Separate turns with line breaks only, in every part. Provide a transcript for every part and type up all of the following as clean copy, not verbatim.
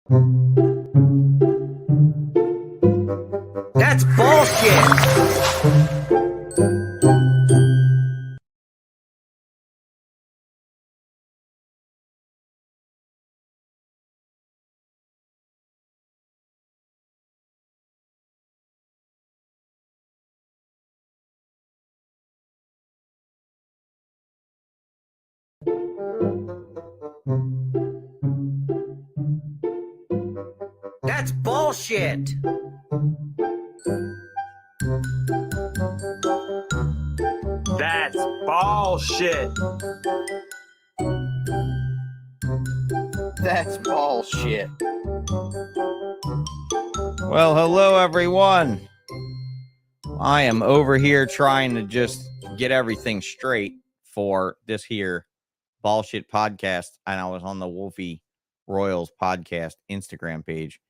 That's bullshit. That's bullshit.
That's bullshit.
That's bullshit.
Well, hello, everyone. I am over here trying to just get everything straight for this here Bullshit podcast. And I was on the Woolfie Royals podcast Instagram page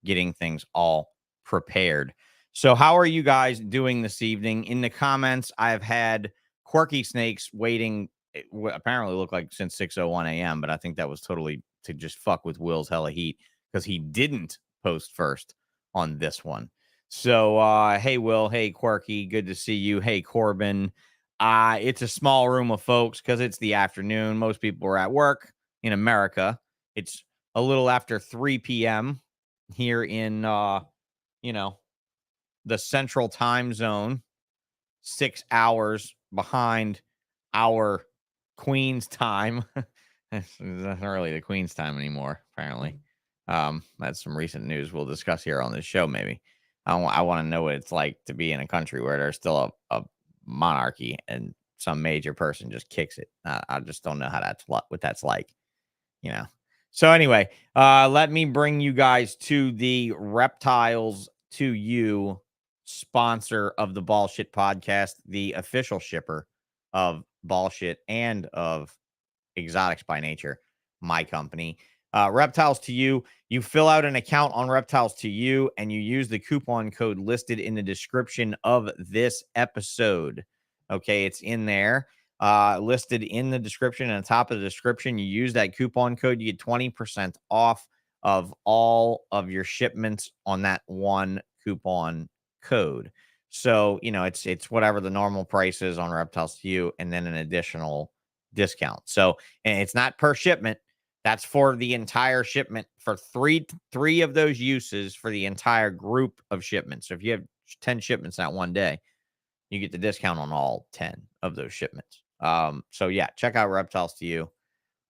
getting things all prepared. So how are you guys doing this evening? In the comments, I have had Quirky Snakes waiting. It apparently looked like since 6:01 a.m., but I think that was totally to just fuck with Will's hella heat because he didn't post first on this one. So, hey, Will. Hey, Quirky. Good to see you. Hey, Corbin. It's a small room of folks because it's the afternoon. Most people are at work in America. It's a little after 3 p.m. here in, the central time zone, 6 hours behind our Queen's time. It's not really the Queen's time anymore, apparently. That's some recent news we'll discuss here on this show, maybe. I want to know what it's like to be in a country where there's still a monarchy and some major person just kicks it. I just don't know how what that's like, you know. So anyway, let me bring you guys to the Reptiles to You sponsor of the Bullshit podcast, the official shipper of Bullshit and of Exotics by Nature, my company. Reptiles to You. You fill out an account on Reptiles to You and you use the coupon code listed in the description of this episode. Okay, it's in there, listed in the description. And on top of the description, you use that coupon code, you get 20% off of all of your shipments on that one coupon code. So, it's whatever the normal price is on Reptiles to You and then an additional discount. So, and it's not per shipment. That's for the entire shipment for three of those uses for the entire group of shipments. So if you have 10 shipments that one day, you get the discount on all 10 of those shipments. So yeah, check out Reptiles to You.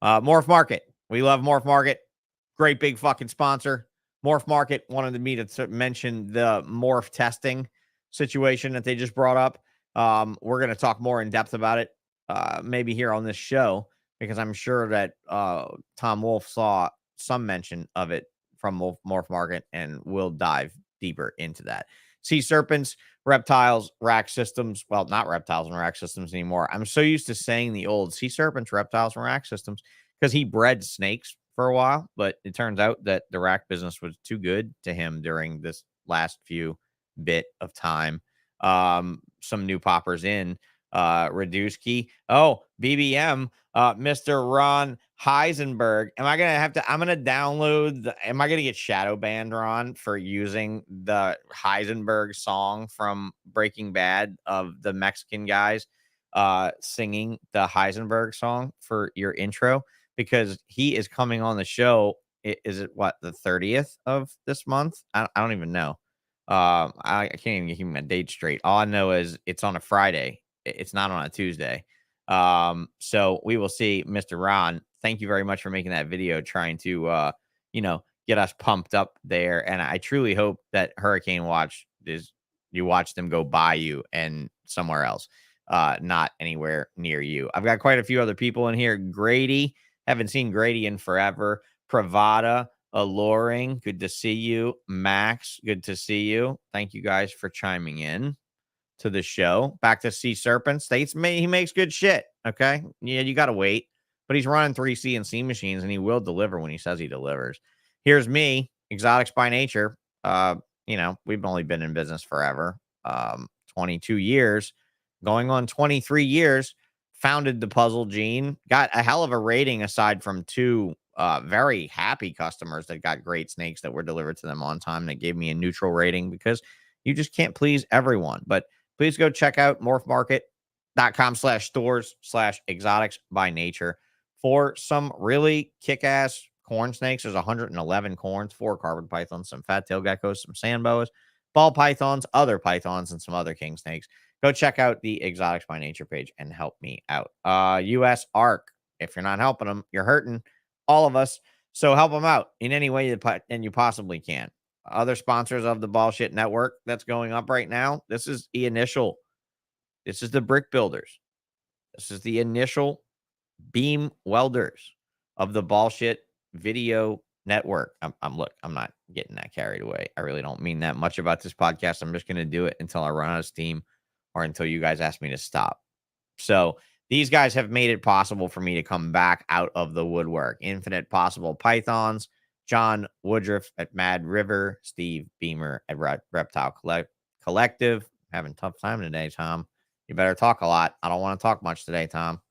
Morph Market. We love Morph Market. Great big fucking sponsor. Morph Market wanted me to mention the morph testing situation that they just brought up. We're going to talk more in depth about it, maybe here on this show, because I'm sure that Tom Wolfe saw some mention of it from Morph Market, and we'll dive deeper into that. C-SERPENTS, reptiles, rack systems. Well, not reptiles and rack systems anymore. I'm so used to saying the old C-SERPENTS, reptiles, and rack systems because he bred snakes for a while, but it turns out that the rack business was too good to him during this last few bit of time. Some new poppers in. Radusky. Oh, BBM. Mr. Ron Heisenberg. I'm gonna download am I gonna get shadow banned, Ron, for using the Heisenberg song from Breaking Bad of the Mexican guys singing the Heisenberg song for your intro? Because he is coming on the show. Is it what, the 30th of this month? I don't even know. I can't even give him a date straight. All I know is it's on a Friday. It's not on a Tuesday. So we will see. Mr. Ron, thank you very much for making that video, trying to, get us pumped up there. And I truly hope that Hurricane Watch you watch them go by you and somewhere else, not anywhere near you. I've got quite a few other people in here. Grady, haven't seen Grady in forever. Pravada, Alluring, good to see you. Max, good to see you. Thank you guys for chiming in to the show. Back to C-SERPENTS. He makes good shit. Okay. Yeah, you got to wait. But he's running 3 CNC machines and he will deliver when he says he delivers. Here's me, Exotics by Nature. We've only been in business forever. 22 years, going on 23 years. Founded the Puzzle Gene. Got a hell of a rating aside from 2 very happy customers that got great snakes that were delivered to them on time. That gave me a neutral rating because you just can't please everyone. But please go check out morphmarket.com/stores/exotics by nature for some really kick-ass corn snakes. There's 111 corns, 4 carbon pythons, some fat tail geckos, some sand boas, ball pythons, other pythons, and some other king snakes. Go check out the Exotics by Nature page and help me out. US ARC. If you're not helping them, you're hurting all of us. So help them out in any way you possibly can. Other sponsors of the Bullshit Network that's going up right now. This is the initial. This is the brick builders. This is the initial beam welders of the Bullshit Video Network. Look, I'm not getting that carried away. I really don't mean that much about this podcast. I'm just going to do it until I run out of steam or until you guys ask me to stop. So these guys have made it possible for me to come back out of the woodwork. Infinite Possible Pythons, John Woodruff at MADRIVER, Steve Beamer at Reptile Collective. Having a tough time today, Tom. You better talk a lot. I don't want to talk much today, Tom.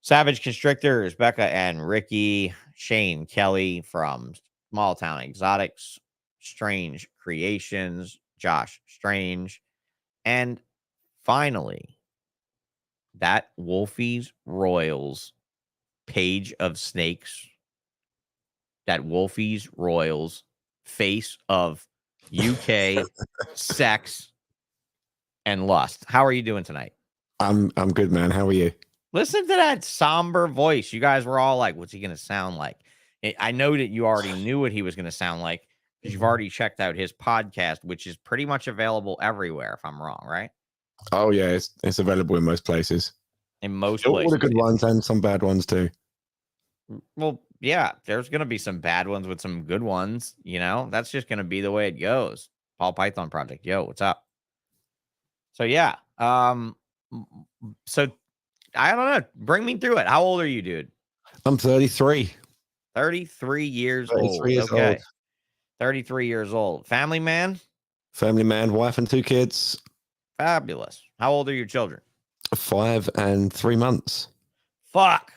Savage Constrictors, Becca and Ricky, Shane Kelly from Small Town Exotics, Strange Creations, Josh Strange, and finally, that Woolfie's Royals page of snakes, that Woolfie's Royals face of UK sex and lust. How are you doing tonight?
I'm good, man. How are you?
Listen to that somber voice. You guys were all like, what's he going to sound like? I know that you already knew what he was going to sound like because you've already checked out his podcast, which is pretty much available everywhere, if I'm wrong, right?
Oh, yeah. It's available in most places.
In most places.
All the good ones and some bad ones, too.
Well, yeah, there's going to be some bad ones with some good ones. You know, that's just going to be the way it goes. Paul Python Project. Yo, what's up? So, yeah. So, I don't know. Bring me through it. How old are you, dude?
I'm 33.
33 years
33
old.
years
Okay.
old.
33 years old. Family man?
Family man, wife and 2 kids.
Fabulous. How old are your children?
5 and 3 months.
Fuck.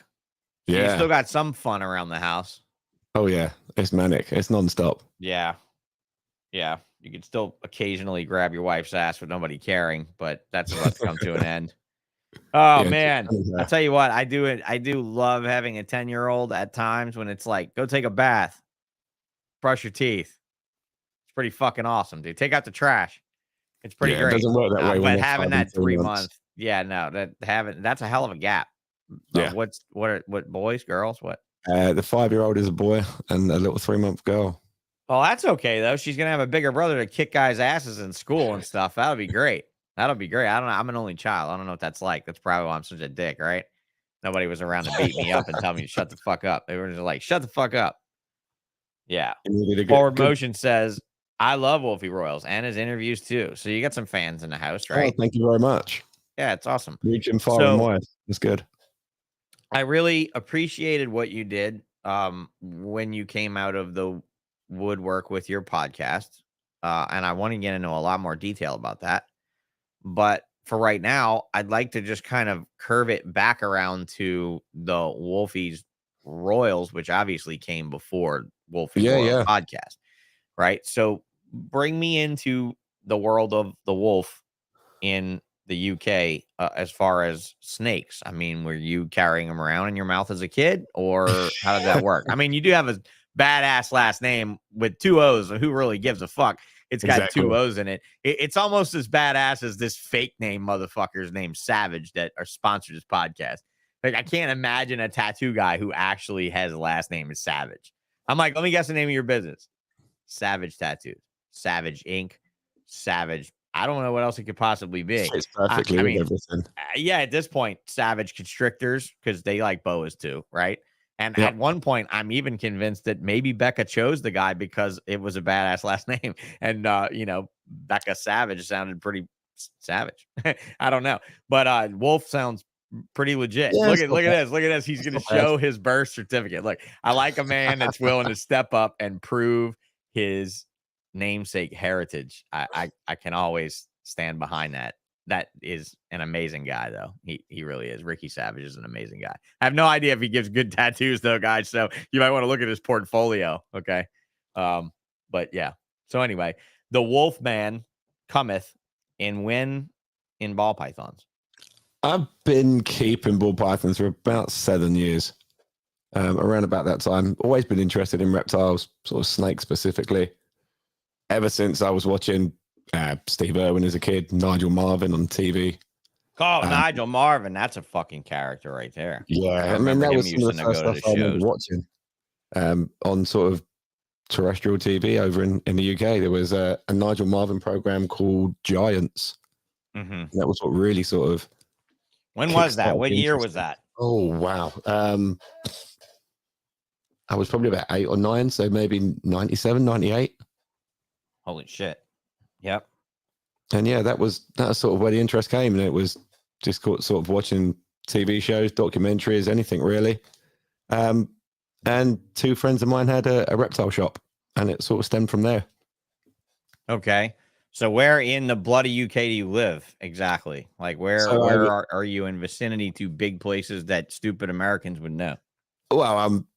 So
Yeah.
you still got some fun around the house.
Oh, yeah. It's manic. It's nonstop.
Yeah. Yeah. You can still occasionally grab your wife's ass with nobody caring, but that's about to come to an end. Oh,
Yeah,
man. I'll tell you what. I do love having a 10-year-old at times when it's like, go take a bath, brush your teeth. It's pretty fucking awesome, dude. Take out the trash. It's pretty great.
It doesn't work that way.
But having that 3 months, yeah, no, that's a hell of a gap.
Yeah.
What boys, girls, what?
The 5-year-old is a boy and a little 3-month girl.
Well, that's okay though. She's gonna have a bigger brother to kick guys' asses in school and stuff. That'll be great. That'll be great. I don't know. I'm an only child. I don't know what that's like. That's probably why I'm such a dick, right? Nobody was around to beat me up and tell me to shut the fuck up. They were just like, shut the fuck up. Yeah. Forward Motion says, I love Wolfie Royals and his interviews too. So you got some fans in the house, right?
Oh, thank you very much.
Yeah, it's awesome.
Reaching far and wide. It's good.
I really appreciated what you did when you came out of the woodwork with your podcast. And I want to get into a lot more detail about that. But for right now, I'd like to just kind of curve it back around to the Wolfie's Royals, which obviously came before Wolfie Royals podcast, right? So bring me into the world of the wolf in the UK as far as snakes. I mean, were you carrying them around in your mouth as a kid, or how did that work? I mean, you do have a badass last name with 2 O's. Who really gives a fuck? It's got 2 O's in it. It's almost as badass as this fake name motherfucker's name Savage that are sponsored this podcast. Like, I can't imagine a tattoo guy who actually has a last name is Savage. I'm like, let me guess the name of your business. Savage Tattoos. Savage Inc. Savage. I don't know what else it could possibly be.
It's perfectly with everything.
Yeah, at this point, Savage Constrictors, because they like boas too, right? And at one point, I'm even convinced that maybe Becca chose the guy because it was a badass last name. And, Becca Savage sounded pretty savage. I don't know. But Wolf sounds pretty legit.
Yeah,
look at this. Look at this. He's going to show his birth certificate. Look, I like a man that's willing to step up and prove his namesake heritage. I can always stand behind that. that is an amazing guy, though. He really is. Ricky Savage is an amazing guy. I have no idea if he gives good tattoos, though, guys. So you might want to look at his portfolio. Okay. But yeah. So anyway, the Wolf Man cometh in when in ball pythons.
I've been keeping ball pythons for about 7 years. Around about that time, always been interested in reptiles, sort of snakes specifically. Ever since I was watching Steve Irwin as a kid, Nigel Marvin on TV.
Oh, Nigel Marvin, that's a fucking character right there.
Yeah,
I mean
that
him
was some of
using
the
to
first
go to
stuff
the
I remember
shows.
watching on sort of terrestrial TV over in the UK. There was a Nigel Marvin program called Giants.
Mhm.
That was what really sort of.
When was that?
kickstarted
What
the
year
interest.
was that?
Oh wow! I was probably about 8 or 9, so maybe 97, 98.
Holy shit. Yep.
And yeah, that was sort of where the interest came, and it was just sort of watching TV shows, documentaries, anything really. And 2 friends of mine had a reptile shop, and it sort of stemmed from there.
Okay. So where in the bloody UK do you live exactly? Like where are you in vicinity to big places that stupid Americans would know?
Well, I'm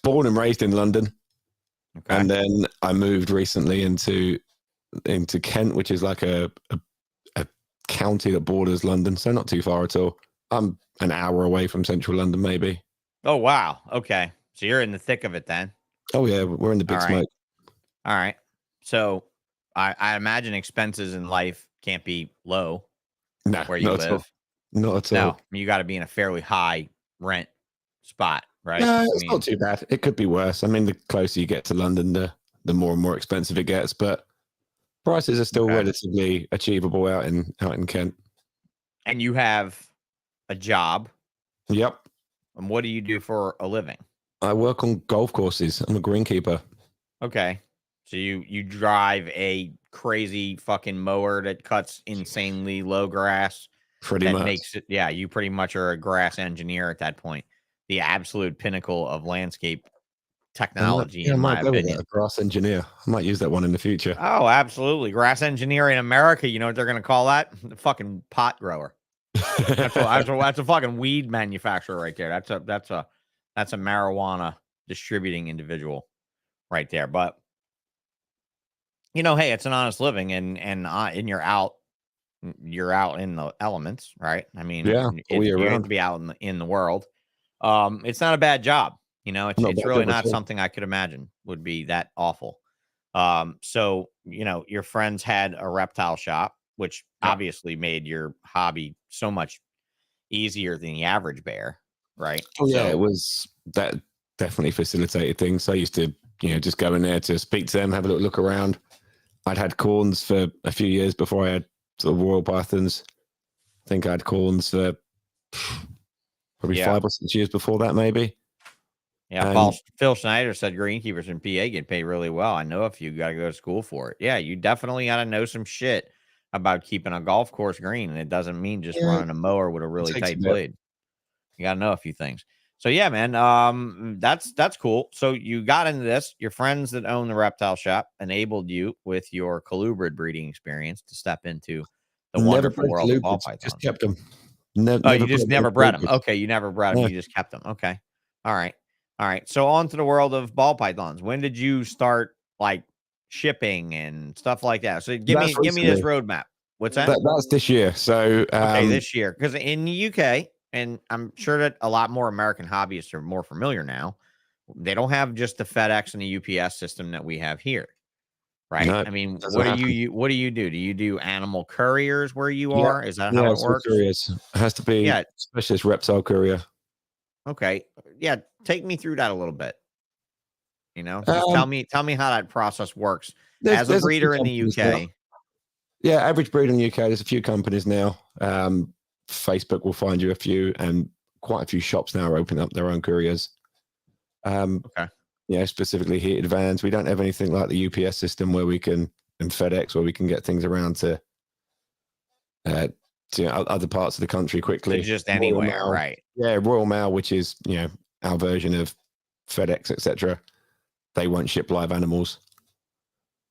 born and raised in London,
Okay.
and then I moved recently into Kent, which is like a county that borders London, so not too far at all. I'm an hour away from central London, maybe.
Oh, wow. Okay. So you're in the thick of it then.
Oh yeah, we're in the big
All right.
smoke.
All right. So I imagine expenses in life can't be low where you live.
Not at
No,
all.
you got to be in a fairly high rent spot, right?
No, it's not too bad. It could be worse. I mean, the closer you get to London, the more and more expensive it gets. But prices are still relatively achievable out in Kent.
And you have a job.
Yep.
And what do you do for a living?
I work on golf courses. I'm a greenkeeper.
Okay. So you drive a crazy fucking mower that cuts insanely low grass.
Pretty much.
Makes it, yeah, you pretty much are a grass engineer at that point. The absolute pinnacle of landscape technology, in my opinion.
A grass engineer. I might use that one in the future.
Oh, absolutely. Grass engineer in America. You know what they're going to call that? The fucking pot grower. That's a fucking weed manufacturer right there. That's a marijuana distributing individual right there. But you know, hey, it's an honest living, and you're out in the elements, right? I mean,
yeah,
you have to be out in the world. It's not a bad job. You know, it's really not something I could imagine would be that awful. So, you know, your friends had a reptile shop, which obviously made your hobby so much easier than the average bear, right?
Oh, yeah, it was that definitely facilitated things. So I used to, just go in there to speak to them, have a little look around. I'd had corns for a few years before I had sort of royal pythons. I think I had corns for probably 5 or 6 years before that, maybe.
Yeah, Phil Schneider said greenkeepers in PA get paid really well. I know if you got to go to school for it. Yeah, you definitely got to know some shit about keeping a golf course green, and it doesn't mean just running a mower with a really tight blade. You got to know a few things. So yeah, man, that's cool. So you got into this. Your friends that own the reptile shop enabled you with your colubrid breeding experience to step into the wonderful world of ball pythons.
Just kept them.
You just never bred them. Okay, you never bred them. Yeah. You just kept them. Okay, all right. So on to the world of ball pythons. When did you start like shipping and stuff like that? So give me this roadmap. What's that?
That's this year. So
okay, this year, because in the UK. And I'm sure that a lot more American hobbyists are more familiar now. They don't have just the FedEx and the UPS system that we have here, right?
No,
I mean, what do you do? Do you do animal couriers where you are? Is that how it works?
Couriers. It has to be specialist reptile courier.
Okay, yeah. Take me through that a little bit. You know, just tell me how that process works as a breeder in the UK.
Now. Yeah, average breeder in the UK. There's a few companies now. Facebook will find you a few, and quite a few shops now are opening up their own couriers.
Okay.
Yeah, specifically heated vans. We don't have anything like the UPS system where we can, and FedEx, where we can get things around to other parts of the country quickly.
So just anywhere, right?
Yeah, Royal Mail, which is our version of FedEx, etc. They won't ship live animals.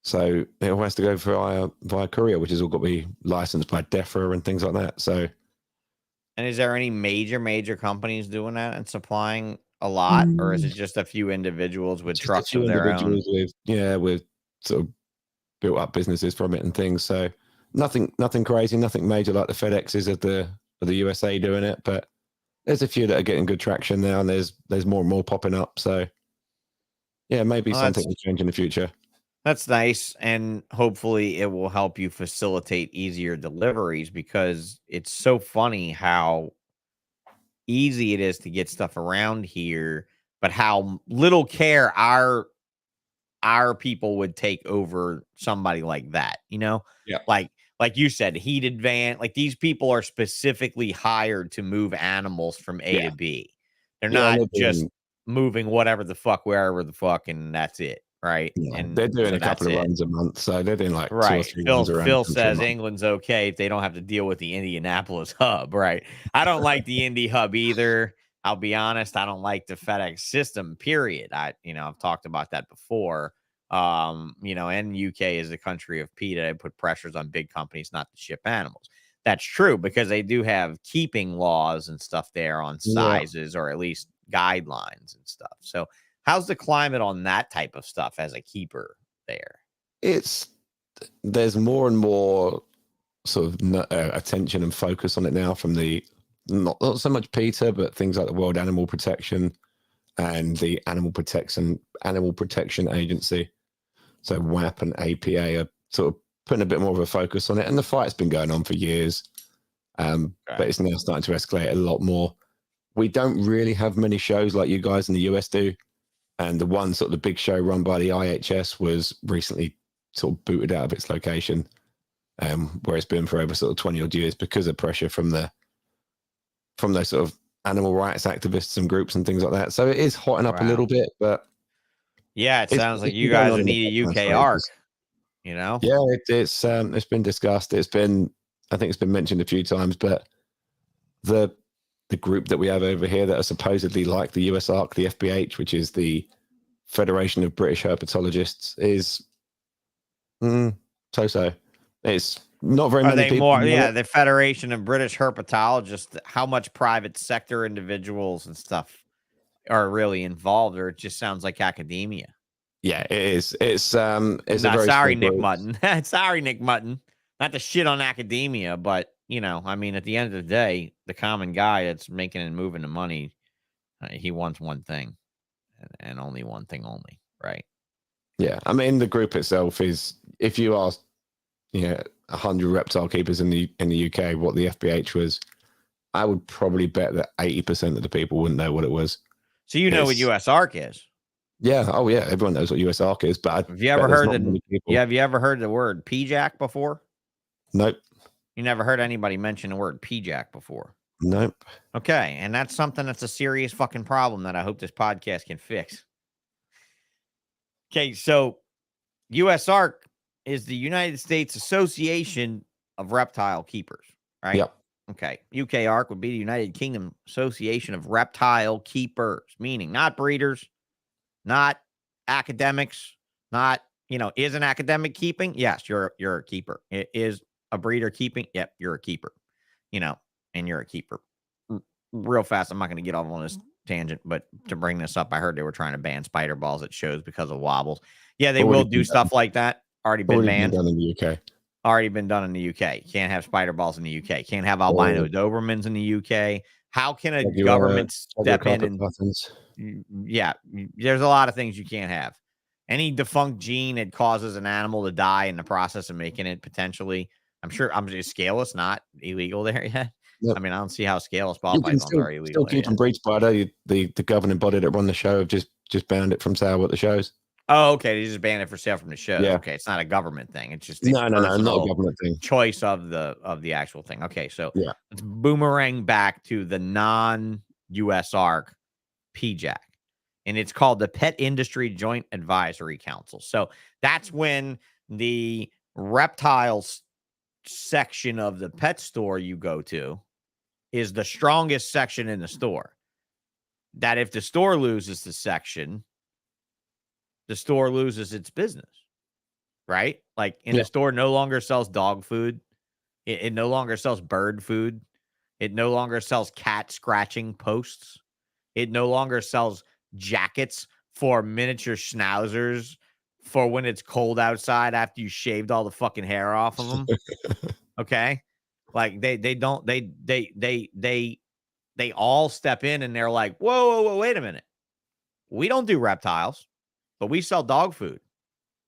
So it all has to go via courier, which has all got to be licensed by DEFRA and things like that. So,
And is there any major companies doing that and supplying a lot, or is it just a few individuals with
just a
trucks
few
of their own?
individuals with sort of built up businesses from it and things. So nothing crazy, nothing major like the FedExes of the USA doing it, but there's a few that are getting good traction now, and there's more and more popping up. So yeah, maybe
Well,
something will change in the future.
That's nice, and hopefully it will help you facilitate easier deliveries, because it's so funny how easy it is to get stuff around here, but how little care our people would take over somebody like that, you know?
Yeah.
Like you said, heated van, like these people are specifically hired to move animals from A to B. They're not just moving whatever the fuck, wherever the fuck, and that's it, right?
Yeah,
And
they're doing
so
a couple of
that's it.
runs a month, so they're doing like 2 or
Right.
3 runs around.
Phil
the country a
says
month.
England's okay if they don't have to deal with the Indianapolis hub, right? I don't like the Indy hub either. I'll be honest, I don't like the FedEx system, period. I've talked about that before. And UK is a country of PETA. They put pressures on big companies not to ship animals. That's true, because they do have keeping laws and stuff there on sizes, or at least guidelines and stuff. So how's the climate on that type of stuff as a keeper there?
There's more and more sort of attention and focus on it now from the not so much PETA, but things like the World Animal Protection and the Animal Protection Agency. So WAP and APA are sort of putting a bit more of a focus on it, and the fight's been going on for years, but it's now starting to escalate a lot more. We don't really have many shows like you guys in the US do, and the one sort of the big show run by the IHS was recently sort of booted out of its location, where it's been for over sort of 20 odd years because of pressure from those sort of animal rights activists and groups and things like that. So it is hotting up a little bit, but
yeah, it sounds like you guys need a UK ARC, you know?
Yeah, it's been discussed. I think it's been mentioned a few times, but the group that we have over here that are supposedly like the US ARC, the FBH, which is the Federation of British Herpetologists, is so. It's not very many people.
The Federation of British Herpetologists. How much private sector individuals and stuff are really involved, or it just sounds like academia?
Yeah, it is. It's a very
sorry, Nick Mutton. Sorry, Nick Mutton. Not to shit on academia, but I mean, at the end of the day, the common guy that's making and moving the money, he wants one thing, and only one thing only, right?
Yeah, I mean, the group itself is, if you ask, 100 reptile keepers in the UK what the FBH was, I would probably bet that 80% of the people wouldn't know what it was.
So know what US ARC is?
Yeah. Oh, yeah. Everyone knows what US ARC is, but
have you ever heard have you ever heard the word PJAC before?
Nope.
You never heard anybody mention the word PJAC before?
Nope.
Okay, and that's something that's a serious fucking problem that I hope this podcast can fix. Okay, so US ARC is the United States Association of Reptile Keepers, right?
Yep.
Okay, UK ARC would be the United Kingdom Association of Reptile Keepers, meaning not breeders, not academics, not, is an academic keeping? Yes, you're a keeper. It is a breeder keeping? Yep, you're a keeper, and you're a keeper. Real fast, I'm not going to get off on this tangent, but to bring this up, I heard they were trying to ban spider balls at shows because of wobbles. Yeah, they will do stuff like that. Already been banned.
Done in the UK.
Already been done in the UK. Can't have spider balls in the UK. Can't have albino Dobermans in the UK. How can a government step in and
buttons?
Yeah, there's a lot of things you can't have. Any defunct gene that causes an animal to die in the process of making it, potentially. I'm sure scaleless not illegal there yet. Yep. I mean, I don't see how scaleless ball pythons are illegal.
Still keeping breed spider. The governing body that run the show have just banned it from sale at the shows.
Oh, okay. They just banned it for sale from the show.
Yeah.
Okay, it's not a government thing. It's just
no, not a government thing.
Choice of the actual thing. Okay, so let's boomerang back to the non-US ARC PJAC, and it's called the Pet Industry Joint Advisory Council. So that's when the reptiles section of the pet store you go to is the strongest section in the store. That if the store loses the section, the store loses its business. right? Like in
Yeah.
the store no longer sells dog food. It no longer sells bird food. It no longer sells cat scratching posts. It no longer sells jackets for miniature schnauzers for when it's cold outside after you shaved all the fucking hair off of them. Okay? Like they all step in and they're like, whoa, wait a minute. We don't do reptiles, but we sell dog food.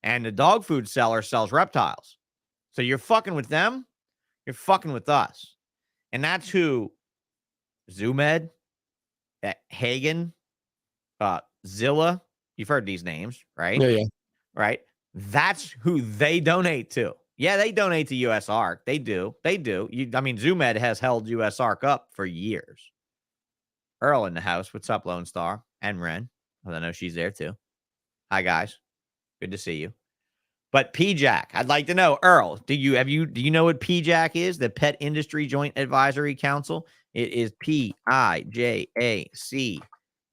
And the dog food seller sells reptiles. So you're fucking with them, you're fucking with us. And that's who Zoomed, Hagen, Zilla, you've heard these names, right?
Yeah.
Right? That's who they donate to. Yeah, they donate to US Ark. They do. I mean, Zoomed has held US Ark up for years. Earl in the house. What's up, Lone Star? And Ren. I know she's there too. Hi, guys. Good to see you. But PJAC, I'd like to know, Earl, do you know what PJAC is? The Pet Industry Joint Advisory Council. It is PIJAC.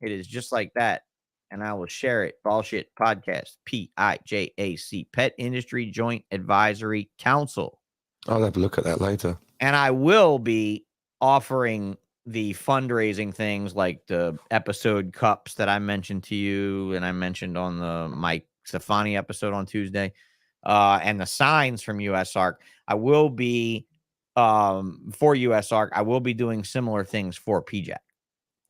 It is just like that. And I will share it. Bullshit podcast. PIJAC. Pet Industry Joint Advisory Council.
I'll have a look at that later.
And I will be offering the fundraising things like the episode cups that I mentioned to you and I mentioned on the Mike Stefani episode on Tuesday, and the signs from US Ark. I will be for US Ark. I will be doing similar things for PJAC.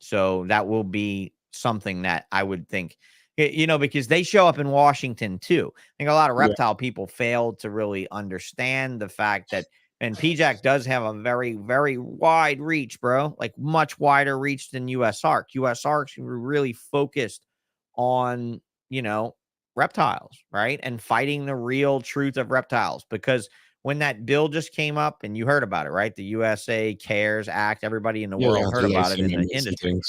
So that will be something that I would think, because they show up in Washington too. I think a lot of reptile people failed to really understand the fact that, and PJAC does have a very, very wide reach, bro, like much wider reach than US Ark. US Ark's really focused on, reptiles, right? And fighting the real truth of reptiles. Because when that bill just came up, and you heard about it, right? The USA CARES Act, everybody in the world heard about it in the industry.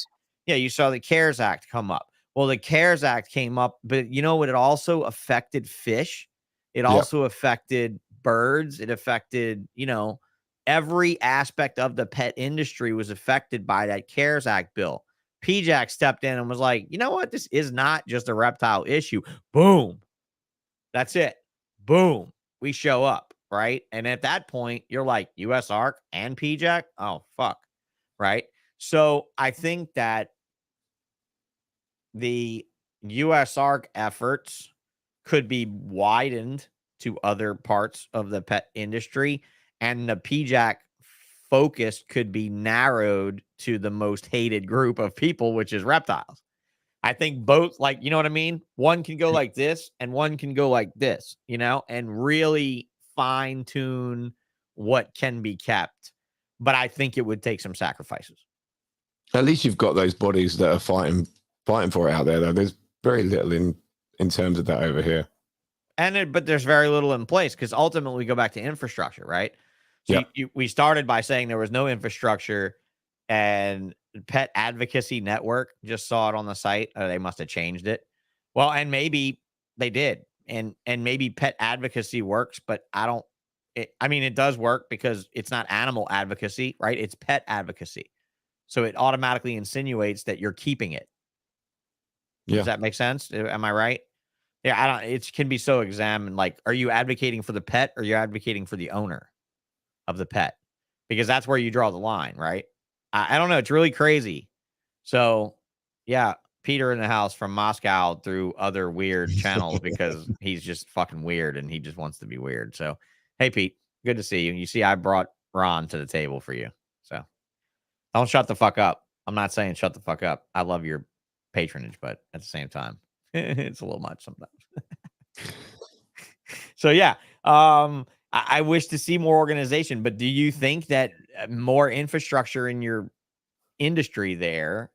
Yeah, you saw the CARES Act come up. Well, the CARES Act came up, but you know what? It also affected fish. It also affected birds. It affected, every aspect of the pet industry was affected by that CARES Act bill. PJAC stepped in and was like, you know what? This is not just a reptile issue. Boom. That's it. Boom. We show up, right? And at that point, you're like, US Ark and PJAC? Oh, fuck. Right? So I think that the US Ark efforts could be widened to other parts of the pet industry, and the PJAC focus could be narrowed to the most hated group of people, which is reptiles. I think both, like, you know what I mean? One can go like this and one can go like this, and really fine tune what can be kept. But I think it would take some sacrifices.
At least you've got those bodies that are fighting for it out there, though. There's very little in terms of that over here.
But there's very little in place, because ultimately we go back to infrastructure, right? So we started by saying there was no infrastructure, and Pet Advocacy Network just saw it on the site. They must have changed it. Well, and maybe they did. And maybe pet advocacy works, but it does work because it's not animal advocacy, right? It's pet advocacy. So it automatically insinuates that you're keeping it. Yeah. Does that make sense? Am I right? Yeah, it can be so examined. Like, are you advocating for the pet or you're advocating for the owner of the pet? Because that's where you draw the line, right? I don't know. It's really crazy. So, yeah, Peter in the house from Moscow through other weird channels because he's just fucking weird and he just wants to be weird. So, hey, Pete, good to see you. You see, I brought Ron to the table for you. So, don't shut the fuck up. I'm not saying shut the fuck up. I love your patronage, but at the same time, it's a little much sometimes. So, yeah, I wish to see more organization, but do you think that more infrastructure in your industry there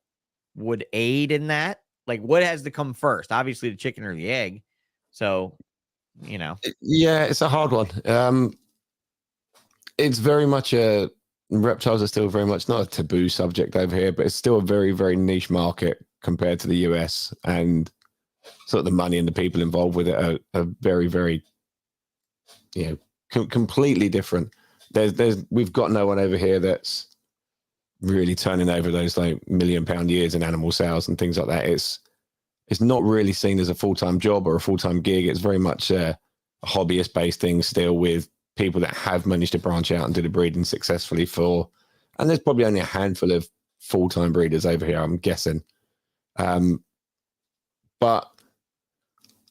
would aid in that? Like, what has to come first? Obviously, the chicken or the egg. So, Yeah,
it's a hard one. It's very much reptiles are still very much not a taboo subject over here, but it's still a very, very niche market compared to the US, and sort of the money and the people involved with it are very, very, completely different. We've got no one over here that's really turning over those like £1 million years in animal sales and things like that. It's not really seen as a full-time job or a full-time gig. It's very much hobbyist based thing still with people that have managed to branch out and do the breeding successfully and there's probably only a handful of full-time breeders over here, I'm guessing. But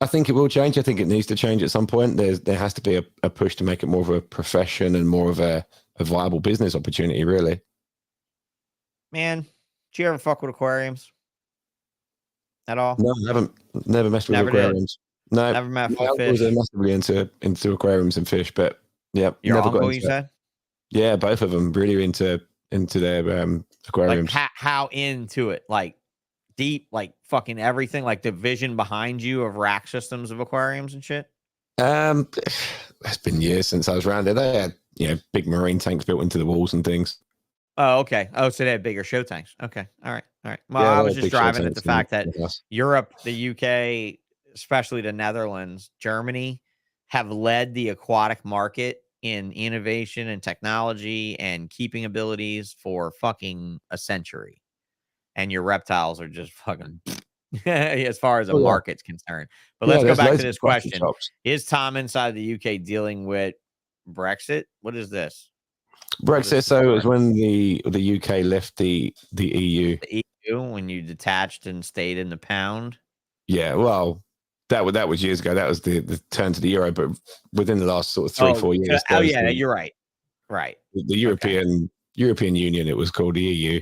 I think it will change. I think it needs to change at some point. There has to be a push to make it more of a profession and more of a viable business opportunity, really.
Man, do you ever fuck with aquariums at all?
No, I haven't. Never messed with aquariums. No,
never messed
my
with
uncles
fish.
are massively into aquariums and fish, but yeah,
Your
never
uncle,
got
you
into
said?
Yeah, both of them really into their aquariums.
Like how into it? Like deep, like fucking everything, like the vision behind you of rack systems of aquariums and shit?
It's been years since I was around there. They had, big marine tanks built into the walls and things.
Oh, okay. Oh, so they have bigger show tanks. Okay. All right. Well,
Yeah,
I
they
was
have
just
big show
driving at
tanks
the fact
in
that
the house.
Europe, the UK, especially the Netherlands, Germany, have led the aquatic market in innovation and technology and keeping abilities for fucking a century. And your reptiles are just fucking as far as a
Oh, yeah.
market's concerned. But
Yeah,
let's go
there's
back to
loads of
this
plastic
question.
shops.
Is Tom inside the UK dealing with Brexit? What is this?
Brexit. So it was when the UK left the EU.
The EU, when you detached and stayed in the pound?
Yeah, well, that was years ago. That was the turn to the euro. But within the last sort of 3-4 years,
Oh,
there's
yeah, you're right. Right.
the European Union. It was called the EU.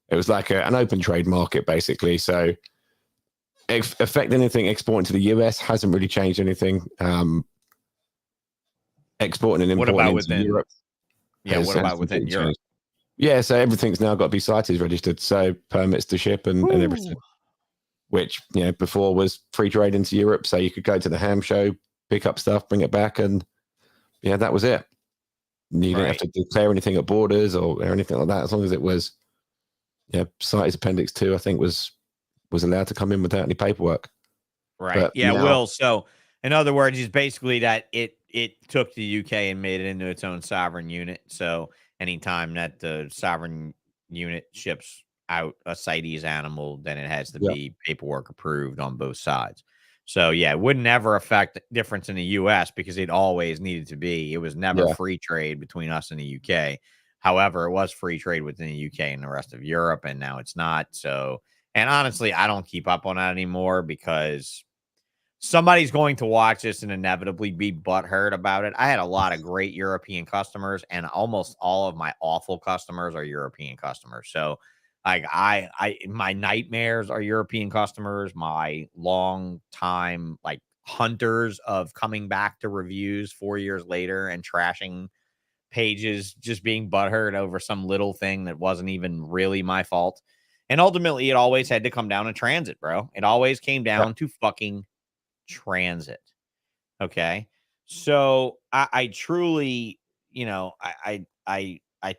It was like an open trade market, basically. So affect anything exporting to the US hasn't really changed anything. Exporting and
What
importing
about
into
within?
Europe.
Yeah, what about within
completely
Europe?
changed. Yeah, so everything's now got to be CITES registered. So permits to ship and everything. Which, before was free trade into Europe. So you could go to the ham show, pick up stuff, bring it back, and that was it. You didn't have to declare anything at borders or anything like that, as long as it was CITES Appendix 2, I think was allowed to come in without any paperwork.
Right.
But
yeah,
now,
Will. So in other words, is basically that it took the UK and made it into its own sovereign unit. So anytime that the sovereign unit ships out a CITES animal, then it has to be paperwork approved on both sides. So yeah, it would never affect the difference in the US because it always needed to be. It was never free trade between us and the UK. However, it was free trade within the UK and the rest of Europe, and now it's not. So, and honestly, I don't keep up on that anymore because somebody's going to watch this and inevitably be butthurt about it. I had a lot of great European customers, and almost all of my awful customers are European customers. So, like, my nightmares are European customers. My long time, like, hunters of coming back to reviews 4 years later and trashing pages, just being butthurt over some little thing that wasn't even really my fault. And ultimately, it always had to come down to transit, bro. It always came down to fucking transit. Okay. So I truly, I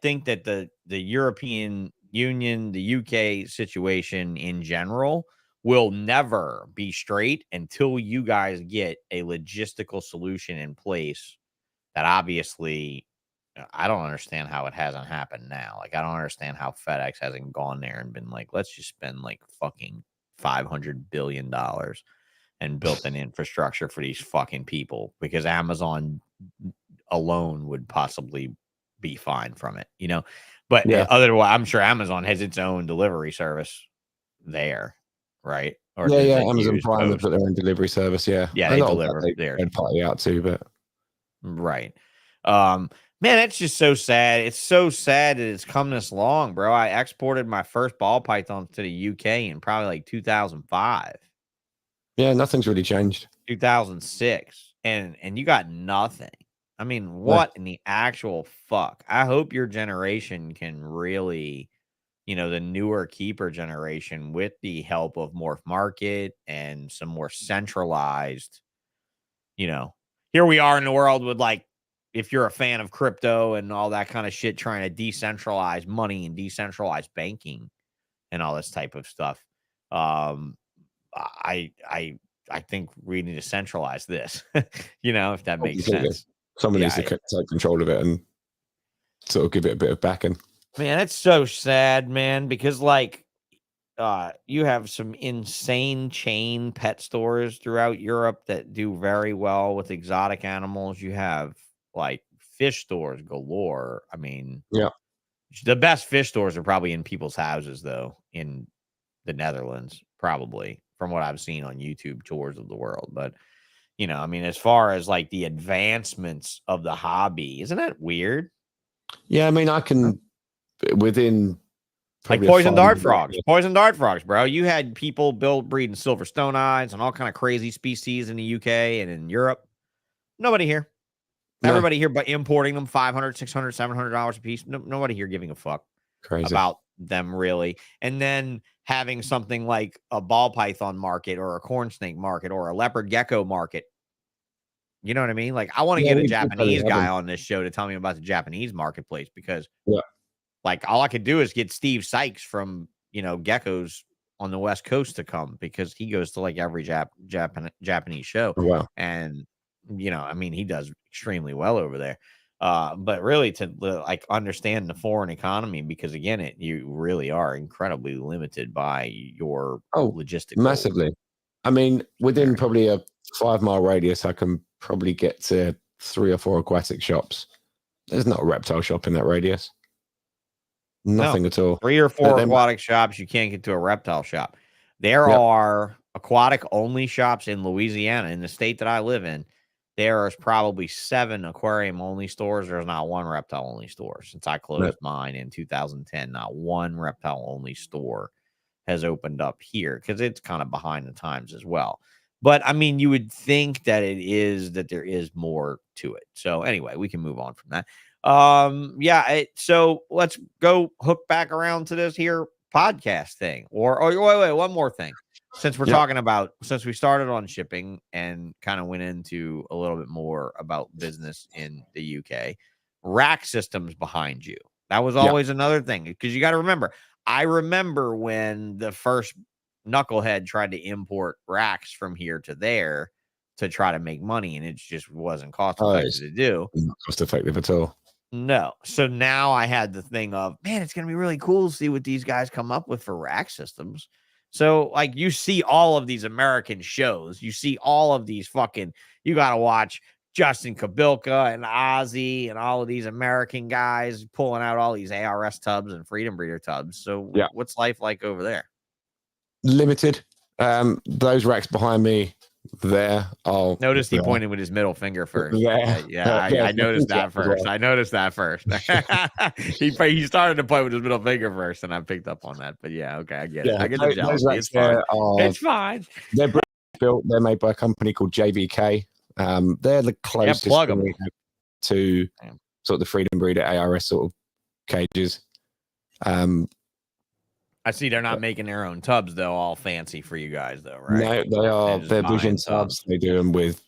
think that the European Union, the UK situation in general will never be straight until you guys get a logistical solution in place that obviously I don't understand how it hasn't happened now. Like, I don't understand how FedEx hasn't gone there and been like, let's just spend like fucking $500 billion and built an infrastructure for these fucking people, because Amazon alone would possibly be fine from it, But otherwise, I'm sure Amazon has its own delivery service there, right? Or
Amazon Prime have got their own delivery service. Yeah,
they deliver there.
Third party out too, but
right. Man, it's just so sad. It's so sad that it's come this long, bro. I exported my first ball pythons to the UK in probably like 2005.
Yeah, nothing's really changed.
2006. And you got nothing. I mean, what in the actual fuck? I hope your generation can really, the newer keeper generation, with the help of Morph Market and some more centralized, here we are in the world with, like, if you're a fan of crypto and all that kind of shit, trying to decentralize money and decentralize banking and all this type of stuff. I think we need to centralize this, if that makes sense.
Someone needs to take control of it and sort of give it a bit of backing.
Man, it's so sad, man, because, like, you have some insane chain pet stores throughout Europe that do very well with exotic animals. You have like fish stores galore. I mean,
Yeah.
the best fish stores are probably in people's houses, though, in the Netherlands, probably from what I've seen on YouTube tours of the world. But, you know, I mean, as far as like the advancements of the hobby, isn't that weird?
Yeah, I mean, I can within
Like
probably a
poison dart
5
frogs, bro. You had people breeding silver stone eyes and all kind of crazy species in the UK and in Europe. Nobody here.
No.
Everybody here, but importing them $500, $600, $700 a piece. Nobody here giving a fuck
Crazy.
about them, really. And then having something like a ball python market or a corn snake market or a leopard gecko market. You know what I mean? Like, I want to get a Japanese guy on this show to tell me about the Japanese marketplace because, like, all I could do is get Steve Sykes from, you know, Geckos on the West Coast to come because he goes to like every Japanese show.
Oh, wow.
And, you know, I mean, he does extremely well over there. But really to like understand the foreign economy, because again, you really are incredibly limited by your logistics.
Massively. I mean, within probably a 5-mile radius, I can probably get to 3 or 4 aquatic shops. There's not a reptile shop in that radius. Nothing at all.
3 or 4 aquatic shops. You can't get to a reptile shop. There are aquatic only shops in Louisiana, in the state that I live in. There is probably 7 aquarium only stores. There's not 1 reptile only store. Since I closed mine in 2010, not 1 reptile only store has opened up here because it's kind of behind the times as well. But I mean, you would think that there is more to it. So anyway, we can move on from that. So let's go hook back around to this here podcast thing. Or wait, one more thing. Since we're talking about, since we started on shipping and kind of went into a little bit more about business in the UK, rack systems behind you. That was always another thing, because you got to remember, I remember when the first knucklehead tried to import racks from here to there to try to make money, and it just wasn't cost effective to do.
Not cost effective at all.
No. So now I had the thing of, man, it's going to be really cool to see what these guys come up with for rack systems. So, like, you see all of these American shows. You see all of these you got to watch Justin Kabilka and Ozzy and all of these American guys pulling out all these ARS tubs and Freedom Breeder tubs. So what's life like over there?
Limited. Those racks behind me there.
Notice he pointed with his middle finger first. I noticed that first. I noticed that first. he started to point with his middle finger first, and I picked up on that. But okay, I get it. I get the jealousy. It's fine. It's fine.
They're built. They're made by a company called JVK. They're the closest to sort of the Freedom Breeder ARS sort of cages.
I see they're not making their own tubs, though, all fancy for you guys, though, right?
No, they are. They're Vision tubs. They do them with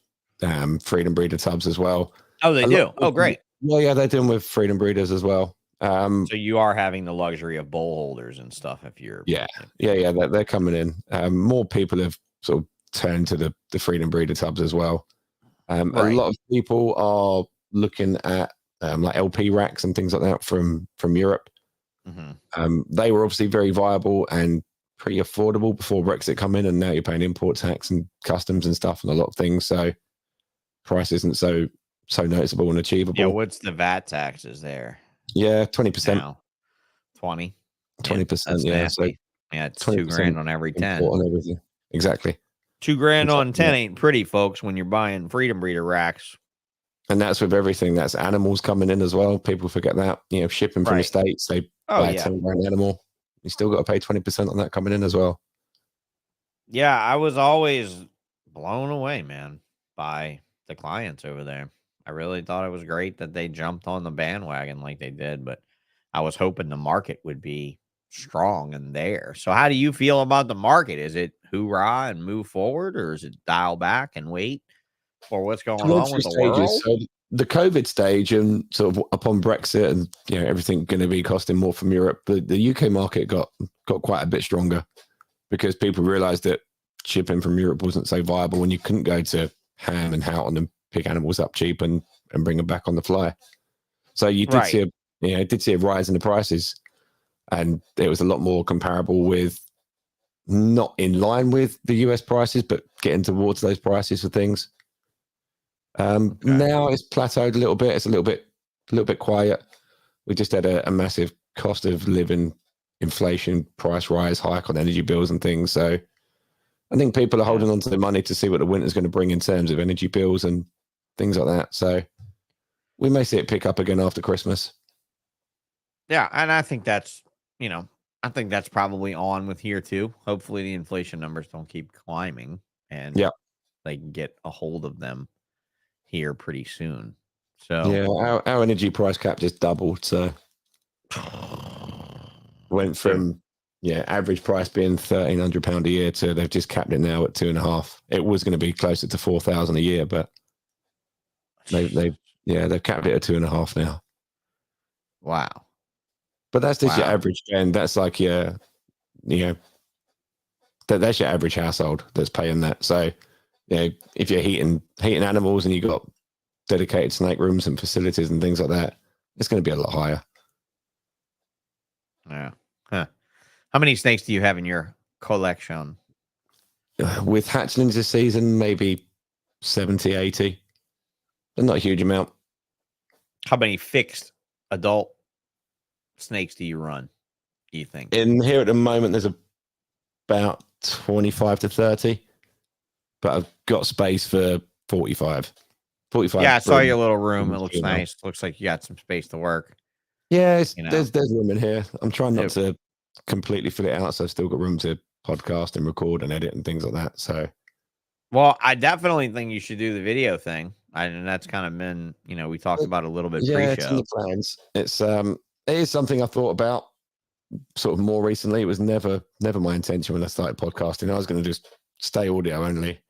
Freedom Breeder tubs as well.
Oh, they do? Oh, great.
Yeah, they're doing with Freedom Breeders as well.
So you are having the luxury of bowl holders and stuff if you're...
Yeah, they're coming in. More people have sort of turned to the Freedom Breeder tubs as well. A lot of people are looking at like LP racks and things like that from Europe. They were obviously very viable and pretty affordable before Brexit come in, and now you're paying import tax and customs and stuff and a lot of things, so price isn't so noticeable and achievable.
Yeah, what's the VAT taxes there?
20%.
20%.
So
it's $2,000 on every 10
on everything. Exactly.
$2,000 on 10 ain't pretty, folks, when you're buying Freedom Breeder racks.
And that's with everything. That's animals coming in as well. People forget that. Shipping from the States, they buy a $10,000 animal. You still got to pay 20% on that coming in as well. Yeah,
I was always blown away, man, by the clients over there. I really thought it was great that they jumped on the bandwagon like they did, but I was hoping the market would be strong and there. So how do you feel about the market? Is it hoorah and move forward, or is it dial back and wait? Or what's going on with the world?
So the COVID stage and sort of upon Brexit and everything going to be costing more from Europe, the UK market got quite a bit stronger because people realised that shipping from Europe wasn't so viable, and you couldn't go to Ham and Houghton and pick animals up cheap and bring them back on the fly. So you did see a rise in the prices, and it was a lot more comparable with not in line with the US prices, but getting towards those prices for things. Now it's plateaued a little bit. It's a little bit quiet. We just had a massive cost of living inflation price rise hike on energy bills and things. So I think people are holding on to the money to see what the winter's going to bring in terms of energy bills and things like that. So we may see it pick up again after Christmas.
Yeah, and I think that's, I think that's probably on with here too. Hopefully the inflation numbers don't keep climbing and they can get a hold of them here pretty soon. So
yeah, our energy price cap just doubled. So went from average price being £1,300 a year to they've just capped it now at 2.5. It was going to be closer to 4,000 a year, but they've capped it at 2.5 now.
Wow.
But that's just your average spend. That's like that's your average household that's paying that. So if you're heating animals and you got dedicated snake rooms and facilities and things like that, it's going to be a lot higher.
Yeah. Huh. How many snakes do you have in your collection?
With hatchlings this season, maybe 70, 80. But not a huge amount.
How many fixed adult snakes do you run, do you think?
In here at the moment, there's about 25 to 30. But I've got space for 45. 45.
Yeah, I saw your little room. It looks nice. Looks like you got some space to work.
Yeah, there's room in here. I'm trying not to completely fill it out, so I've still got room to podcast and record and edit and things like that. So,
well, I definitely think you should do the video thing. And that's kind of been, we talked about a little bit pre-show.
It's in the plans. It is something I thought about sort of more recently. It was never my intention when I started podcasting. I was going to just stay audio only.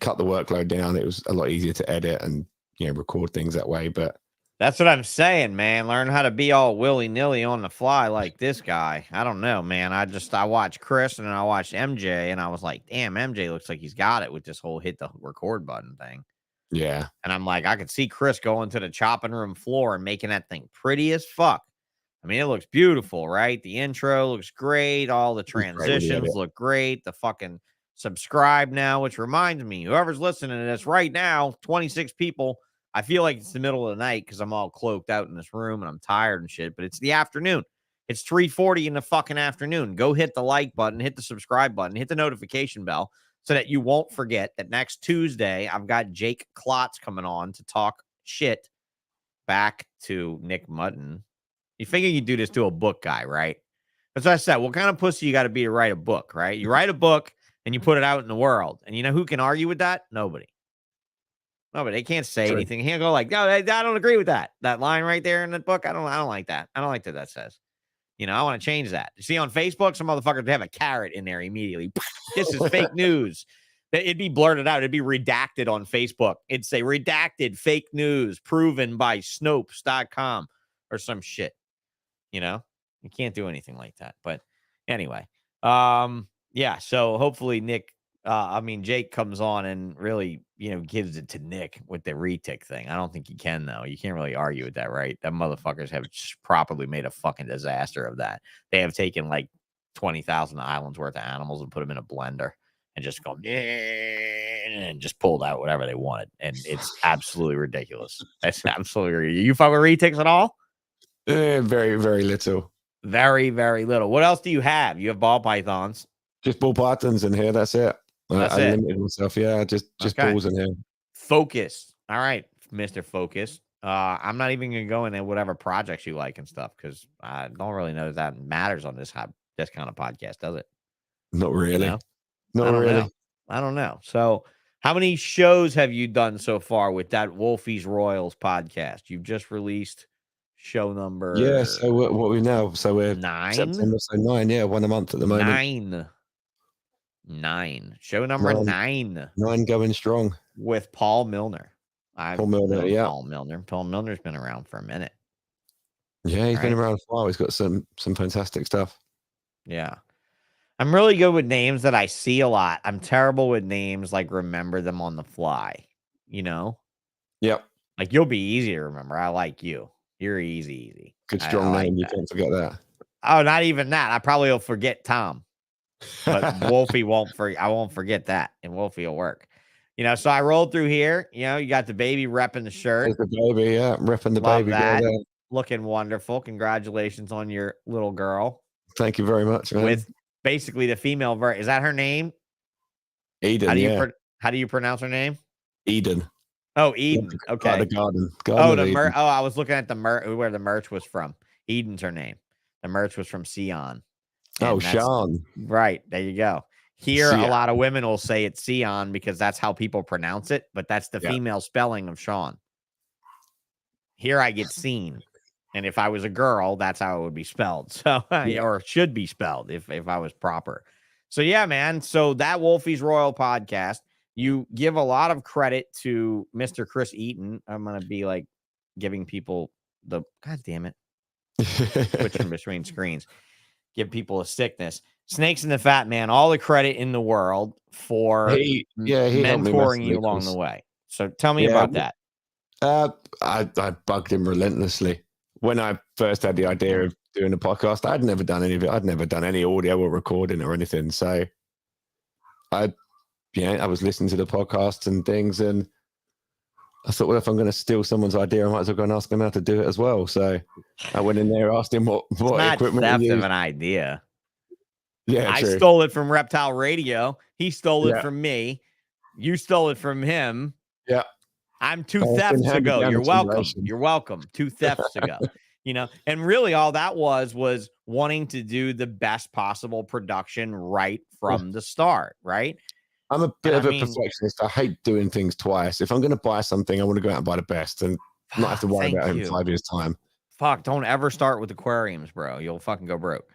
Cut the workload down. It was a lot easier to edit and record things that way. But
that's what I'm saying, man. Learn how to be all willy-nilly on the fly like this guy. I don't know, man. I watched Chris and then I watched MJ and I was like, damn, MJ looks like he's got it with this whole hit the record button thing.
Yeah.
And I'm like, I could see Chris going to the chopping room floor and making that thing pretty as fuck. I mean, it looks beautiful, right? The intro looks great. All the transitions look great. The fucking subscribe now, which reminds me, whoever's listening to this right now, 26 people. I feel like it's the middle of the night because I'm all cloaked out in this room and I'm tired and shit, but it's the afternoon. It's 3:40 in the fucking afternoon. Go hit the like button, hit the subscribe button, hit the notification bell so that you won't forget that next Tuesday, I've got Jake Klotz coming on to talk shit back to Nick Mutton. You figure you do this to a book guy, right? That's what I said. What kind of pussy you got to be to write a book, right? You write a book and you put it out in the world. And you know who can argue with that? Nobody. Nobody. They can't say anything. He can't go like, no, I don't agree with that. That line right there in the book. I don't like that. I don't like that says. I want to change that. You see on Facebook, some motherfuckers have a carrot in there immediately. This is fake news. It'd be blurted out. It'd be redacted on Facebook. It'd say redacted fake news proven by Snopes.com or some shit. You can't do anything like that. But anyway, yeah. So hopefully Jake comes on and really, gives it to Nick with the retic thing. I don't think he can, though. You can't really argue with that, right? That motherfuckers have properly made a fucking disaster of that. They have taken like 20,000 islands worth of animals and put them in a blender and just go and just pulled out whatever they wanted. And it's absolutely ridiculous. That's absolutely ridiculous. You fuck with retics at all?
Very, very little.
Very, very little. What else do you have? You have ball pythons.
Just ball pythons in here. That's it.
That's
I
it.
limited myself. Yeah, just balls in here.
Focus. All right, Mr. Focus. I'm not even gonna go into whatever projects you like and stuff because I don't really know that matters on this kind of podcast, does it?
Not really. Not
really.
really.
I don't know. So, how many shows have you done so far with that Woolfie's Royals podcast? You've just released show number.
Yeah. So what are we now? So we're
9.
September, so 9. Yeah, one a month at the moment.
9. Show number 9.
9 going strong
with Paul Milner.
Paul Milner, yeah.
Paul Milner. Paul Milner's been around for a minute.
Yeah, he's been around for a while. He's got some fantastic stuff.
Yeah. I'm really good with names that I see a lot. I'm terrible with names, like remember them on the fly,
Yep.
Like you'll be easy to remember. I like you. You're easy.
Good strong name. You can't forget that.
Oh, not even that. I probably will forget Tom. But Woolfie won't I won't forget that, and Woolfie will work. So I rolled through here. You got the baby repping the shirt.
There's the baby, yeah, repping the
Love
baby
that.
girl there.
Looking wonderful. Congratulations on your little girl.
Thank you very much, man.
With basically the female version. Is that her name?
Eden,
how do you pronounce her name?
Eden.
Oh, Eden. Okay.
The garden.
Oh, I was looking at where the merch was from. Eden's her name. The merch was from Sion.
Oh, Sean.
Right. There you go. Here, a lot of women will say it's Sion because that's how people pronounce it, but that's the female spelling of Sean. Here I get seen. And if I was a girl, that's how it would be spelled. So, or should be spelled if I was proper. So, yeah, man. So that Woolfie's Royal podcast, you give a lot of credit to Mr. Chris Eaton. I'm going to be like giving people God damn it. Switching between screens. Give people a sickness. Snakes and the Fat Man, all the credit in the world for mentoring you along the way. So tell me about that.
I bugged him relentlessly. When I first had the idea of doing a podcast, I'd never done any of it. I'd never done any audio or recording or anything. So I was listening to the podcasts and things, and I thought, well, if I'm going to steal someone's idea, I might as well go and ask him how to do it as well. So I went in there, asked him what equipment
he used. Of an idea.
Yeah,
I stole it from Reptile Radio. He stole it from me. You stole it from him.
Yeah.
I'm 2 thefts ago. You're welcome. You're welcome. 2 thefts ago. And really all that was wanting to do the best possible production right from the start, right?
I'm a bit of a perfectionist. I hate doing things twice. If I'm going to buy something, I want to go out and buy the best and not have to worry about it in 5 years' time.
Fuck, don't ever start with aquariums, bro. You'll fucking go broke.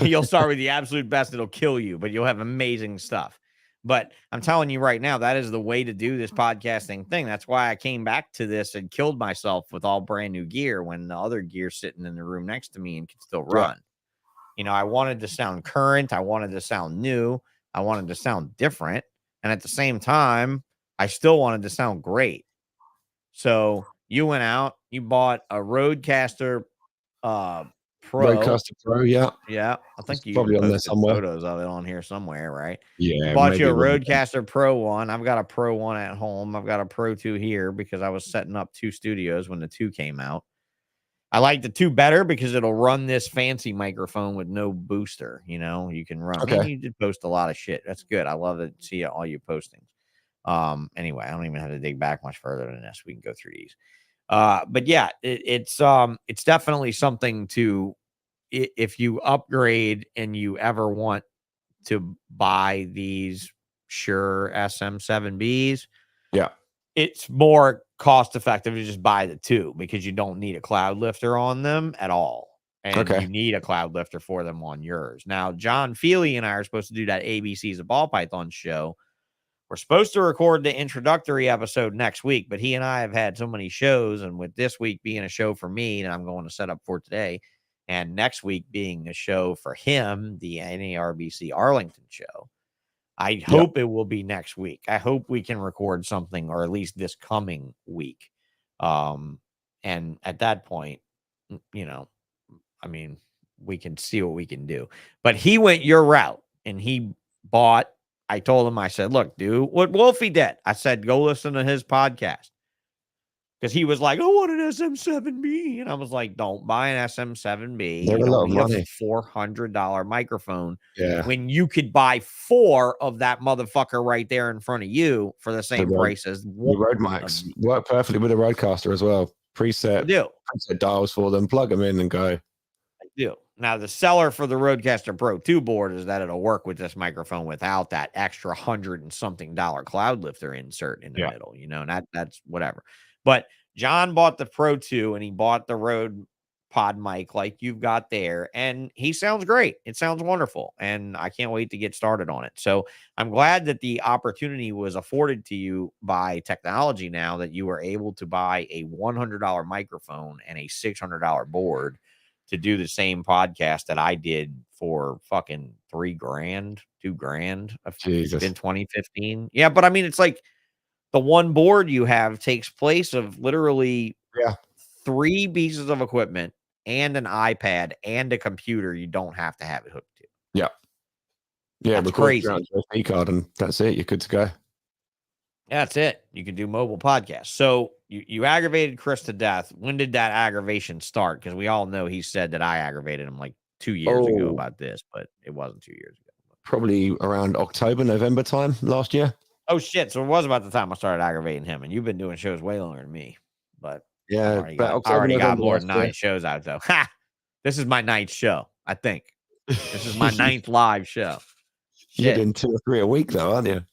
You'll start with the absolute best. It'll kill you, but you'll have amazing stuff. But I'm telling you right now, that is the way to do this podcasting thing. That's why I came back to this and killed myself with all brand new gear when the other gear sitting in the room next to me and can still run. I wanted to sound current. I wanted to sound new. I wanted to sound different. And at the same time, I still wanted to sound great. So you went out, you bought a Rodecaster Pro.
Rodecaster Pro, yeah.
Yeah. I think you
probably on there somewhere.
Photos of it on here somewhere, right?
Yeah.
Bought you a Rodecaster Pro 1. I've got a Pro 1 at home. I've got a Pro 2 here because I was setting up 2 studios when the 2 came out. I like the 2 better because it'll run this fancy microphone with no booster. You can run. Okay. You did post a lot of shit. That's good. I love to see all your postings. Anyway, I don't even have to dig back much further than this. We can go through these. But yeah, it's definitely something to, if you upgrade and you ever want to buy these Shure SM7Bs, it's more cost effective to just buy the 2 because you don't need a cloud lifter on them at all. And you need a cloud lifter for them on yours. Now, John Feely and I are supposed to do that ABC's a Ball Python show. We're supposed to record the introductory episode next week, but he and I have had so many shows, and with this week being a show for me, and I'm going to set up for today, and next week being a show for him, the NARBC Arlington show, I hope it will be next week. I hope we can record something, or at least this coming week. And at that point, we can see what we can do. But he went your route, and he bought. I told him, I said, look, dude, what Woolfie did. I said, go listen to his podcast. Because he was like, I want an SM7B. And I was like, don't buy an SM7B.
They're a lot of money.
A $400 microphone. Yeah. When you could buy 4 of that motherfucker right there in front of you for the same price as
the Rode mics. Work perfectly with a Rodecaster as well. Preset dials for them. Plug them in and go.
I do. Now, the seller for the Rodecaster Pro 2 board is that it'll work with this microphone without that extra $100 and something cloud lifter insert in the middle, and that's whatever. But John bought the Pro 2 and he bought the Rode pod mic like you've got there, and he sounds great. It sounds wonderful, and I can't wait to get started on it. So I'm glad that the opportunity was afforded to you by technology now that you were able to buy a $100 microphone and a $600 board to do the same podcast that I did for fucking $3,000, $2,000 in 2015. Yeah, but it's like the one board you have takes place of literally 3 pieces of equipment and an iPad and a computer you don't have to have it hooked to.
Yeah. Yeah,
That's
record
crazy.
your own USB card, and that's it. You're good to go.
That's it. You can do mobile podcasts. So you aggravated Chris to death. When did that aggravation start? Because we all know he said that I aggravated him like 2 years ago about this, but it wasn't 2 years ago.
Probably around October, November time last year.
Oh shit! So it was about the time I started aggravating him, and you've been doing shows way longer than me. But
Yeah,
I already got more than 9 shows out though. Ha! This is my 9th show. I think this is my 9th live show.
You're doing 2 or 3 a week, though, aren't you?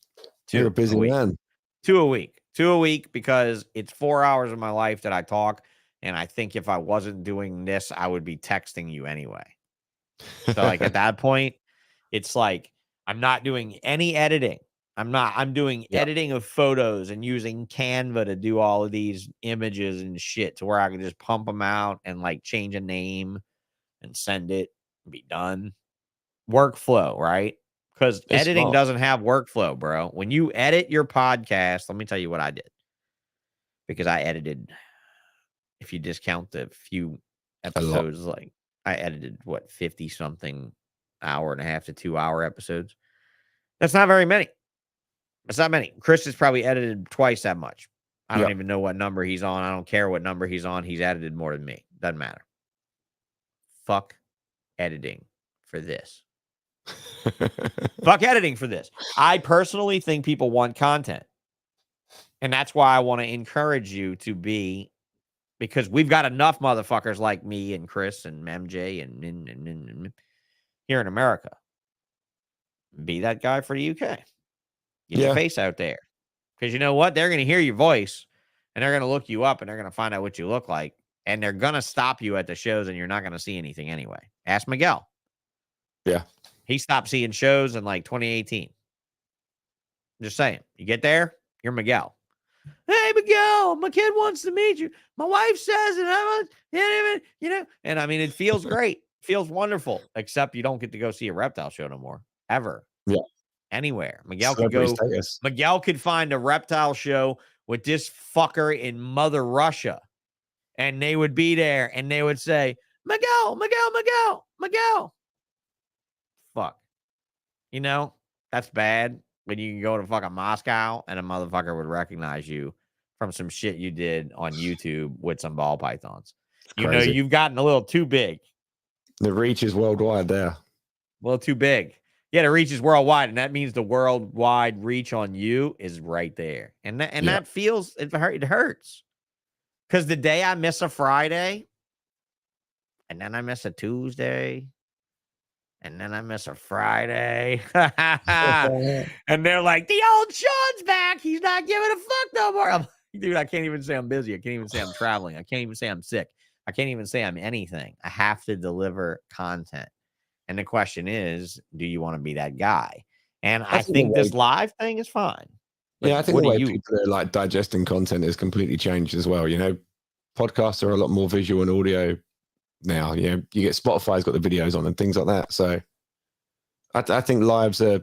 You're a busy man.
2 a week. 2 a week because it's 4 hours of my life that I talk, and I think if I wasn't doing this, I would be texting you anyway. So like at that point, it's like I'm not doing any editing. I'm doing editing of photos and using Canva to do all of these images and shit to where I can just pump them out and like change a name and send it and be done. Workflow, right? Because editing doesn't have workflow, bro. When you edit your podcast, let me tell you what I did. Because I edited, if you discount the few episodes, like I edited what 50 something hour and a half to 2 hour episodes. That's not very many. That's not many. Chris has probably edited twice that much. I don't even know what number he's on. I don't care what number he's on. He's edited more than me. Doesn't matter. Fuck editing for this. Fuck editing for this. I personally think people want content. And that's why I want to encourage you to be, because we've got enough motherfuckers like me and Chris and MJ and here in America. Be that guy for the UK. Get your face out there. Because you know what? They're going to hear your voice and they're going to look you up and they're going to find out what you look like. And they're going to stop you at the shows and you're not going to see anything anyway. Ask Miguel.
Yeah.
He stopped seeing shows in like 2018. Just saying. You get there, you're Miguel. Hey, Miguel, my kid wants to meet you. My wife says, and I want, you know, and I mean, it feels great. Feels wonderful, except you don't get to go see a reptile show no more, ever.
Yeah.
Anywhere. Miguel could go. Miguel could find a reptile show with this fucker in Mother Russia, and they would be there, and they would say, Miguel, Miguel, Miguel, Miguel. Fuck. You know, that's bad when you can go to fucking Moscow and a motherfucker would recognize you from some shit you did on YouTube with some ball pythons. You know, you've gotten a little too big.
The reach is worldwide there. A
little too big. Yeah, the reach is worldwide, and that means the worldwide reach on you is right there. And that feels, it hurts. Because the day I miss a Friday, and then I miss a Tuesday, and then I miss a Friday. And they're like, the old Sean's back. He's not giving a fuck no more. I'm like, dude, I can't even say I'm busy. I can't even say I'm traveling. I can't even say I'm sick. I can't even say I'm anything. I have to deliver content. And the question is, do you want to be that guy? And I think this live thing is fine.
Yeah, I think the way people are like digesting content has completely changed as well. You know, podcasts are a lot more visual and audio now. You know, you get Spotify's got the videos on and things like that. So I think lives are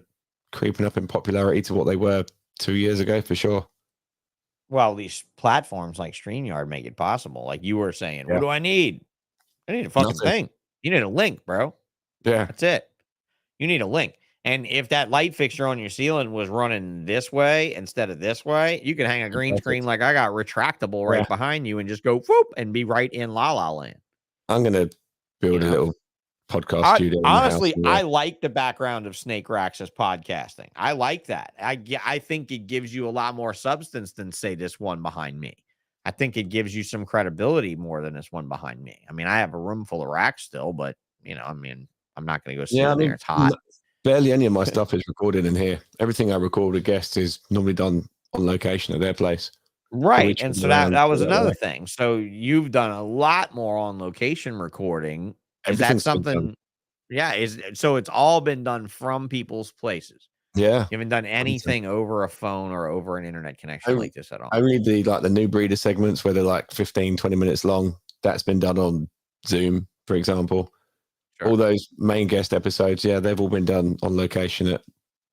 creeping up in popularity to what they were 2 years ago for sure.
Well, these platforms like StreamYard make it possible. Like you were saying, what do I need? I need a fucking thing. You need a link, bro.
Yeah.
That's it. You need a link. And if that light fixture on your ceiling was running this way instead of this way, you could hang a green screen like I got retractable right behind you and just go whoop and be right in La La Land.
I'm going to build a little podcast studio.
Honestly, I like the background of Snake Rax's podcasting. I like that. I think it gives you a lot more substance than, say, this one behind me. I think it gives you some credibility more than this one behind me. I mean, I have a room full of racks still, but, you know, I mean, I'm not going to go sit in there. It's hot.
Barely any of my stuff is recorded in here. Everything I record with guests is normally done on location at their place.
Right. And so that was another thing. So you've done a lot more on location recording. Is that something? Yeah. So it's all been done from people's places.
Yeah.
You haven't done anything over a phone or over an internet connection like this at all.
Only the new breeder segments where they're like 15, 20 minutes long. That's been done on Zoom, for example. Sure. All those main guest episodes, yeah, they've all been done on location at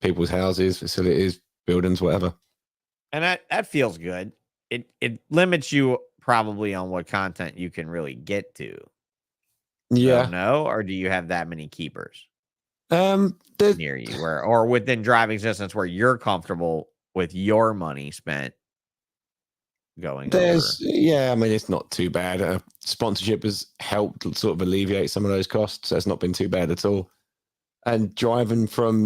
people's houses, facilities, buildings, whatever.
And that feels good. It limits you probably on what content you can really get to.
Yeah.
No, or do you have that many keepers? near you, or within driving distance where you're comfortable with your money spent going over?
Yeah, I mean, it's not too bad. Sponsorship has helped sort of alleviate some of those costs. So it's not been too bad at all. And driving from,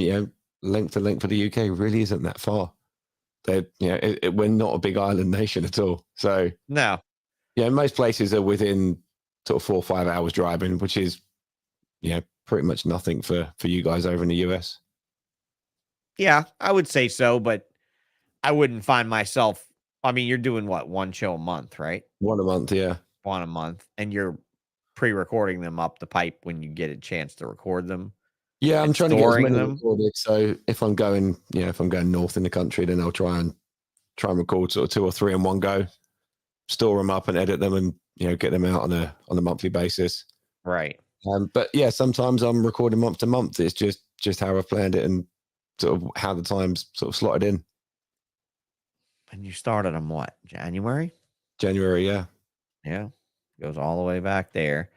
length to length for the UK really isn't that far. We're not a big island nation at all. So
no,
most places are within sort of 4 or 5 hours driving, which is, pretty much nothing for you guys over in the US.
Yeah, I would say so, but I wouldn't find myself. I mean, you're doing what, one show a month, right?
One a month, yeah.
One a month, and you're pre-recording them up the pipe when you get a chance to record them.
Yeah, I'm trying to get as many
them
recorded. So if I'm going north in the country, then I'll try and record sort of 2 or 3 in one go, store them up and edit them, and get them out on a monthly basis.
Right.
But yeah, sometimes I'm recording month to month. It's just how I've planned it and sort of how the time's sort of slotted in.
And you started them what, January?
January, yeah.
Yeah, goes all the way back there.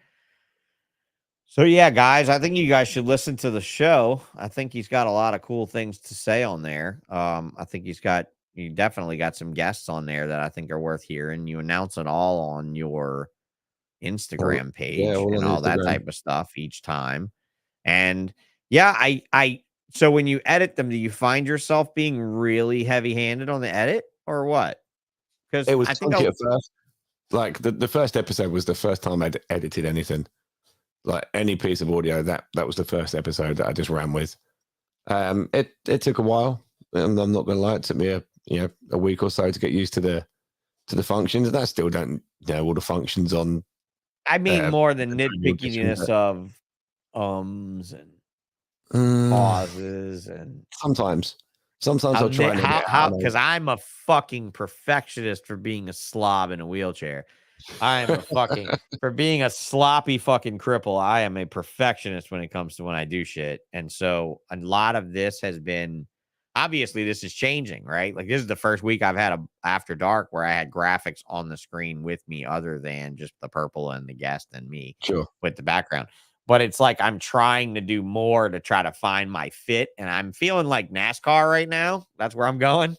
So yeah, guys, I think you guys should listen to the show. I think he's got a lot of cool things to say on there. I think you definitely got some guests on there that I think are worth hearing. You announce it all on your Instagram page and all that type of stuff each time. And yeah, so when you edit them, do you find yourself being really heavy-handed on the edit or what? Because
it was funky at first. Like the first episode was the first time I'd edited anything. Like any piece of audio, that was the first episode that I just ran with. It took a while, and I'm not gonna lie, it took me a week or so to get used to the functions, and I still don't know all the functions on.
I mean, more than nitpickiness of ums and pauses, and
sometimes I'll try
because I'm a fucking perfectionist for being a slob in a wheelchair. I am for being a sloppy fucking cripple. I am a perfectionist when it comes to when I do shit. And so a lot of this has been, obviously this is changing, right? Like this is the first week I've had a after dark where I had graphics on the screen with me other than just the purple and the guest and me with the background. But it's like, I'm trying to do more to try to find my fit. And I'm feeling like NASCAR right now. That's where I'm going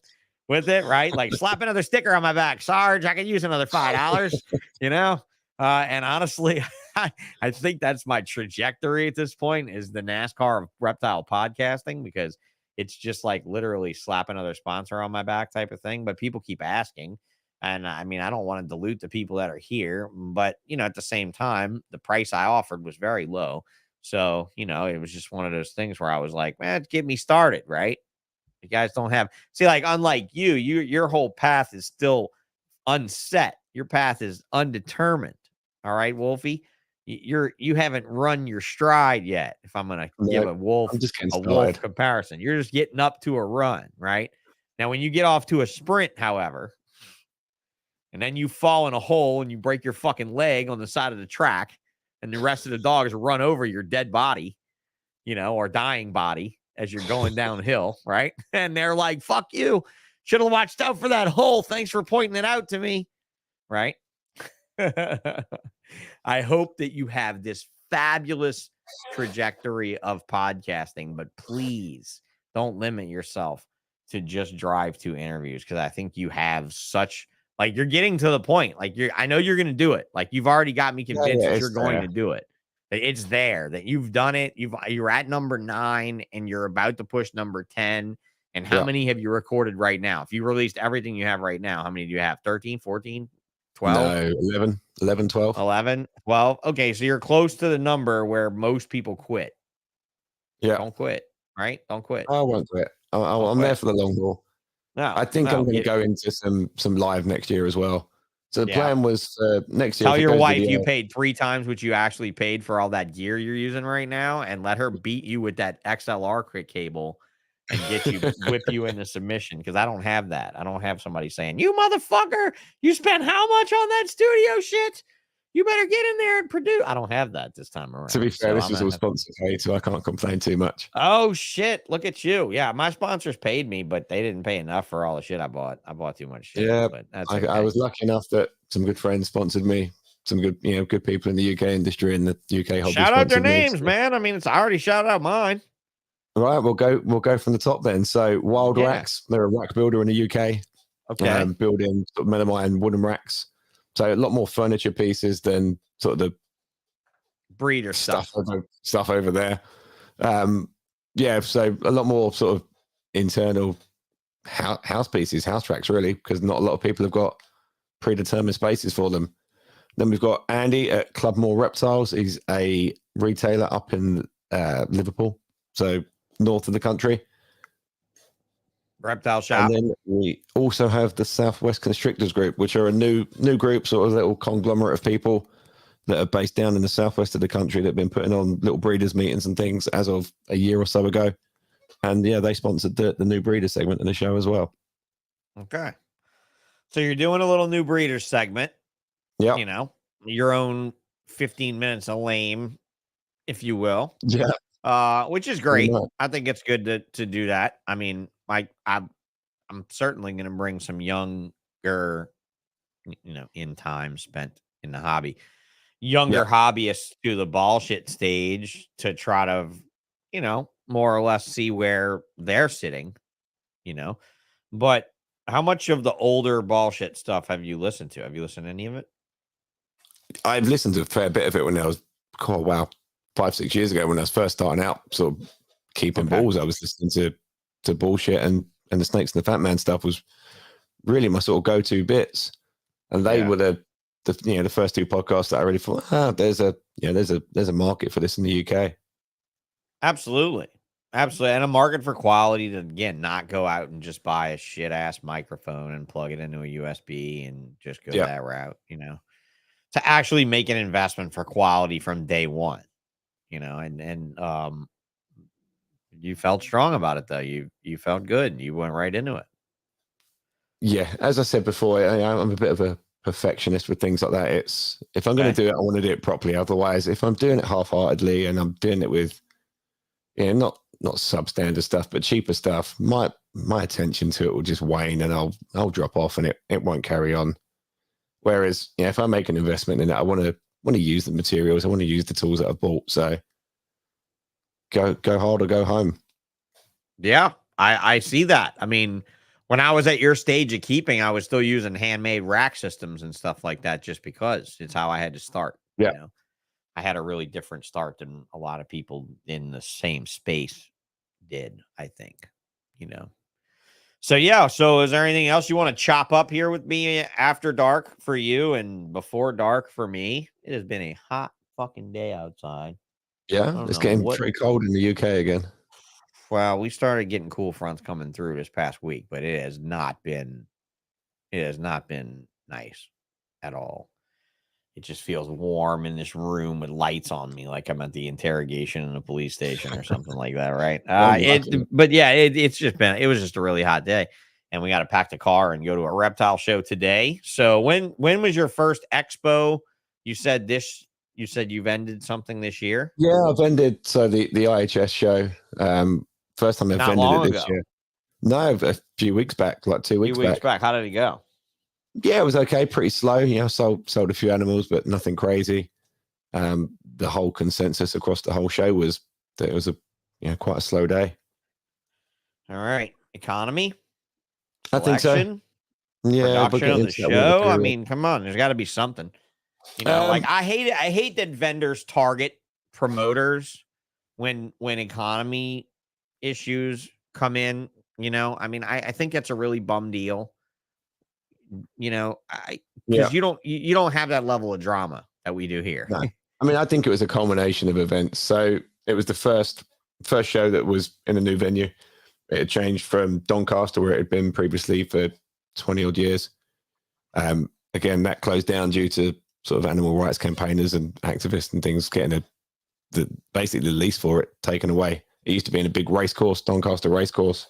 with it, right? Like slap another sticker on my back, Sarge. I could use another $5, and honestly, I think that's my trajectory at this point is the NASCAR of reptile podcasting, because it's just like literally slap another sponsor on my back type of thing. But people keep asking, and I mean, I don't want to dilute the people that are here, but at the same time, the price I offered was very low. So, it was just one of those things where I was like, man, get me started, right? You guys don't have, like, unlike your whole path is still unset. Your path is undetermined. All right, Woolfie, you haven't run your stride yet. If I'm going to give a wolf comparison, you're just getting up to a run, right? Now, when you get off to a sprint, however, and then you fall in a hole and you break your fucking leg on the side of the track, and the rest of the dogs run over your dead body, or dying body as you're going downhill, right? And they're like, fuck you. Should have watched out for that hole. Thanks for pointing it out to me. Right? I hope that you have this fabulous trajectory of podcasting, but please don't limit yourself to just drive to interviews, because I think you have such, like, you're getting to the point. Like, I know you're going to do it. Like, you've already got me convinced that you're going to do it. It's there, that you've done it. You're at number 9 and you're about to push number 10. And how many have you recorded right now? If you released everything you have right now, how many do you have? 13, 14, 12?
No, 11, 12.
11, 12. Okay, so you're close to the number where most people quit.
Yeah.
Don't quit, right? Don't quit.
I won't quit. I'm there for the long haul.
No,
I think I'm going to go into some live next year as well. So the plan was next year.
Tell your wife you paid 3 times what you actually paid for all that gear you're using right now, and let her beat you with that XLR cable and whip you into submission, because I don't have that. I don't have somebody saying, you motherfucker, you spent how much on that studio shit? You better get in there and produce. I don't have that this time around.
To be fair, this is all sponsor paid, so I can't complain too much.
Oh shit! Look at you. Yeah, my sponsors paid me, but they didn't pay enough for all the shit I bought. I bought too much shit.
Yeah,
but that's
I was lucky enough that some good friends sponsored me. Some good, good people in the UK industry and the UK hobby.
Shout out their names, man. I mean, I already shouted out mine.
Right, we'll go from the top then. So Wild
Yeah.
Racks, they're a rack builder in the UK.
Okay.
Building sort of melamine wooden racks. So a lot more furniture pieces than sort of the
Breeder stuff.
stuff over there. Yeah, so a lot more sort of internal house pieces, house racks, really, because not a lot of people have got predetermined spaces for them. Then we've got Andy at Club More Reptiles. He's a retailer up in Liverpool, so north of the country.
Reptile shop.
And then we also have the Southwest Constrictors group, which are a new group, sort of little conglomerate of people that are based down in the southwest of the country that have been putting on little breeders meetings and things as of a year or so ago. And yeah, they sponsored the new breeder segment in the show as well.
Okay. So you're doing a little new breeder segment.
Yeah.
You know, your own 15 minutes of lame, if you will.
Yeah.
Which is great. I think it's good to do that. I mean, I'm certainly going to bring some younger, in time spent in the hobby, younger hobbyists to the bullshit stage to try to, more or less see where they're sitting, But how much of the older bullshit stuff have you listened to? Have you listened to any of it?
I've listened to a fair bit of it when I was, 5-6 years ago when I was first starting out, sort of keeping balls. I was listening to bullshit, and the Snakes and the Fat Man stuff was really my sort of go-to bits. And they were the first two podcasts that I really thought, there's a market for this in the UK.
Absolutely. And a market for quality to, again, not go out and just buy a shit ass microphone and plug it into a USB and just go that route, to actually make an investment for quality from day one, and you felt strong about it though. You felt good. You went right into it. Yeah.
As I said before, I'm a bit of a perfectionist with things like that. It's, if I'm going to do it, I want to do it properly. Otherwise, if I'm doing it half-heartedly and I'm doing it with, not substandard stuff, but cheaper stuff, my attention to it will just wane, and I'll drop off, and it won't carry on. Whereas, if I make an investment in it, I want to use the materials. I want to use the tools that I've bought. So go hard or go home.
Yeah, I see that. I mean, when I was at your stage of keeping, I was still using handmade rack systems and stuff like that, just because it's how I had to start.
Yeah.
I had a really different start than a lot of people in the same space did, I think, So, yeah. So is there anything else you want to chop up here with me after dark for you and before dark for me? It has been a hot fucking day outside.
Yeah. It's getting pretty cold in the UK again.
Well, we started getting cool fronts coming through this past week, but it has not been nice at all. It just feels warm in this room with lights on me, like I'm at the interrogation in a police station or something like that, right? But yeah, it was just a really hot day, and we got to pack the car and go to a reptile show today. So when was your first expo? You said you've ended something this year.
Yeah, I've ended. So the IHS show, first time I've ended it this year. No, a few weeks back, like 2 weeks back.
How did it go?
Yeah, it was okay. Pretty slow. Sold a few animals, but nothing crazy. The whole consensus across the whole show was that it was quite a slow day.
All right, economy.
I think so. Yeah,
production of the show. I mean, come on, there's got to be something. Like I hate that vendors target promoters when economy issues come in. I mean, I think that's a really bum deal. Because you don't have that level of drama that we do here.
No. I mean, I think it was a culmination of events. So it was the first show that was in a new venue. It had changed from Doncaster, where it had been previously for 20 odd years. Again, that closed down due to sort of animal rights campaigners and activists and things getting basically the lease for it taken away. It used to be in a big race course, Doncaster race course.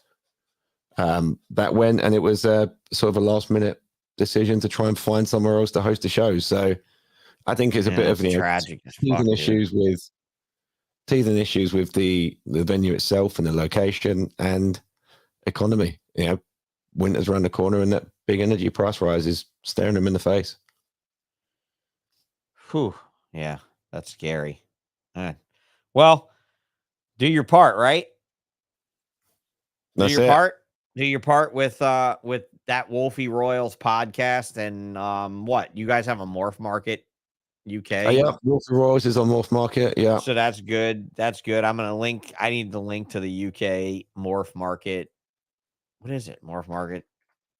That went, and it was sort of a last minute decision to try and find somewhere else to host the show. So I think it's a bit of
tragic
teething issues with the venue itself and the location and economy. Winter's around the corner, and that big energy price rise is staring them in the face.
Whew. Yeah, that's scary. All right. Well, do your part, right?
That's
do your
it.
part. Do your part with that Woolfie Royals podcast. And what? You guys have a Morph Market UK?
Oh, yeah, Wolf Royals is on Morph Market. Yeah.
So that's good. That's good. I'm gonna link. I need the link to the UK Morph Market. What is it? Morph Market.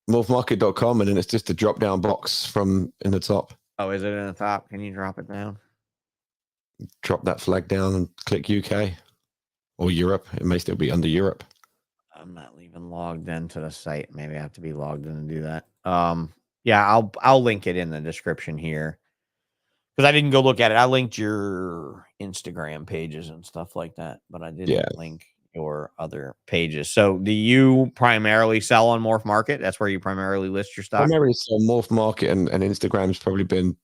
Morphmarket.com, and then it's just a drop down box from in the top.
Oh, is it in the top? Can you drop it down?
Drop that flag down and click UK or Europe. It may still be under Europe.
I'm not even logged into the site. Maybe I have to be logged in to do that. Yeah, I'll link it in the description here because I didn't go look at it. I linked your Instagram pages and stuff like that, but I didn't link your other pages. So, do you primarily sell on Morph Market? That's where you primarily list your stock.
Primarily, so Morph Market and Instagram's probably been.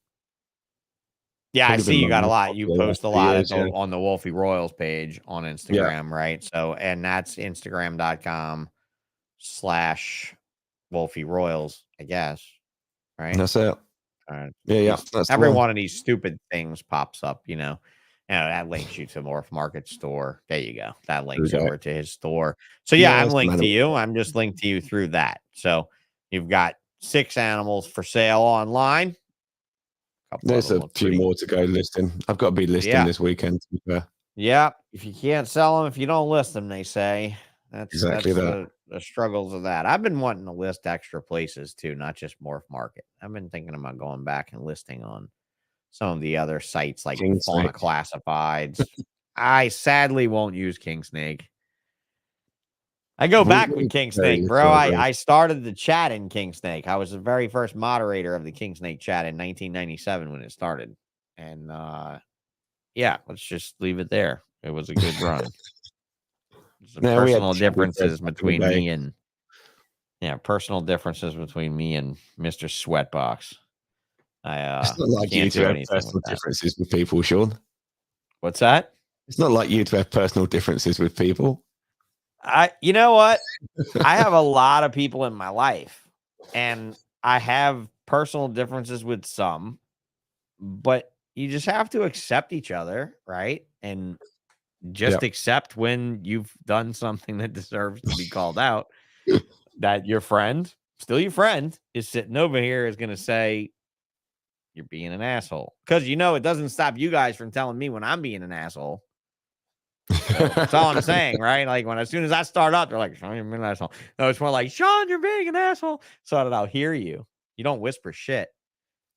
Yeah, I see you got a lot.
popular
You post a
last
lot
few years,
on the Woolfie Royals page on Instagram, right? So, and that's Instagram.com/Woolfie Royals, I guess, right?
That's it.
Yeah.
That's
every one of these stupid things pops up, that links you to Morph Market store. There you go. That links over to his store. So yeah, I'm linked to you. I'm just linked to you through that. So you've got 6 animals for sale online.
There's a few more to go listing. I've got to be listing this weekend. To be fair.
Yeah. If you can't sell them, if you don't list them, they say. That's
exactly
the struggles of that. I've been wanting to list extra places too, not just Morph Market. I've been thinking about going back and listing on some of the other sites like Fauna Classifieds. I sadly won't use King Snake. I go back with King Snake, bro. I started the chat in King Snake. I was the very first moderator of the King Snake chat in 1997 when it started. And yeah, let's just leave it there. It was a good run. Some personal differences between me and personal differences between me and Mr. Sweatbox.
It's not like you to have personal differences with people, Sean.
What's that?
It's not like you to have personal differences with people.
You know what? I have a lot of people in my life, and I have personal differences with some, but you just have to accept each other, right? And just accept when you've done something that deserves to be called out, that your friend, still your friend, is sitting over here is going to say, you're being an asshole. Because, it doesn't stop you guys from telling me when I'm being an asshole. So, that's all I'm saying, right? Like, as soon as I start up, they're like, Sean, you're being an asshole. No, it's more like, Sean, you're being an asshole. So that I'll hear you. You don't whisper shit,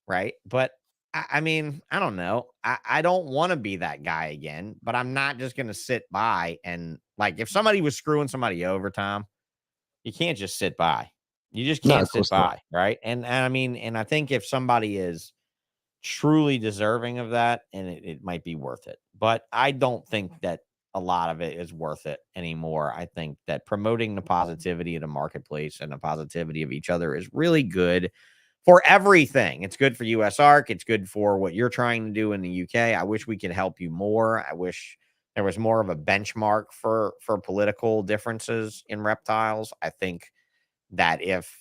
right? But, I mean, I don't know. I don't want to be that guy again, but I'm not just going to sit by and, like, if somebody was screwing somebody over, Tom, you can't just sit by. You just can't sit by, right? And I mean, and I think if somebody is truly deserving of that, and it might be worth it, but I don't think that a lot of it is worth it anymore. I think that promoting the positivity of the marketplace and the positivity of each other is really good for everything. It's good for USARK. It's good for what you're trying to do in the UK. I wish we could help you more. I wish there was more of a benchmark for political differences in reptiles. I think that if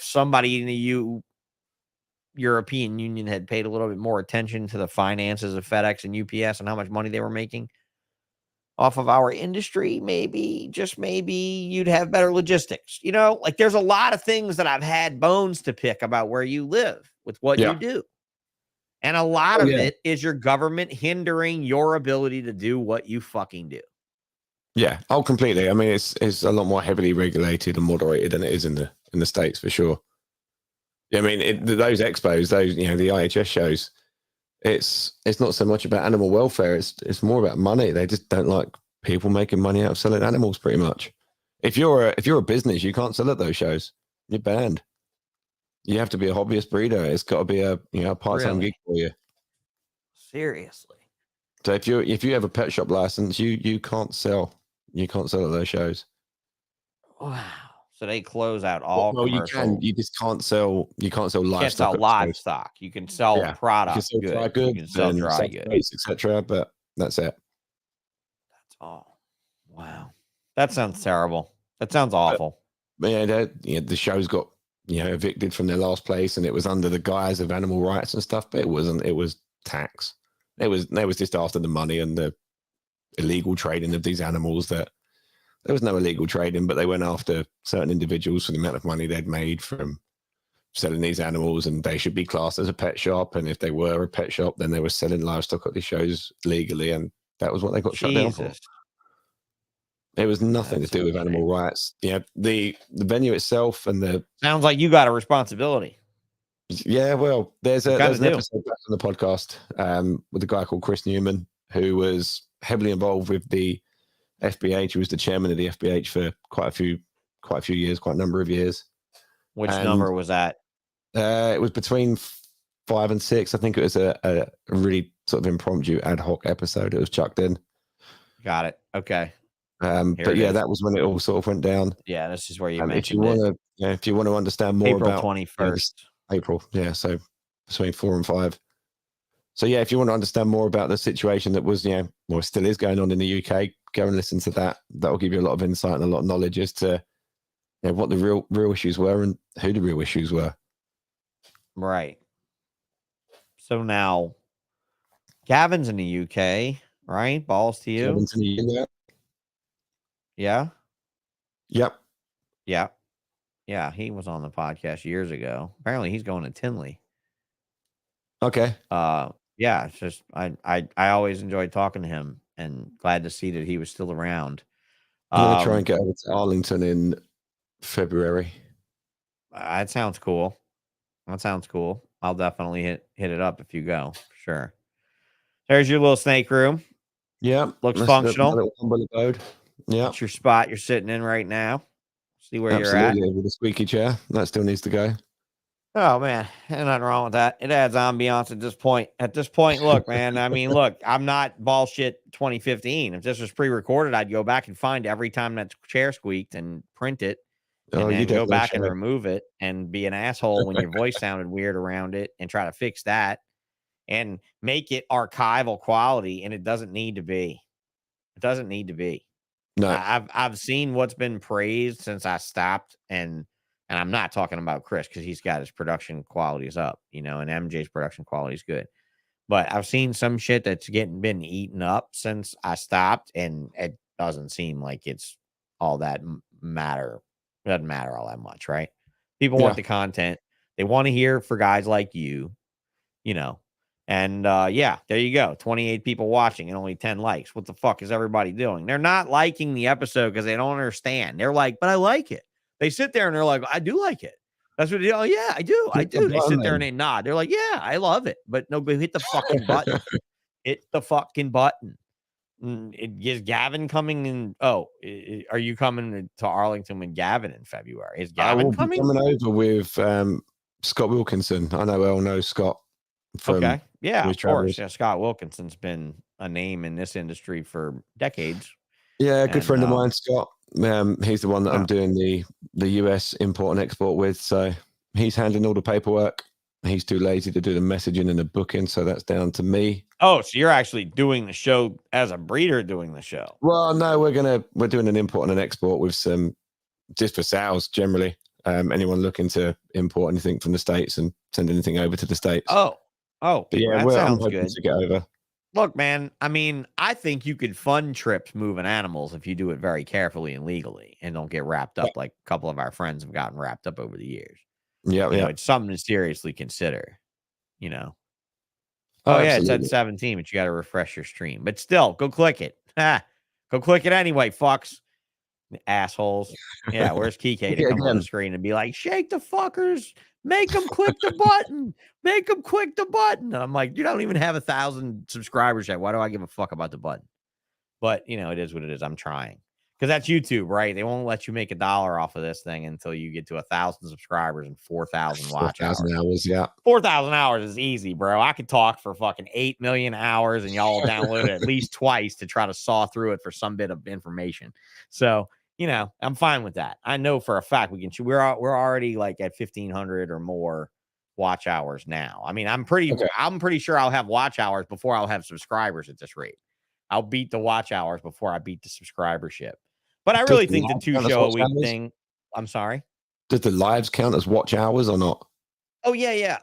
somebody in the European Union had paid a little bit more attention to the finances of FedEx and UPS and how much money they were making off of our industry, maybe, just maybe, you'd have better logistics. Like, there's a lot of things that I've had bones to pick about where you live with what you do. And a lot of it is your government hindering your ability to do what you fucking do.
Yeah. Oh, completely. I mean, it's a lot more heavily regulated and moderated than it is in the States, for sure. I mean, those expos, those, the IHS shows, it's not so much about animal welfare. It's more about money. They just don't like people making money out of selling animals, pretty much. If you're a business, you can't sell at those shows. You're banned. You have to be a hobbyist breeder. It's got to be a part-time gig for you.
Seriously.
So if you have a pet shop license, you can't sell. You can't sell at those shows.
Wow. So they close out all
commercial. You can. You just can't sell. You can't sell livestock. You can't sell
livestock. You can sell products. You can sell dry goods. You can sell dry goods,
etc. But that's it.
That's all. Wow. That sounds terrible. That sounds awful.
But the show's got evicted from their last place, and it was under the guise of animal rights and stuff. But it wasn't. It was tax. They was just after the money and the illegal trading of these animals that there was no illegal trading, but they went after certain individuals for the amount of money they'd made from selling these animals, and they should be classed as a pet shop. And if they were a pet shop, then they were selling livestock at these shows legally, and that was what they got shut down for.
Jesus.
It was nothing
That's
to do with
insane.
animal rights. Yeah, the venue itself and the
Sounds like you got a responsibility.
yeah. Well, there's
You
an
kinda do.
episode back on the podcast with a guy called Chris Newman, who was heavily involved with the FBH. He was the chairman of the FBH for quite a few years, quite a number of years.
Which
And
number was that?
it was between 5 and 6. I think it was a really sort of impromptu ad hoc episode. It was chucked in.
Got it. Okay.
But
it
yeah,
is.
that was when it all sort of went down.
Yeah, this is where you
If you
mentioned
want
it.
to, if you want to understand more
April
about
21st.
April, yeah, so between 4 and 5. So yeah, if you want to understand more about the situation that was, or still is going on in the UK, go and listen to that. That will give you a lot of insight and a lot of knowledge as to what the real issues were and who the real issues were.
Right. So now, Gavin's in the UK, right? Balls to you.
Gavin's in the UK.
Yeah.
Yep.
Yeah. Yeah. He was on the podcast years ago. Apparently, he's going to Tinley.
Okay.
Yeah. It's just I always enjoyed talking to him, and glad to see that he was still around.
I'm going to try and get over to Arlington in February.
That sounds cool. That sounds cool. I'll definitely hit it up if you go, for sure. There's your little snake room.
Yeah.
Looks
That's
functional.
my little humble abode. Yeah.
That's your spot you're sitting in right now. See where
Absolutely.
you're at.
With a squeaky chair. That still needs to go.
Oh man, ain't nothing wrong with that. It adds ambiance at this point. At this point, look, man. I mean, look, I'm not bullshit 2015. If this was pre-recorded, I'd go back and find every time that chair squeaked and print it, and then go back and remove it and be an asshole when your voice sounded weird around it and try to fix that and make it archival quality. And it doesn't need to be. It doesn't need to be.
No.
I've seen what's been praised since I stopped, and I'm not talking about Chris because he's got his production qualities up, and MJ's production quality is good. But I've seen some shit that's been eaten up since I stopped, and it doesn't seem like it's all that matter. It doesn't matter all that much, right? People want the content. They want to hear for guys like you, And yeah, there you go. 28 people watching and only 10 likes. What the fuck is everybody doing? They're not liking the episode because they don't understand. They're like, but I like it. They sit there and they're like, I do like it. That's what they do. Oh, yeah, I do. I do. They sit there and they nod. They're like, yeah, I love it. But no, go hit the fucking button. Hit the fucking button. Is Gavin coming in? Oh, are you coming to Arlington with Gavin in February? Is Gavin coming?
Coming over with Scott Wilkinson. I know Elle knows Scott.
Okay. Yeah, of course. Yeah, Scott Wilkinson's been a name in this industry for decades.
Yeah, good friend of mine, Scott. He's the one that I'm doing the US import and export with. So he's handling all the paperwork. He's too lazy to do the messaging and the booking, so that's down to me.
Oh, so you're actually doing the show as a breeder doing the show?
Well, no, we're doing an import and an export with some just for sales generally. Anyone looking to import anything from the States and send anything over to the States.
Oh, but yeah,
I'm hoping to get over.
Look, man, I mean, I think you could fund trips moving animals if you do it very carefully and legally and don't get wrapped up like a couple of our friends have gotten wrapped up over the years.
Yeah,
It's something to seriously consider,
Oh,
yeah, it's at 17, but you got to refresh your stream. But still, go click it. Go click it anyway, fucks. Assholes. Yeah, where's Kike to come on the screen and be like, shake the fuckers, make them click the button, make them click the button. And I'm like, you don't even have 1,000 subscribers yet. Why do I give a fuck about the button? But it is what it is. I'm trying because that's YouTube, right? They won't let you make $1 off of this thing until you get to 1,000 subscribers and 4,000 watch hours.
4,000 hours, yeah.
4,000 hours is easy, bro. I could talk for fucking 8 million hours, and y'all download it at least twice to try to saw through it for some bit of information. So. I'm fine with that. I know for a fact we can. We're already like at 1,500 or more watch hours now. I mean, I'm pretty sure I'll have watch hours before I'll have subscribers at this rate. I'll beat the watch hours before I beat the subscribership. But I really think the 2 show a week thing. I'm sorry.
Does the lives count as watch hours or not?
Oh yeah.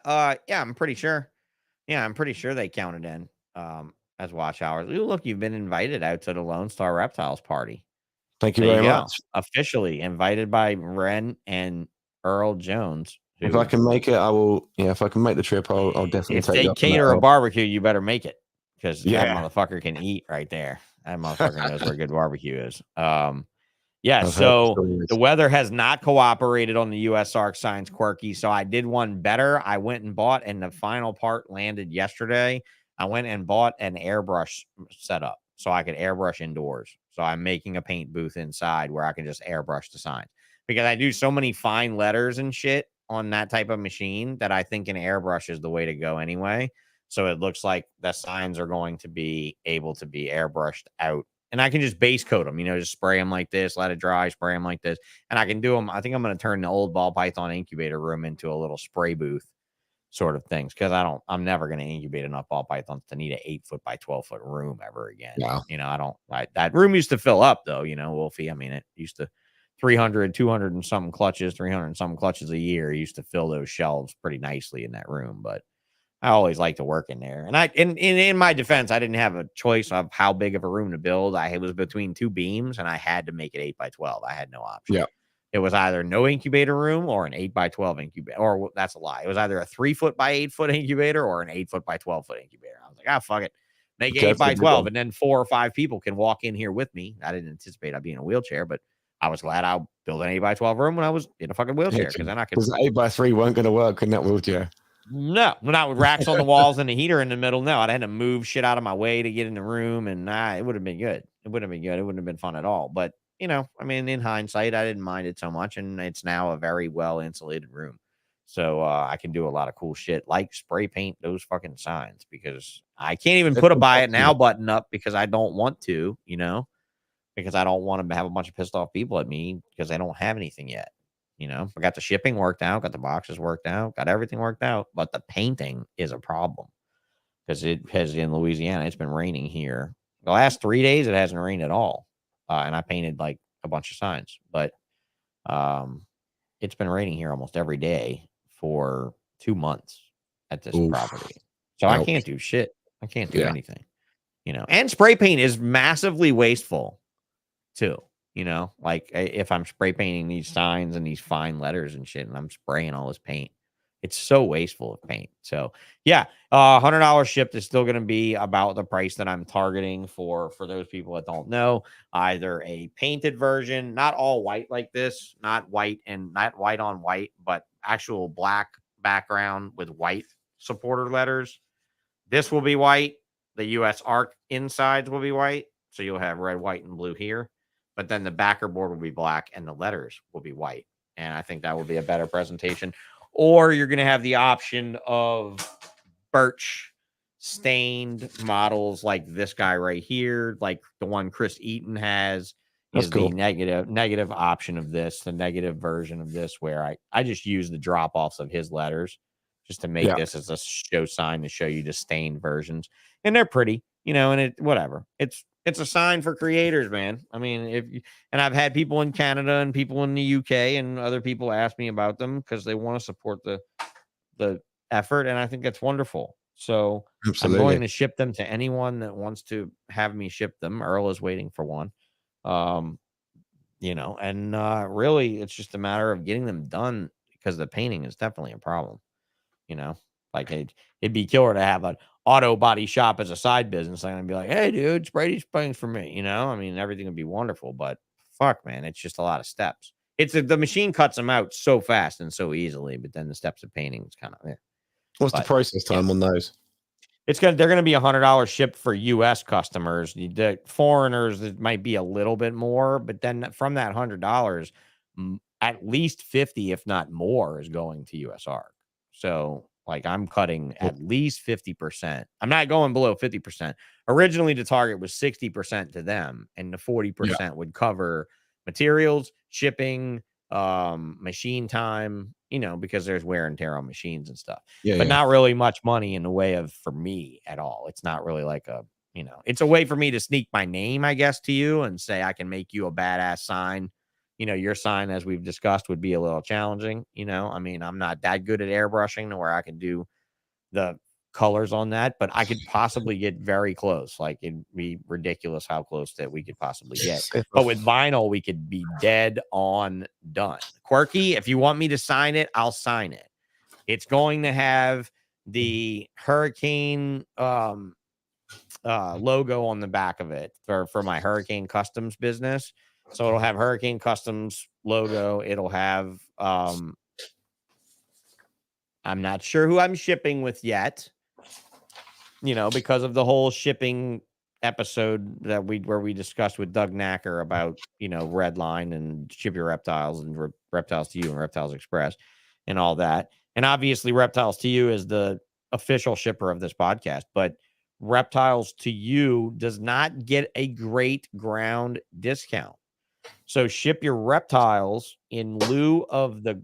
I'm pretty sure. Yeah, I'm pretty sure they counted in as watch hours. Ooh, look, you've been invited out to the Lone Star Reptiles party.
Thank you
There
very
you go.
much.
Officially invited by Ren and Earl Jones.
If I can make it, I will. Yeah, if I can make the trip, I'll definitely
If
take
they
you up on that.
cater a barbecue, you better make it, because that
Yeah.
motherfucker can eat right there. That motherfucker knows where good barbecue is. Yeah,
I've heard
so
stories.
the weather has not cooperated on the US Arc Science Quirky, so I did one better. I went and bought, and the final part landed yesterday. I went and bought an airbrush setup so I could airbrush indoors. So I'm making a paint booth inside where I can just airbrush the signs, because I do so many fine letters and shit on that type of machine that I think an airbrush is the way to go anyway. So it looks like the signs are going to be able to be airbrushed out, and I can just base coat them, just spray them like this, let it dry, spray them like this. And I can do them. I think I'm going to turn the old ball python incubator room into a little spray booth sort of things, because I'm never going to incubate enough ball pythons to need an 8-foot by 12-foot room ever again.
Wow.
That room used to fill up though, Woolfie. I mean, it used to 300, 200 and something clutches, 300 and something clutches a year. Used to fill those shelves pretty nicely in that room, but I always like to work in there. And in my defense, I didn't have a choice of how big of a room to build. It was between two beams, and I had to make it 8 by 12. I had no option.
Yeah.
It was either no incubator room or an 8 by 12 incubator. Or that's a lie. It was either a 3-foot by 8-foot incubator or an 8-foot by 12-foot incubator. I was like, fuck it. Make it 8 by 12. And then 4 or 5 people can walk in here with me. I didn't anticipate I'd be in a wheelchair, but I was glad I built an 8 by 12 room when I was in a fucking wheelchair, because then I could.
Because 8 by 3 weren't going to work in that wheelchair.
No, not with racks on the walls and a heater in the middle. No, I'd had to move shit out of my way to get in the room, and it would have been good. It would have been good. It wouldn't have been fun at all. But, I mean, in hindsight, I didn't mind it so much, and it's now a very well insulated room. So I can do a lot of cool shit, like spray paint those fucking signs, because I can't even put a buy it now button up because I don't want to, because I don't want to have a bunch of pissed off people at me because I don't have anything yet. I got the shipping worked out, got the boxes worked out, got everything worked out, but the painting is a problem, because it has, in Louisiana, it's been raining here. The last 3 days, it hasn't rained at all. And I painted like a bunch of signs, but it's been raining here almost every day for 2 months at this property. So I can't do shit. I can't do anything, and spray paint is massively wasteful too. Like if I'm spray painting these signs and these fine letters and shit, and I'm spraying all this paint, it's so wasteful of paint. So yeah, $100 shipped is still going to be about the price that I'm targeting for those people that don't know. Either a painted version, not all white like this, not white on white, but actual black background with white supporter letters. This will be white. The US Arc insides will be white. So you'll have red, white, and blue here. But then the backer board will be black and the letters will be white. And I think that will be a better presentation. Or you're going to have the option of birch stained models like this guy right here, like the one Chris Eaton has.
That's
is
cool.
The negative option of this, the negative version of this, where I just use the drop offs of his letters just to make this as a show sign to show you the stained versions. And they're pretty, and it whatever. It's a sign for creators, man. I mean, and I've had people in Canada and people in the UK and other people ask me about them because they want to support the effort, and I think that's wonderful. So
Absolutely.
I'm going to ship them to anyone that wants to have me ship them. Earl is waiting for one. Really it's just a matter of getting them done, because the painting is definitely a problem. Like it'd be killer to have an auto body shop as a side business. I'm gonna be like, hey dude, spray these paints for me. I mean, everything would be wonderful, but fuck, man, it's just a lot of steps. The machine cuts them out so fast and so easily, but then the steps of painting is kind of
What's the process time on those?
they're gonna be $100 shipped for US customers. The foreigners, it might be a little bit more, but then from that $100, at least 50, if not more, is going to US Arc. So like I'm cutting at least 50%. I'm not going below 50%. Originally, the target was 60% to them, and the 40% would cover materials, shipping, machine time, because there's wear and tear on machines and stuff. But not really much money in the way of, for me at all. It's not really like it's a way for me to sneak my name, I guess, to you and say I can make you a badass sign. Your sign, as we've discussed, would be a little challenging. I mean, I'm not that good at airbrushing to where I can do the colors on that, but I could possibly get very close. Like it'd be ridiculous how close that we could possibly get. But with vinyl, we could be dead on done. Quirky, if you want me to sign it, I'll sign it. It's going to have the Hurricane logo on the back of it for my Hurricane Customs business. So it'll have Hurricane Customs logo. It'll have I'm not sure who I'm shipping with yet, you know, because of the whole shipping episode that where we discussed with Doug Knacker about, you know, Redline and Ship Your Reptiles and Reptiles to You and Reptiles Express and all that. And obviously Reptiles to You is the official shipper of this podcast, but Reptiles to You does not get a great ground discount. So Ship Your Reptiles in lieu of the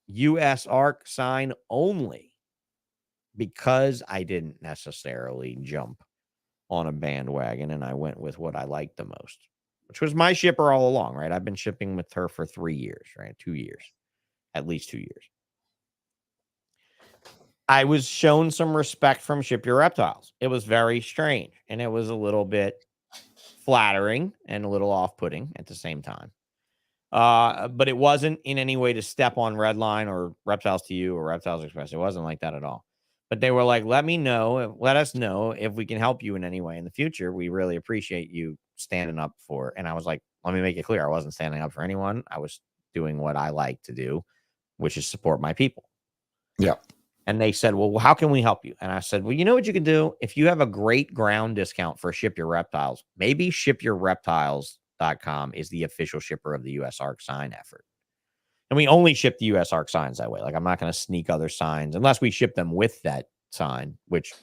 US ARC sign only, because I didn't necessarily jump on a bandwagon and I went with what I liked the most, which was my shipper all along, right? I've been shipping with her for 3 years, right? 2 years, at least 2 years. I was shown some respect from Ship Your Reptiles. It was very strange and it was a little bit flattering and a little off-putting at the same time. But it wasn't in any way to step on Redline or Reptiles to You or Reptiles Express. It wasn't like that at all. But they were like, let us know if we can help you in any way in the future. We really appreciate you standing up for. And I was like, let me make it clear. I wasn't standing up for anyone. I was doing what I like to do, which is support my people.
Yeah.
And they said, well, how can we help you? And I said, well, you know what you can do? If you have a great ground discount for Ship Your Reptiles, maybe shipyourreptiles.com is the official shipper of the US ARC sign effort. And we only ship the US ARC signs that way. Like, I'm not going to sneak other signs unless we ship them with that sign, which,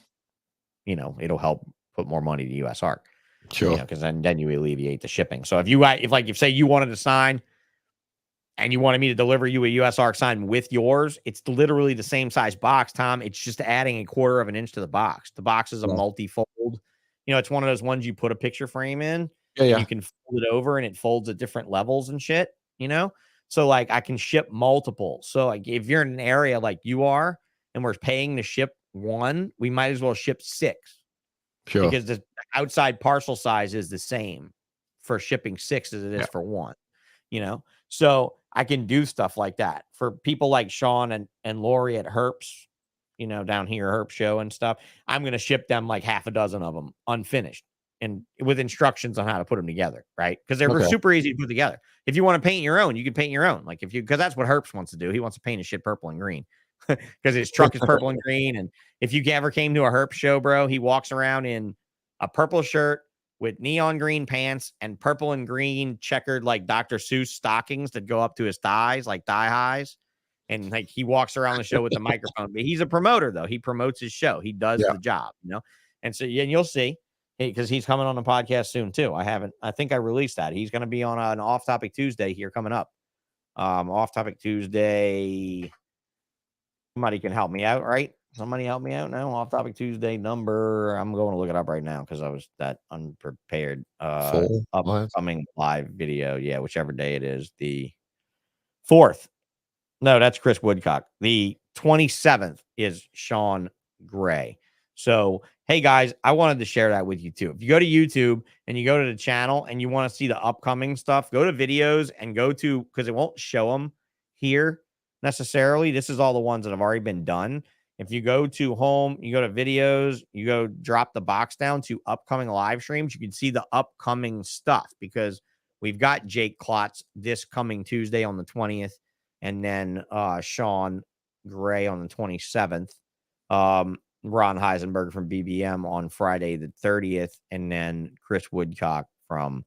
you know, it'll help put more money to US ARC.
Sure.
Because then you alleviate the shipping. So if say you wanted to sign and you wanted me to deliver you a US ARC sign with yours, it's literally the same size box, Tom. It's just adding 1/4 of an inch to the box. The box is a multi-fold. You know, it's one of those ones you put a picture frame in.
Yeah,
and you can fold it over and it folds at different levels and shit, you know? So like I can ship multiple. So like if you're in an area like you are and we're paying to ship 1, we might as well ship 6.
Sure.
Because the outside parcel size is the same for shipping 6 as it is for 1, you know? So I can do stuff like that for people like Sean and Lori at Herps, you know, down here, Herp Show and stuff. I'm going to ship them like half a dozen of them unfinished and with instructions on how to put them together, right? Because they're super easy to put together. If you want to paint your own, you can paint your own. Like because that's what Herps wants to do. He wants to paint his shit purple and green because his truck is purple and green. And if you ever came to a Herp show, bro, he walks around in a purple shirt with neon green pants and purple and green checkered like Dr. Seuss stockings that go up to his thighs, like thigh highs. And like he walks around the show with the microphone. But he's a promoter, though. He promotes his show. He does the job, you know. And so and you'll see, because he's coming on the podcast soon too. I think I released that. He's going to be on an Off Topic Tuesday here coming up. Off Topic Tuesday. Somebody can help me out, right? Somebody help me out now. Off Topic Tuesday number. I'm going to look it up right now because I was that unprepared. Upcoming live video. Yeah, whichever day it is. The 4th. No, that's Chris Woodcock. The 27th is Sean Gray. So, hey guys, I wanted to share that with you too. If you go to YouTube and you go to the channel and you want to see the upcoming stuff, go to videos and go to, because it won't show them here necessarily. This is all the ones that have already been done. If you go to home, you go to videos, you go drop the box down to upcoming live streams, you can see the upcoming stuff because we've got Jake Klotz this coming Tuesday on the 20th. And then Sean Gray on the 27th. Ron Heisenberg from BBM on Friday the 30th. And then Chris Woodcock from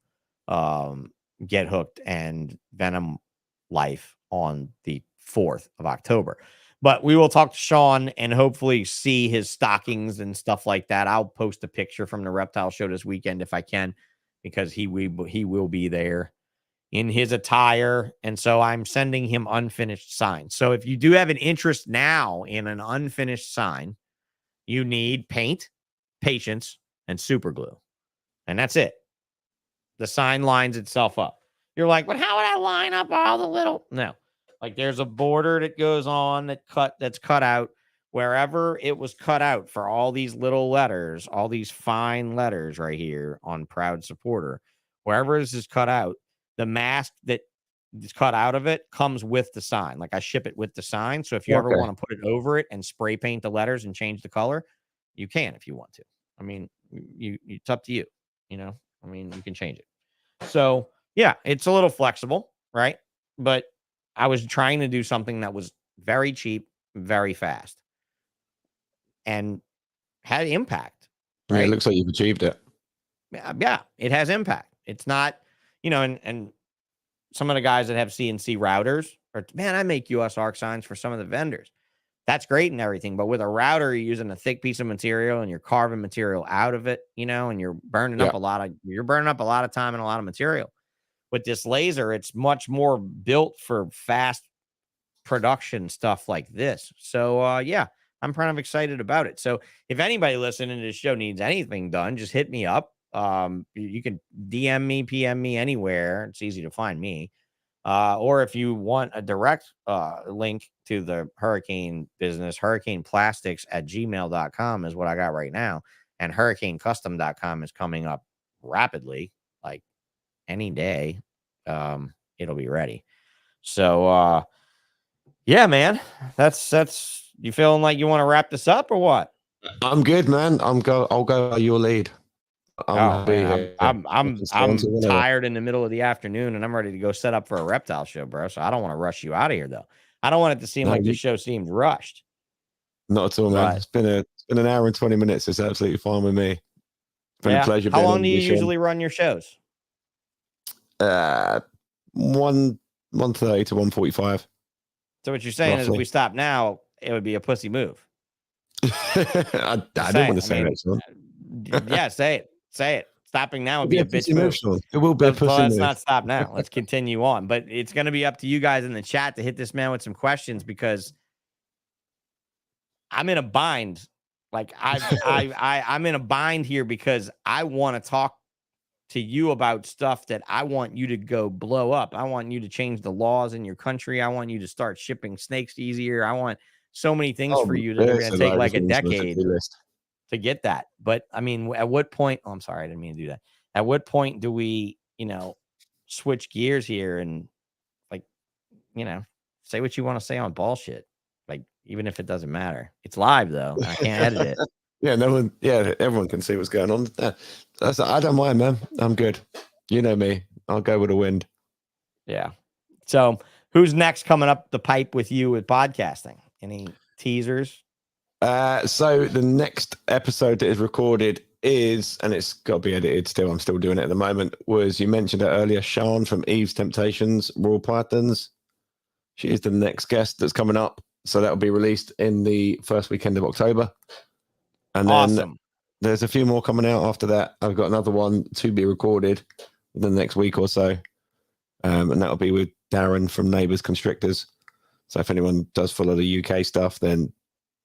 Get Hooked and Venom Life on the 4th of October. But we will talk to Sean and hopefully see his stockings and stuff like that. I'll post a picture from the Reptile Show this weekend if I can, because he will be there in his attire. And so I'm sending him unfinished signs. So if you do have an interest now in an unfinished sign, you need paint, patience, and super glue. And that's it. The sign lines itself up. You're like, but how would I line up all the little? No. Like there's a border that goes on that's cut out wherever it was cut out for all these little letters, all these fine letters right here on proud supporter, wherever this is cut out, the mask that is cut out of it comes with the sign. Like I ship it with the sign. So if you ever want to put it over it and spray paint the letters and change the color, you can if you want to. I mean, it's up to you. You know, I mean, you can change it. So yeah, it's a little flexible, right? But I was trying to do something that was very cheap, very fast, and had impact. Right?
Yeah, it looks like you've achieved it.
Yeah, it has impact. It's not, you know, and some of the guys that have CNC routers are, man, I make US arc signs for some of the vendors. That's great and everything, but with a router, you're using a thick piece of material and you're carving material out of it, you know, and you're burning up a lot of time and a lot of material. With this laser, it's much more built for fast production stuff like this. So yeah, I'm kind of excited about it. So if anybody listening to this show needs anything done, just hit me up. You can DM me, PM me anywhere. It's easy to find me. Or if you want a direct link to the hurricane business, hurricaneplastics@gmail.com is what I got right now. And hurricanecustom.com is coming up rapidly, like any day. It'll be ready. So yeah, man, that's you feeling like you want to wrap this up or what?
I'm good, man. I'll go by your lead.
I'm tired in the middle of the afternoon and I'm ready to go set up for a reptile show, bro. So I don't want to rush you out of here though. I don't want it to seem like the show seemed rushed.
Not at all, man. It's been an hour and 20 minutes. It's absolutely fine with me. It's been a pleasure.
How long do you usually run your shows?
1:30 to 1:45.
So what you're saying is if we stop now, it would be a pussy move.
I didn't want to say that.
Yeah, say it. Say it. Stopping now would be a bitch move.
It will be a pussy move.
Let's not stop now. Let's continue on. But it's going to be up to you guys in the chat to hit this man with some questions because I'm in a bind. Like I'm in a bind here because I want to talk to you about stuff that I want you to go blow up. I want you to change the laws in your country. I want you to start shipping snakes easier. I want so many things for you that are going to take like a decade to get that. But I mean, at what point, I'm sorry, I didn't mean to do that. At what point do we, switch gears here and say what you want to say on bullshit? Like, even if it doesn't matter, it's live though. I can't edit it.
Everyone can see what's going on. I don't mind, man. I'm good. You know me. I'll go with the wind.
Yeah. So who's next coming up the pipe with you with podcasting? Any teasers?
So the next episode that is recorded is, and it's got to be edited still, I'm still doing it at the moment, was, you mentioned it earlier, Sean from Eve's Temptations, Royal Pythons. She is the next guest that's coming up. So that'll be released in the first weekend of October. And then there's a few more coming out after that. I've got another one to be recorded within the next week or so. And that'll be with Darren from Neighbours Constrictors. So if anyone does follow the UK stuff, then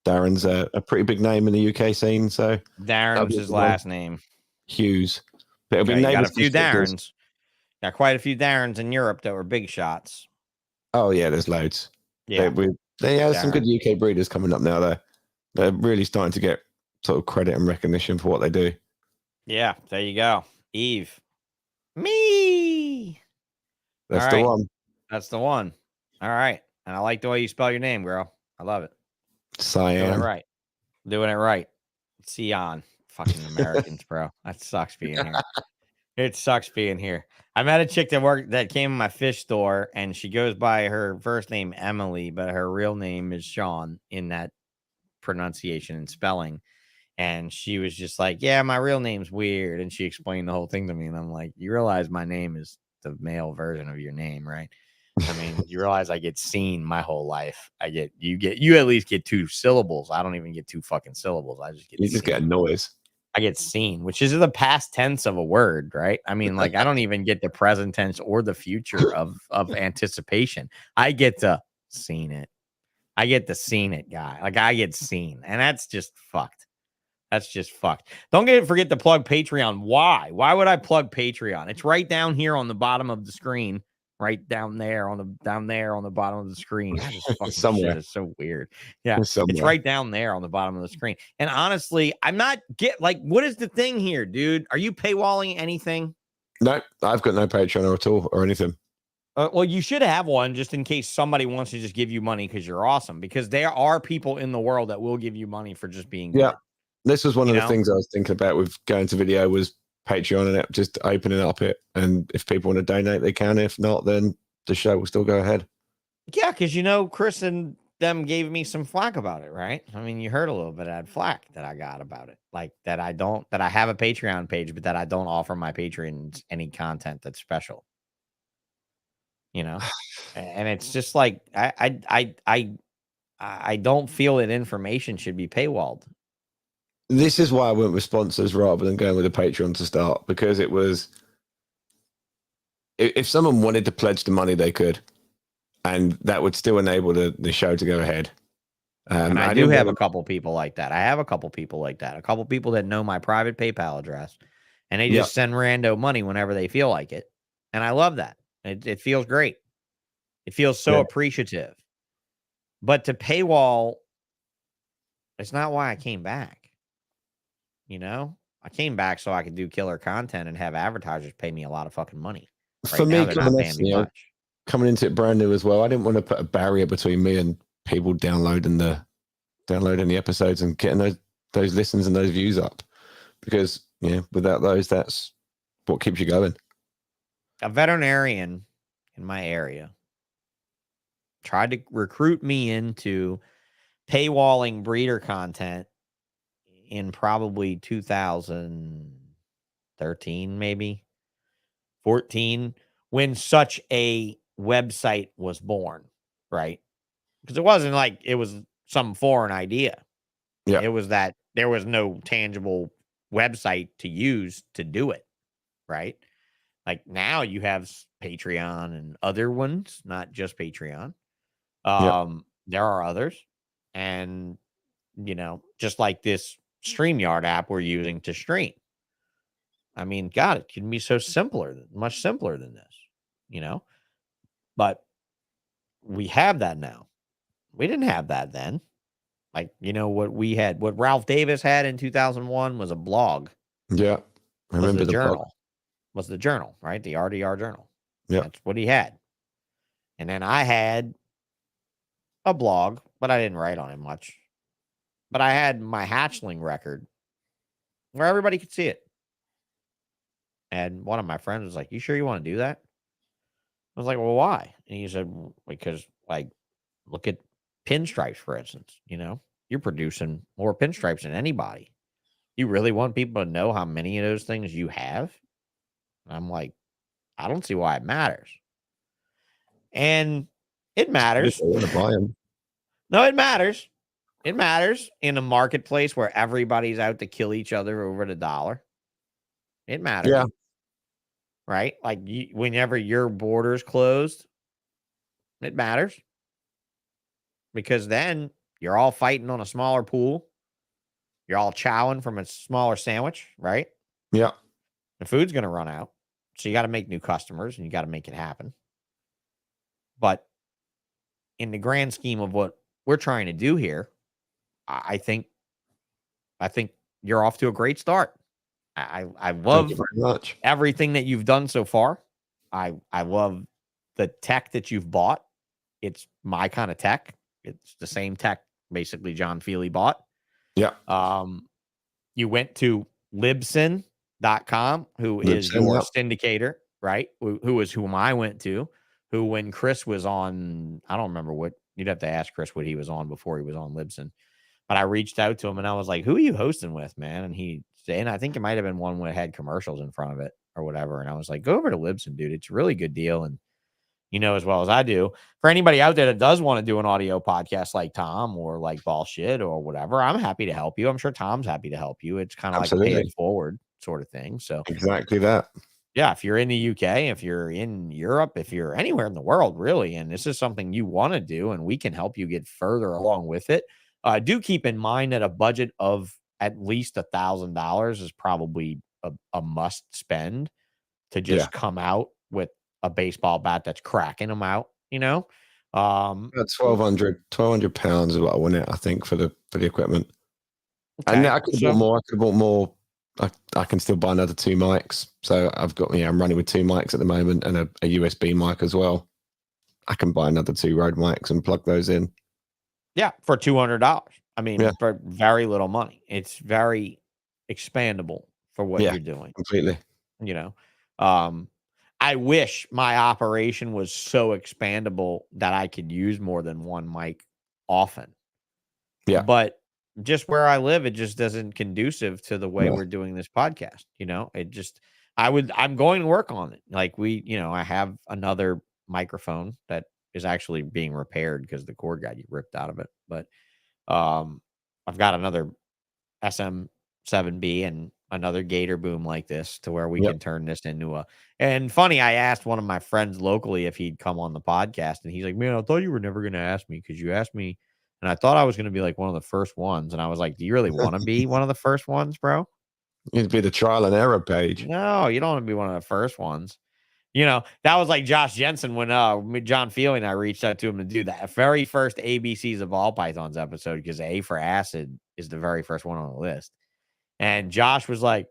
Darren's a pretty big name in the UK scene. So
Darren's his last name.
Hughes. But it'll be
Neighbours. Got a few Darrens. Got quite a few Darrens in Europe that were big shots.
Oh yeah, there's loads.
Yeah.
They have some good UK breeders coming up now though. They're really starting to get sort of credit and recognition for what they do.
Yeah, there you go. Eve. Me.
That's the one.
That's the one. All right. And I like the way you spell your name, girl. I love it.
Cyan.
Doing it right. Doing it right. Sion. Fucking Americans, bro. That sucks being here. It sucks being here. I met a chick that came in my fish store, and she goes by her first name Emily, but her real name is Sean in that pronunciation and spelling. And she was just like, yeah, my real name's weird. And she explained the whole thing to me. And I'm like, you realize my name is the male version of your name, right? I mean, you realize I get seen my whole life. You at least get 2 syllables. I don't even get 2 fucking syllables. I just get
you just get a noise.
I get seen, which is the past tense of a word, right? I mean, like, I don't even get the present tense or the future of anticipation. I get to seen it. I get the seen it guy. Like, I get seen, and that's just fucked. That's just fucked. Don't forget to plug Patreon. Why? Why would I plug Patreon? It's right down here on the bottom of the screen, right down there on the bottom of the screen. God, this fucking
Somewhere.
shit is so weird. Yeah, it's
Somewhere.
right down there on the bottom of the screen. And honestly, I'm not what is the thing here, dude? Are you paywalling anything?
No, I've got no Patreon at all or anything.
Well, you should have one just in case somebody wants to just give you money because you're awesome. Because there are people in the world that will give you money for just being good.
This was one of the things I was thinking about with going to video was Patreon and it, just opening up it. And if people want to donate, they can. If not, then the show will still go ahead.
Yeah, because Chris and them gave me some flack about it, right? I mean, you heard a little bit of that flack that I got about it. Like that I have a Patreon page, but that I don't offer my patrons any content that's special. And it's just like I don't feel that information should be paywalled.
This is why I went with sponsors rather than going with a Patreon to start, because it was, if someone wanted to pledge the money, they could, and that would still enable the show to go ahead.
And I do have a couple people like that. I have a couple people like that. A couple people that know my private PayPal address, and they just send rando money whenever they feel like it. And I love that. It feels great. It feels so appreciative. But to paywall, it's not why I came back. I came back so I could do killer content and have advertisers pay me a lot of fucking money.
For me, coming into it brand new as well, I didn't want to put a barrier between me and people downloading the episodes and getting those listens and those views up, because without those, that's what keeps you going.
A veterinarian in my area tried to recruit me into paywalling breeder content in probably 2013, maybe 14, when such a website was born, right? Because it wasn't like it was some foreign idea.
Yeah.
It was that there was no tangible website to use to do it, right? Like now you have Patreon and other ones, not just Patreon. There are others. And, just like this StreamYard app we're using to stream. I mean, God, it can be so much simpler than this, but we have that now. We didn't have that then. Like, what Ralph Davis had in 2001 was a blog.
Yeah. I remember the
journal.
blog.
Was the journal, right? The RDR journal.
Yeah.
That's what he had. And then I had a blog, but I didn't write on it much. But I had my hatchling record where everybody could see it. And one of my friends was like, "You sure you want to do that?" I was like, "Well, why?" And he said, "Because, look at pinstripes, for instance. You're producing more pinstripes than anybody. You really want people to know how many of those things you have?" And I'm like, I don't see why it matters. And it matters.
I want to buy them.
No, it matters. It matters in a marketplace where everybody's out to kill each other over the dollar. It matters.
Yeah.
Right? Like whenever your border's closed, it matters. Because then you're all fighting on a smaller pool. You're all chowing from a smaller sandwich, right?
Yeah.
The food's going to run out. So you got to make new customers and you got to make it happen. But in the grand scheme of what we're trying to do here, I think you're off to a great start. I love everything that you've done so far. I love the tech that you've bought. It's my kind of tech. It's the same tech basically John Feely bought.
Yeah.
You went to Libsyn.com, who is your syndicator, right? Who is whom I went to, who when Chris was on, I don't remember what, you'd have to ask Chris what he was on before he was on Libsyn. But I reached out to him and I was like, "Who are you hosting with, man?" And he said, and I think it might have been one that had commercials in front of it or whatever. And I was like, "Go over to Libsyn, dude. It's a really good deal." And as well as I do, for anybody out there that does want to do an audio podcast like Tom or like Bullshit or whatever, I'm happy to help you. I'm sure Tom's happy to help you. It's kind of like a pay it forward sort of thing. So
exactly that. Yeah.
If you're in the UK, if you're in Europe, if you're anywhere in the world, really, and this is something you want to do and we can help you get further along with it, do keep in mind that a budget of at least $1,000 is probably a must spend to just come out with a baseball bat that's cracking them out, you know.
About 1,200 pounds is what I want it, I think, for the equipment.
Okay,
And I could have bought more. I could have bought more. I can still buy another 2 mics. So I've got, I'm running with 2 mics at the moment and a USB mic as well. I can buy another 2 Rode mics and plug those in.
Yeah, for $200. I mean,
Yeah.
for very little money. It's very expandable for what you're doing.
Completely.
You know, I wish my operation was so expandable that I could use more than one mic often.
Yeah.
But just where I live, it just doesn't conducive to the way we're doing this podcast. You know, I'm going to work on it. Like I have another microphone that is actually being repaired because the cord got ripped out of it. But I've got another SM7B and another Gator boom like this to where we can turn this into and funny, I asked one of my friends locally if he'd come on the podcast, and he's like, man, I thought you were never going to ask me because you asked me and I thought I was going to be like one of the first ones. And I was like, do you really want to be one of the first ones, bro?
It'd be the trial and error page.
No, you don't want to be one of the first ones. You know, that was like Josh Jensen when John Feely and I reached out to him to do that very first ABCs of All Pythons episode, because A for acid is the very first one on the list. And Josh was like,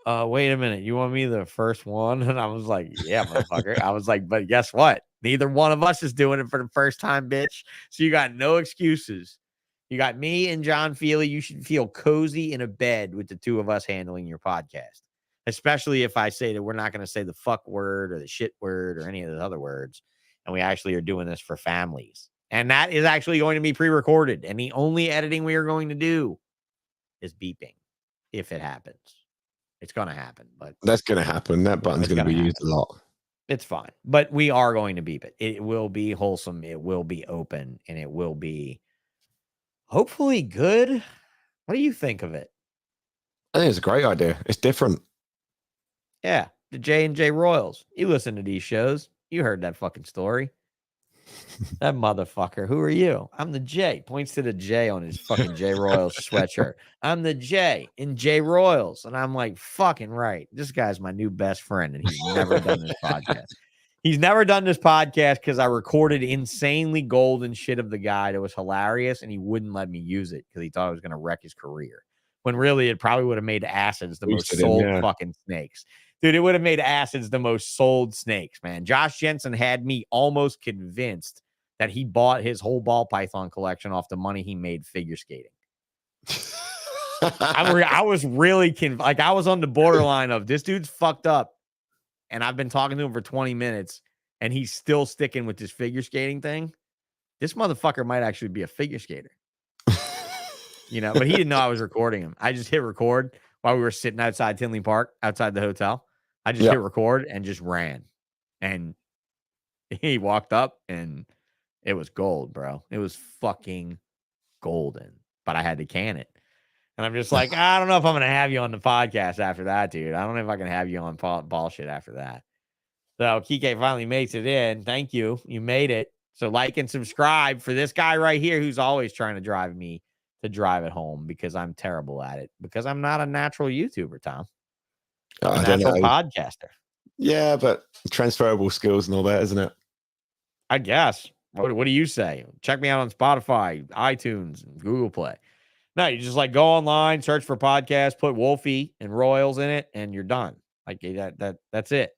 wait a minute, you want me the first one? And I was like, yeah, motherfucker. I was like, but guess what? Neither one of us is doing it for the first time, bitch. So you got no excuses. You got me and John Feely. You should feel cozy in a bed with the two of us handling your podcast, especially if I say that we're not going to say the fuck word or the shit word or any of those other words. And we actually are doing this for families. And that is actually going to be pre-recorded. And the only editing we are going to do is beeping if it happens. It's going to happen, but
that's going to happen. That button's going to be used a lot.
It's fine, but we are going to beep it. It will be wholesome. It will be open, and it will be hopefully good. What do you think of it?
I think it's a great idea. It's different.
Yeah, the J&J Royals. You listen to these shows. You heard that fucking story. That motherfucker. Who are you? I'm the J. Points to the J on his fucking J Royals sweatshirt. I'm the J in J Royals. And I'm like, fucking right. This guy's my new best friend. And he's never done this podcast. He's never done this podcast because I recorded insanely golden shit of the guy that was hilarious. And he wouldn't let me use it because he thought I was going to wreck his career. When really it probably would have made acids the most sold fucking snakes. Dude, it would have made acids the most sold snakes, man. Josh Jensen had me almost convinced that he bought his whole ball python collection off the money he made figure skating. I was really like, I was on the borderline of this dude's fucked up. And I've been talking to him for 20 minutes and he's still sticking with this figure skating thing. This motherfucker might actually be a figure skater. But he didn't know I was recording him. I just hit record while we were sitting outside Tinley Park, outside the hotel. I just hit record and just ran. And he walked up and it was gold, bro. It was fucking golden. But I had to can it. And I'm just like, I don't know if I'm going to have you on the podcast after that, dude. I don't know if I can have you on ball shit after that. So Kike finally makes it in. Thank you. You made it. So like and subscribe for this guy right here who's always trying to drive me to drive it home because I'm terrible at it. Because I'm not a natural YouTuber, Tom. I'm a natural podcaster.
Yeah, but transferable skills and all that, isn't it?
I guess. What do you say? Check me out on Spotify, iTunes, and Google Play. No, you just like go online, search for podcasts, put Woolfie and Royals in it, and you're done. Like that's it.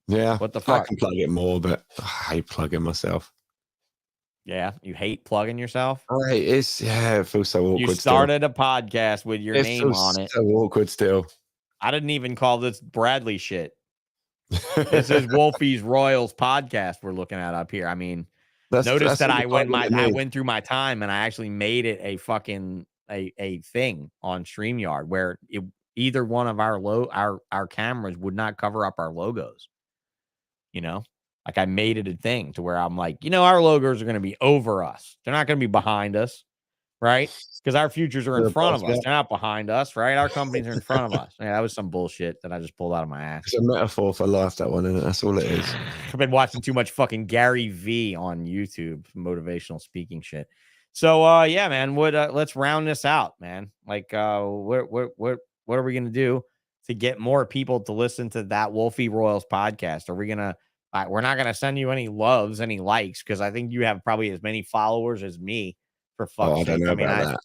Yeah.
What the fuck?
I can plug it more, but I hate plugging myself.
Yeah, you hate plugging yourself?
It feels so awkward.
You started a podcast with your name on it.
So awkward still.
I didn't even call this Bradley shit. This is Woolfie's Royals podcast we're looking at up here. I mean, notice that I went through my time and I actually made it a fucking a thing on StreamYard where either one of our cameras would not cover up our logos. Like I made it a thing to where I'm like, our logos are going to be over us. They're not going to be behind us, right? Because our futures are in front of us. They're not behind us, right? Our companies are in front of us. Yeah, that was some bullshit that I just pulled out of my ass.
It's a metaphor for life, that one, isn't it? That's all it is.
I've been watching too much fucking Gary V on YouTube, motivational speaking shit. So, yeah, man, let's round this out, man. Like, what are we gonna do to get more people to listen to that Woolfie Royals podcast? Are we gonna We're not going to send you any loves, any likes, because I think you have probably as many followers as me, for fuck's
Oh, I don't
sake.
know
I mean,
about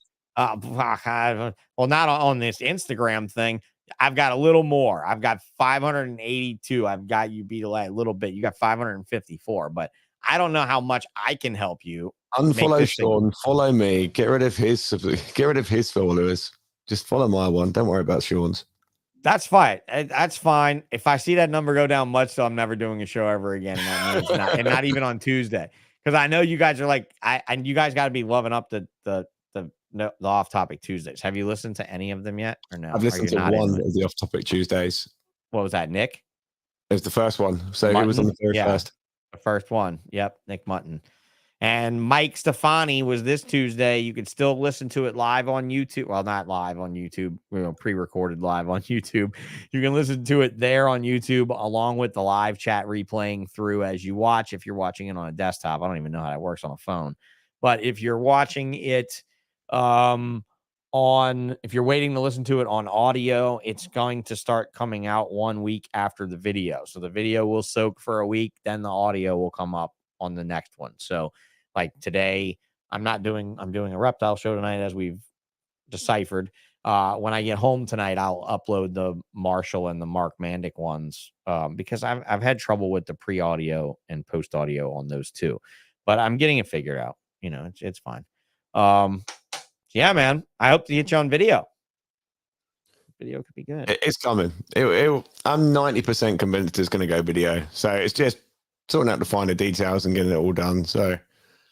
that.
well, not on this Instagram thing. I've got a little more. I've got 582. I've got you beat a little bit. You got 554, but I don't know how much I can help you.
Unfollow Sean. Follow me. Get rid of his followers. Just follow my one. Don't worry about Sean's.
That's fine. That's fine. If I see that number go down much, so I'm never doing a show ever again, and that means not even on Tuesday, because I know you guys are like, and you guys got to be loving up the off-topic Tuesdays. Have you listened to any of them yet, or no?
I've listened to one of the off-topic Tuesdays.
What was that, Nick?
It was the first one. So
Mutton?
It was on the very first.
The first one. Yep, Nick Mutton. And Mike Stefani was this Tuesday. You could still listen to it live on YouTube. Well, not live on YouTube, pre-recorded live on YouTube. You can listen to it there on YouTube, along with the live chat replaying through as you watch. If you're watching it on a desktop, I don't even know how that works on a phone. But if you're watching it if you're waiting to listen to it on audio, it's going to start coming out 1 week after the video. So the video will soak for a week, then the audio will come up on the next one. So like today, I'm doing a reptile show tonight, as we've deciphered. When I get home tonight, I'll upload the Marshall and the Mark Mandic ones, because I've had trouble with the pre-audio and post-audio on those too, but I'm getting it figured out. You know, it's fine. Yeah, man, I hope to get you on video. Video could be good.
It's coming. I'm 90% convinced it's going to go video. So it's just sorting out the finer details and getting it all done. So,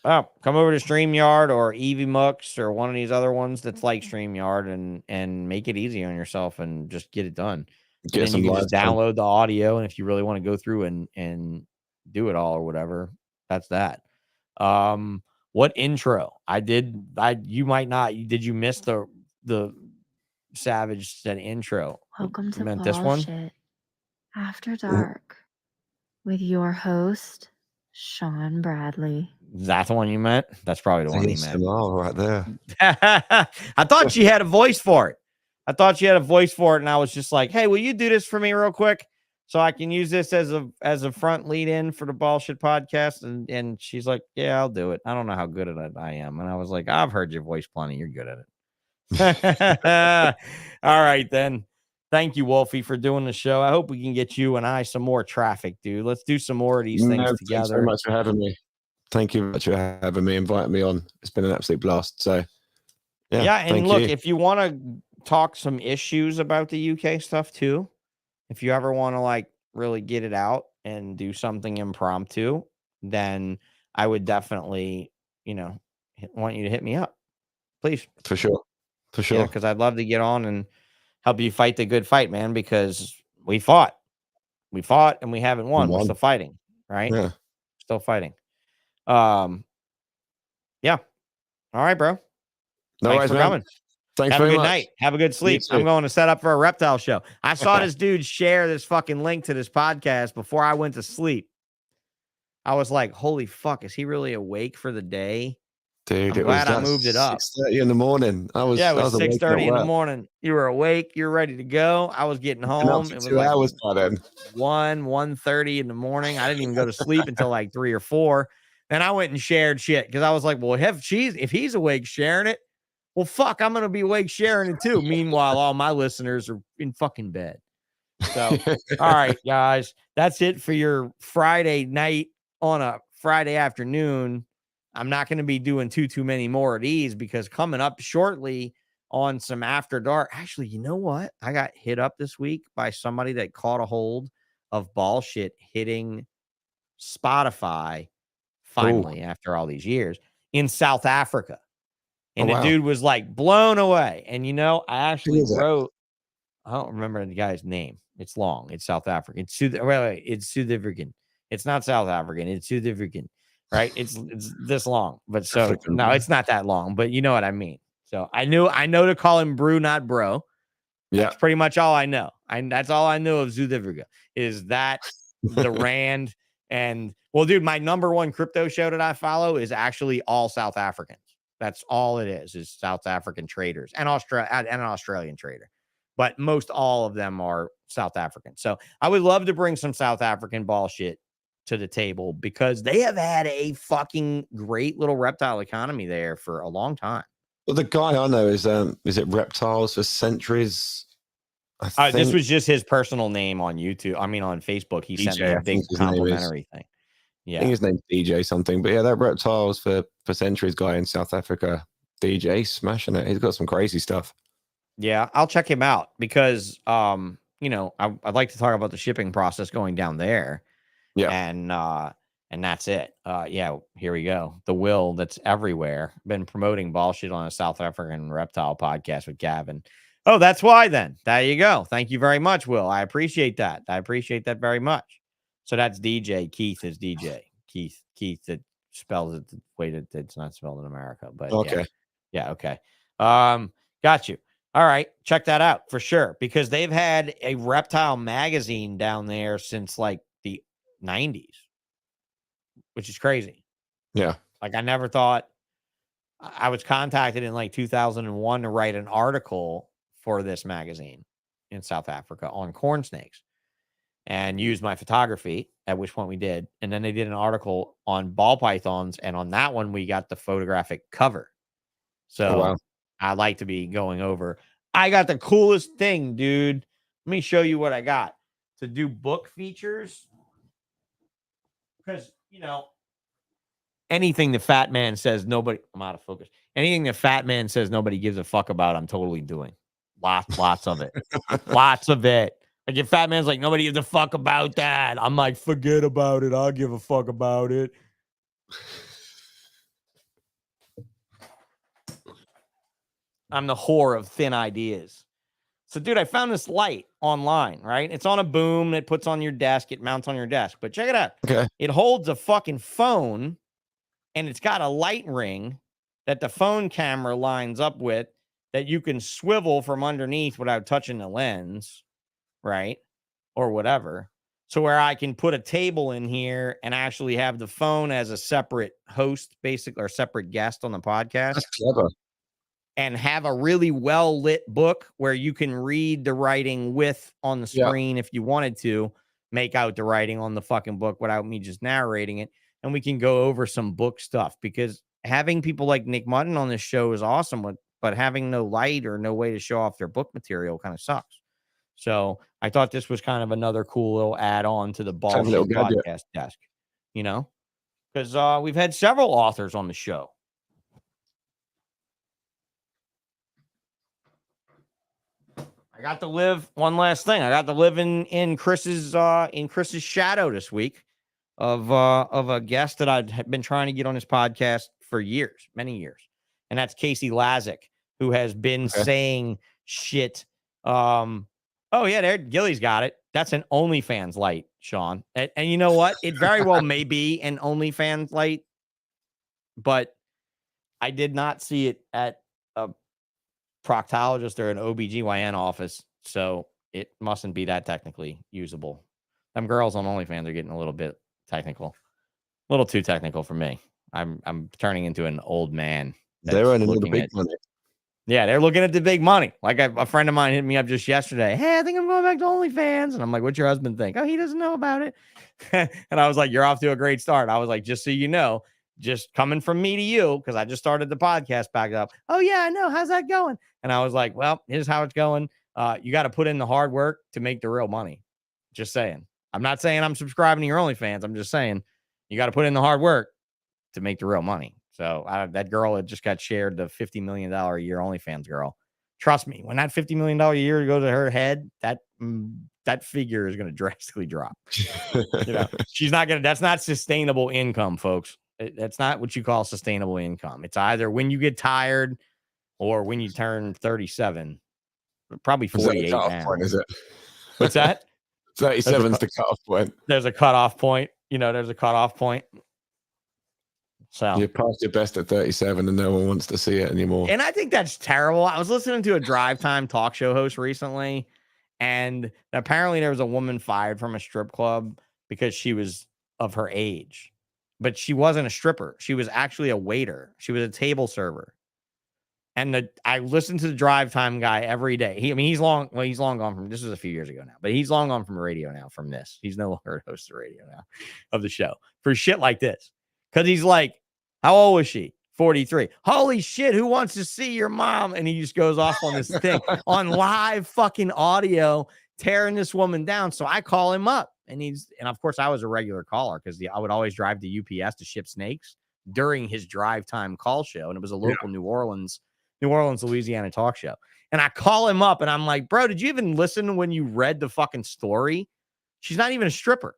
come over to StreamYard or EVMux or one of these other ones that's like StreamYard, and make it easy on yourself and just get it done. And then you can just download the audio, and if you really want to go through and do it all or whatever, that's that. What intro? You might not. Did you miss the Savage said intro?
Welcome to
this one?
Bullshit After Dark with your host, Sean Bradley.
Is that the one you meant? That's probably the one he meant.
Right there.
I thought she had a voice for it. And I was just like, hey, will you do this for me real quick so I can use this as a front lead in for the Bullshit podcast? And she's like, yeah, I'll do it. I don't know how good at it I am. And I was like, I've heard your voice plenty. You're good at it. All right, then. Thank you, Woolfie, for doing the show. I hope we can get you and I some more traffic, dude. Let's do some more of these things together.
Thanks very much for having me. Thank you very much for having me, inviting me on. It's been an absolute blast. So,
yeah. And look, if you want to talk some issues about the UK stuff too, if you ever want to like really get it out and do something impromptu, then I would definitely, want you to hit me up, please.
For sure.
Yeah, because I'd love to get on and help you fight the good fight, man, because we fought and we haven't won. We're still fighting, right?
Yeah.
Still fighting. Yeah. All right, bro. Thanks for coming.
Thanks
Have a
very
good
much.
night. Have a good sleep. I'm going to set up for a reptile show. I saw this dude share this fucking link to this podcast before I went to sleep. I was like, holy fuck, is he really awake for the day?
Dude,
I'm glad I moved it up.
6:30 in the morning.
It was 6:30 in the morning. You were awake. You're ready to go. I was getting home. It was
2 hours by then.
1:30 in the morning. I didn't even go to sleep until like 3 or 4. Then I went and shared shit because I was like, well, if he's awake sharing it, well, fuck, I'm going to be awake sharing it too. Meanwhile, all my listeners are in fucking bed. So, all right, guys, that's it for your Friday night on a Friday afternoon. I'm not going to be doing too many more of these because coming up shortly on some After Dark. Actually, you know what? I got hit up this week by somebody that caught a hold of Bullshit hitting Spotify finally after all these years in South Africa. And the dude was like blown away. And, I actually wrote, I don't remember the guy's name. It's long. It's South African. It's South African. It's not South African. It's South African. Right? It's this long, but no, it's not that long, but you know what I mean. So I know to call him Brew, not Bro.
Yeah,
that's pretty much all I know. That's all I know of Zudiverga is that the Rand and dude, my number one crypto show that I follow is actually all South Africans. That's all it is South African traders and an Australian trader, but most all of them are South African. So I would love to bring some South African Bullshit to the table because they have had a fucking great little reptile economy there for a long time.
Well, the guy I know is it Reptiles for Centuries?
This was just his personal name on YouTube. I mean, on Facebook, he sent me a big complimentary thing. Yeah,
I think his name's DJ something, but yeah, that Reptiles for Centuries guy in South Africa, DJ, smashing it. He's got some crazy stuff.
Yeah, I'll check him out because, you know, I'd like to talk about the shipping process going down there.
Yeah,
and that's it. Yeah, here we go. The will that's everywhere. Been promoting bullshit on a South African reptile podcast with Gavin. Oh, that's why then. There you go. Thank you very much, Will. I appreciate that. I appreciate that very much. So that's DJ. Keith is DJ. Keith that spells it the way that it's not spelled in America. But
okay.
Yeah, okay. Got you. All right, check that out for sure. Because they've had a reptile magazine down there since like the 90s, which is crazy.
Yeah.
Like I never thought. I was contacted in like 2001 to write an article for this magazine in South Africa on corn snakes and use my photography, at which point we did. And then they did an article on ball pythons. And on that one, we got the photographic cover. So
wow.
I'd like to be going over. I got the coolest thing, dude. Let me show you what I got to do book features. Because, you know, anything the fat man says nobody, I'm out of focus. Anything the fat man says nobody gives a fuck about, I'm totally doing. Lots of it. Lots of it. Like if fat man's like, nobody gives a fuck about that, I'm like, forget about it. I'll give a fuck about it. I'm the whore of thin ideas. So, dude, I found this light online, right? It's on a boom. It puts on your desk. It mounts on your desk. But check it out.
Okay.
It holds a fucking phone, and it's got a light ring that the phone camera lines up with that you can swivel from underneath without touching the lens, right? Or whatever. So where I can put a table in here and actually have the phone as a separate host, basically, or separate guest on the podcast.
That's clever.
And have a really well lit book where you can read the writing with on the screen if you wanted to make out the writing on the fucking book without me just narrating it. And we can go over some book stuff because having people like Nick Mutton on this show is awesome, but having no light or no way to show off their book material kind of sucks. So I thought this was kind of another cool little add on to the Ballsh podcast desk, you know, because we've had several authors on the show. I got to live one last thing. I got to live in Chris's shadow this week of a guest that I'd been trying to get on his podcast for years, many years. And that's Casey Lazick, who has been saying shit. Oh yeah, there Gilly's got it. That's an OnlyFans light, Sean. And you know what? It very well may be an OnlyFans light, but I did not see it at a proctologist or an OBGYN office, so it mustn't be that technically usable. Them girls on OnlyFans are getting a little bit technical, a little too technical for me. I'm turning into an old man.
They're earning the big money.
Yeah, they're looking at the big money. Like a friend of mine hit me up just yesterday. Hey, I think I'm going back to OnlyFans, and I'm like, "What's your husband think?" Oh, he doesn't know about it. And I was like, "You're off to a great start." I was like, "Just so you know." Just coming from me to you, because I just started the podcast back up. Oh, yeah, I know. How's that going? And I was like, well, here's how it's going. You got to put in the hard work to make the real money. Just saying. I'm not saying I'm subscribing to your OnlyFans. I'm just saying you got to put in the hard work to make the real money. So that girl had just got shared the $50 million a year OnlyFans girl. Trust me, when that $50 million a year goes to her head, that figure is going to drastically drop. You know, she's not going to, that's not sustainable income, folks. That's not what you call sustainable income. It's either when you get tired or when you turn 37, probably 48 now.
Point, is it?
What's that?
37 is the cutoff point.
There's a cutoff point. You know, there's a cutoff point. So
you're past your best at 37 and no one wants to see it anymore.
And I think that's terrible. I was listening to a drive time talk show host recently, and apparently there was a woman fired from a strip club because she was of her age. But she wasn't a stripper. She was actually a waiter. She was a table server. And I listen to the drive time guy every day. He's long gone from, this was a few years ago now, but he's long gone from radio now from this. He's no longer a host of radio now of the show for shit like this. Cause he's like, how old was she? 43. Holy shit. Who wants to see your mom? And he just goes off on this thing on live fucking audio, tearing this woman down. So I call him up and of course I was a regular caller because I would always drive to UPS to ship snakes during his drive time call show. And it was a local New Orleans, Louisiana talk show. And I call him up and I'm like, bro, did you even listen when you read the fucking story? She's not even a stripper.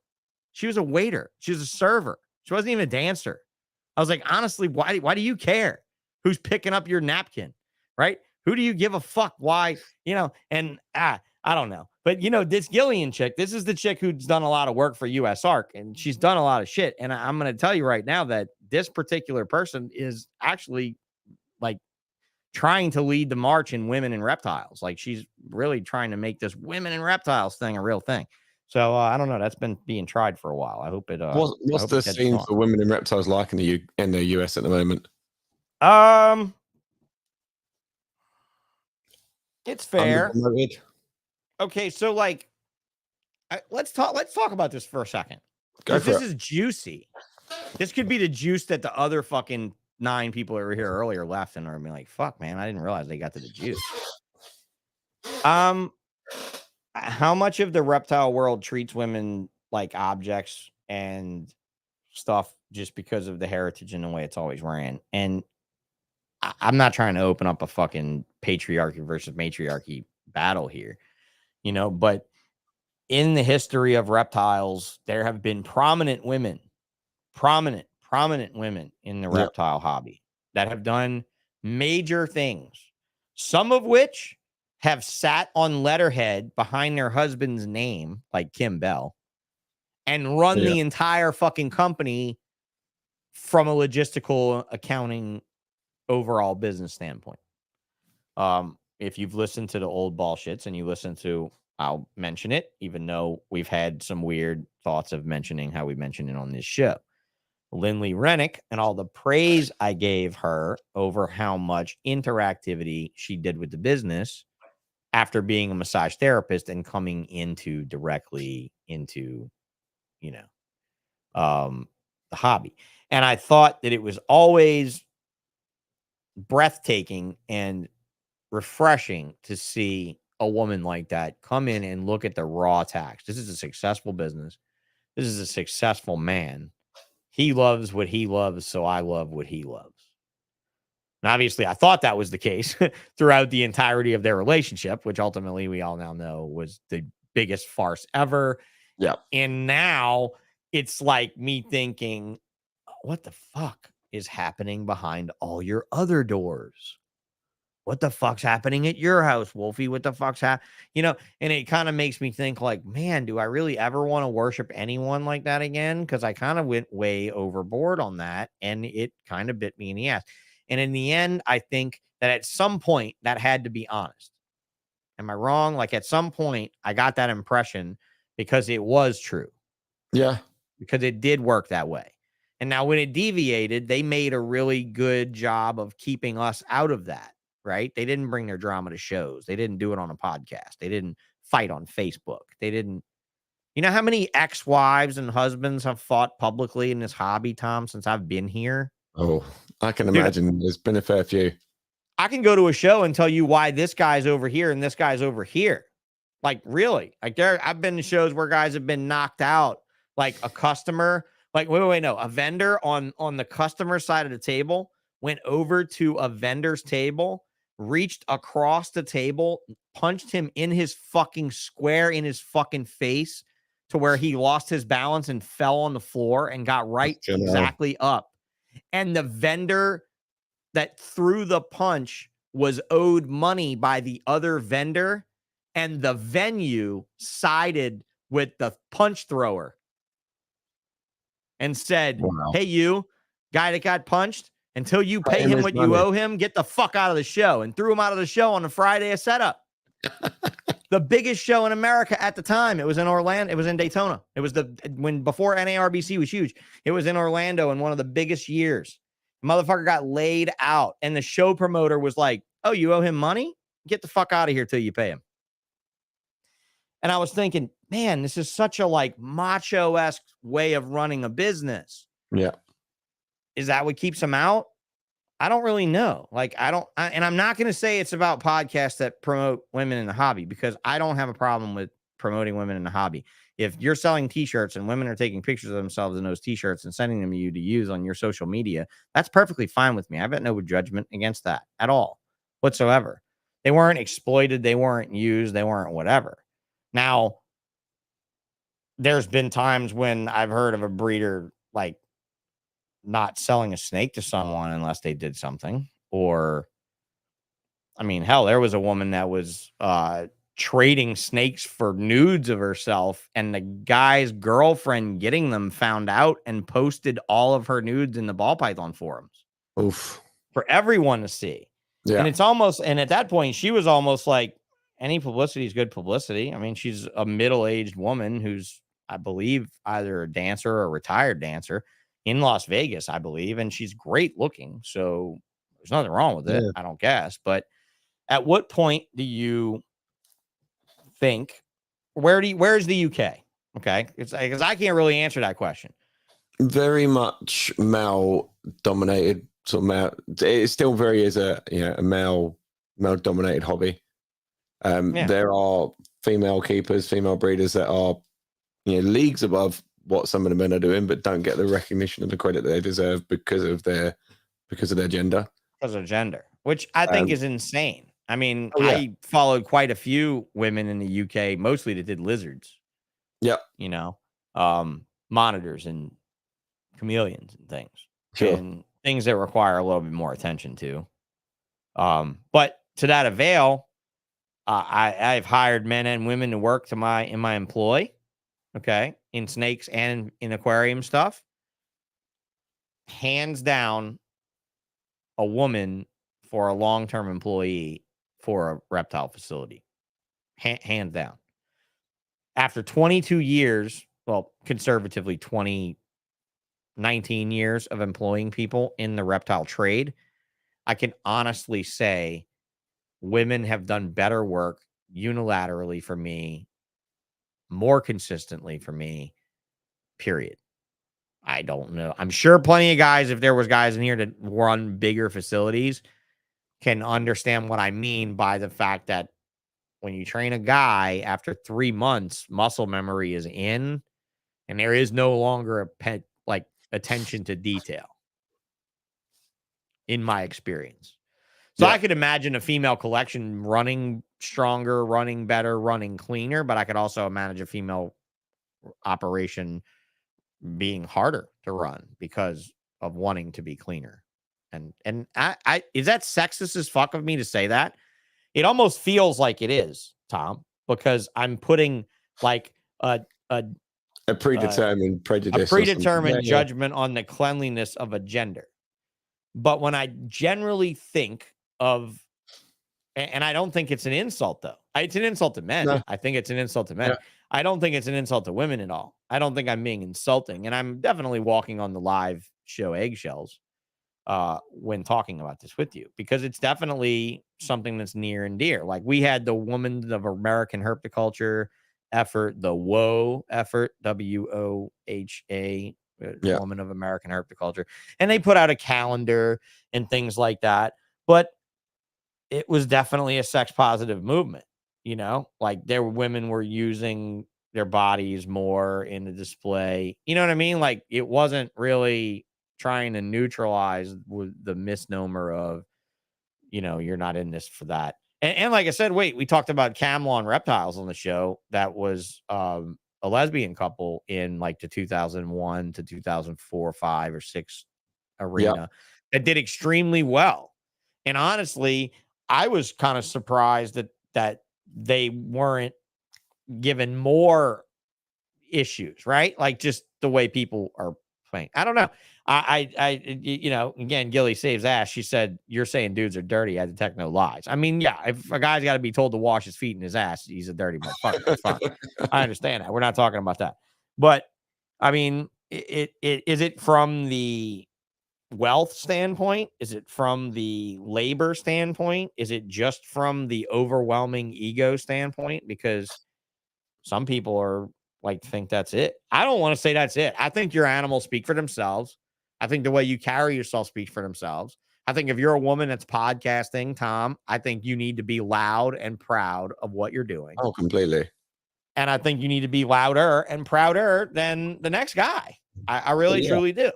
She was a waiter. She was a server. She wasn't even a dancer. I was like, honestly, why do you care who's picking up your napkin? Right? Who do you give a fuck? Why? And I don't know. But this Gillian chick, this is the chick who's done a lot of work for US Ark, and she's done a lot of shit. And I'm going to tell you right now that this particular person is actually like trying to lead the march in women and reptiles. Like she's really trying to make this women and reptiles thing a real thing. So I don't know. That's been being tried for a while. I hope it.
What's the scene for women and reptiles like in the US at the moment?
It's fair. Okay, so like, let's talk about this for a second. This is juicy. This could be the juice that the other fucking 9 people that were here earlier left and are being like, fuck, man, I didn't realize they got to the juice. How much of the reptile world treats women like objects and stuff just because of the heritage and the way it's always ran? And I'm not trying to open up a fucking patriarchy versus matriarchy battle here, but in the history of reptiles, there have been prominent women in the reptile hobby that have done major things, some of which have sat on letterhead behind their husband's name, like Kim Bell, and run the entire fucking company from a logistical, accounting, overall business standpoint. If you've listened to the old Ballshits and you listen to, I'll mention it, even though we've had some weird thoughts of mentioning how we mentioned it on this show. Lindley Rennick and all the praise I gave her over how much interactivity she did with the business after being a massage therapist and coming directly into, the hobby. And I thought that it was always breathtaking and refreshing to see a woman like that come in and look at the raw tax. This is a successful business. This is a successful man. He loves what he loves, so I love what he loves. And obviously, I thought that was the case throughout the entirety of their relationship, which ultimately we all now know was the biggest farce ever.
Yeah.
And now it's like me thinking, what the fuck is happening behind all your other doors? What the fuck's happening at your house, Woolfie? What the fuck's happening? And it kind of makes me think like, man, do I really ever want to worship anyone like that again? Because I kind of went way overboard on that and it kind of bit me in the ass. And in the end, I think that at some point that had to be honest. Am I wrong? Like at some point I got that impression because it was true.
Yeah.
Because it did work that way. And now when it deviated, they made a really good job of keeping us out of that. Right? They didn't bring their drama to shows. They didn't do it on a podcast. They didn't fight on Facebook. They didn't. You know how many ex-wives and husbands have fought publicly in this hobby, Tom, since I've been here?
Oh, I can imagine. There's been a fair few.
I can go to a show and tell you why this guy's over here and this guy's over here. Like, really? Like, I've been to shows where guys have been knocked out. Like a customer, no, a vendor on the customer side of the table went over to a vendor's table, reached across the table, punched him in his fucking square in his fucking face to where he lost his balance and fell on the floor and got right exactly up. And the vendor that threw the punch was owed money by the other vendor, and the venue sided with the punch thrower and said, hey, you guy that got punched, until you pay him what you owe him, get the fuck out of the show, and threw him out of the show on a Friday of setup. The biggest show in America at the time. It was in Orlando. It was in Daytona. It was before NARBC was huge. It was in Orlando in one of the biggest years. The motherfucker got laid out, and the show promoter was like, Oh, you owe him money? Get the fuck out of here till you pay him. And I was thinking, man, this is such a like macho-esque way of running a business.
Yeah.
Is that what keeps him out? I don't really know. Like, and I'm not going to say it's about podcasts that promote women in the hobby, because I don't have a problem with promoting women in the hobby. If you're selling t-shirts and women are taking pictures of themselves in those t-shirts and sending them to you to use on your social media, that's perfectly fine with me. I've got no judgment against that at all whatsoever. They weren't exploited. They weren't used. They weren't whatever. Now, there's been times when I've heard of a breeder like not selling a snake to someone unless they did something. Or, I mean, hell, there was a woman that was trading snakes for nudes of herself, and the guy's girlfriend getting them found out and posted all of her nudes in the ball python forums.
Oof.
For everyone to see.
Yeah.
And it's almost, and at that point, she was almost like, any publicity is good publicity. I mean, she's a middle-aged woman who's, I believe, either a dancer or a retired dancer in Las Vegas, I believe, and she's great looking. So there's nothing wrong with it, I don't guess. But at what point do you think, where's the UK? Okay, it's because I can't really answer that question.
Very much male dominated, sort of male. It still very is a male dominated hobby. There are female keepers, female breeders that are leagues above what some of the men are doing, but don't get the recognition and the credit they deserve because of their gender.
Because of gender, which I think is insane. I mean, I followed quite a few women in the UK, mostly that did lizards.
Yeah.
Monitors and chameleons and things.
Sure.
And things that require a little bit more attention to. But to that avail, I've hired men and women to work in my employ. Okay. In snakes and in aquarium stuff. Hands down, a woman for a long-term employee for a reptile facility. Hands down. After 22 years, well, conservatively 19 years of employing people in the reptile trade, I can honestly say women have done better work unilaterally for me, more consistently for me, period. I don't know. I'm sure plenty of guys, if there was guys in here that run bigger facilities, can understand what I mean by the fact that when you train a guy, after 3 months, muscle memory is in, and there is no longer attention to detail, in my experience. So I could imagine a female collection running stronger, running better, running cleaner, but I could also imagine a female operation being harder to run because of wanting to be cleaner. And I is that sexist as fuck of me to say that? It almost feels like it is, Tom, because I'm putting like a
predetermined prejudice,
a predetermined judgment on the cleanliness of a gender. But when I generally think of, and I don't think it's an insult though. It's an insult to men. No. I think it's an insult to men. Yeah. I don't think it's an insult to women at all. I don't think I'm being insulting, and I'm definitely walking on the live show eggshells when talking about this with you, because it's definitely something that's near and dear. Like, we had the Woman of American Herpetoculture effort, the WOHA effort, WOHA, Woman of American Herpetoculture, and they put out a calendar and things like that. But it was definitely a sex positive movement. Like, women were using their bodies more in the display. You know what I mean? Like, it wasn't really trying to neutralize the misnomer of, you're not in this for that. And like I said, we talked about Camelon Reptiles on the show. That was a lesbian couple in like the 2001 to 2004, 5 or 6 arena that did extremely well. And honestly, I was kind of surprised that they weren't given more issues, right? Like, just the way people are playing. I don't know. Again, Gilly saves ass. She said, "You're saying dudes are dirty. I detect no lies." I mean, yeah, if a guy's got to be told to wash his feet and his ass, he's a dirty motherfucker. That's fine. I understand that. We're not talking about that. But I mean, is it from the wealth standpoint? Is it from the labor standpoint? Is it just from the overwhelming ego standpoint? Because some people are like think that's it. I don't want to say that's it. I think your animals speak for themselves. I think the way you carry yourself speaks for themselves. I think if you're a woman that's podcasting, Tom, I think you need to be loud and proud of what you're doing.
Oh, completely.
And I think you need to be louder and prouder than the next guy. I really, truly do.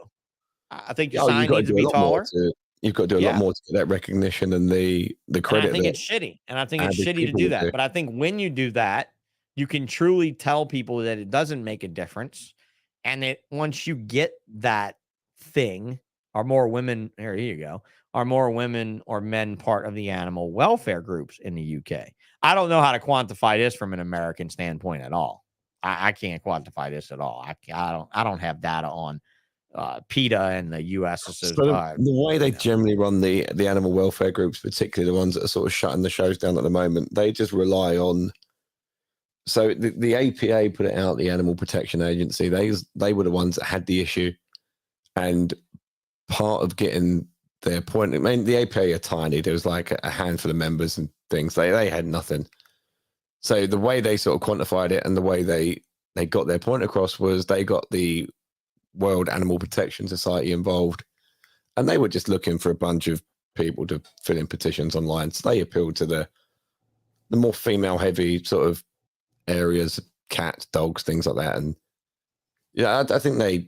I think your sign needs to be taller.
You've got to do a lot more to get that recognition and the credit.
And I think it's shitty. And I think it's shitty to do that. But I think when you do that, you can truly tell people that it doesn't make a difference. And that once you get that thing, are more women, here you go, are more women or men part of the animal welfare groups in the UK. I don't know how to quantify this from an American standpoint at all. I can't quantify this at all. I don't have data on PETA and the US.
So the way they generally run the animal welfare groups, particularly the ones that are sort of shutting the shows down at the moment, they just rely on. So the APA put it out, the Animal Protection Agency. They were the ones that had the issue, and part of getting their point. I mean, the APA are tiny. There was like a handful of members and things. They had nothing. So the way they sort of quantified it and the way they got their point across was they got the World Animal Protection Society involved, and they were just looking for a bunch of people to fill in petitions online. So they appealed to the more female heavy sort of areas, cats, dogs, things like that. And yeah, I think they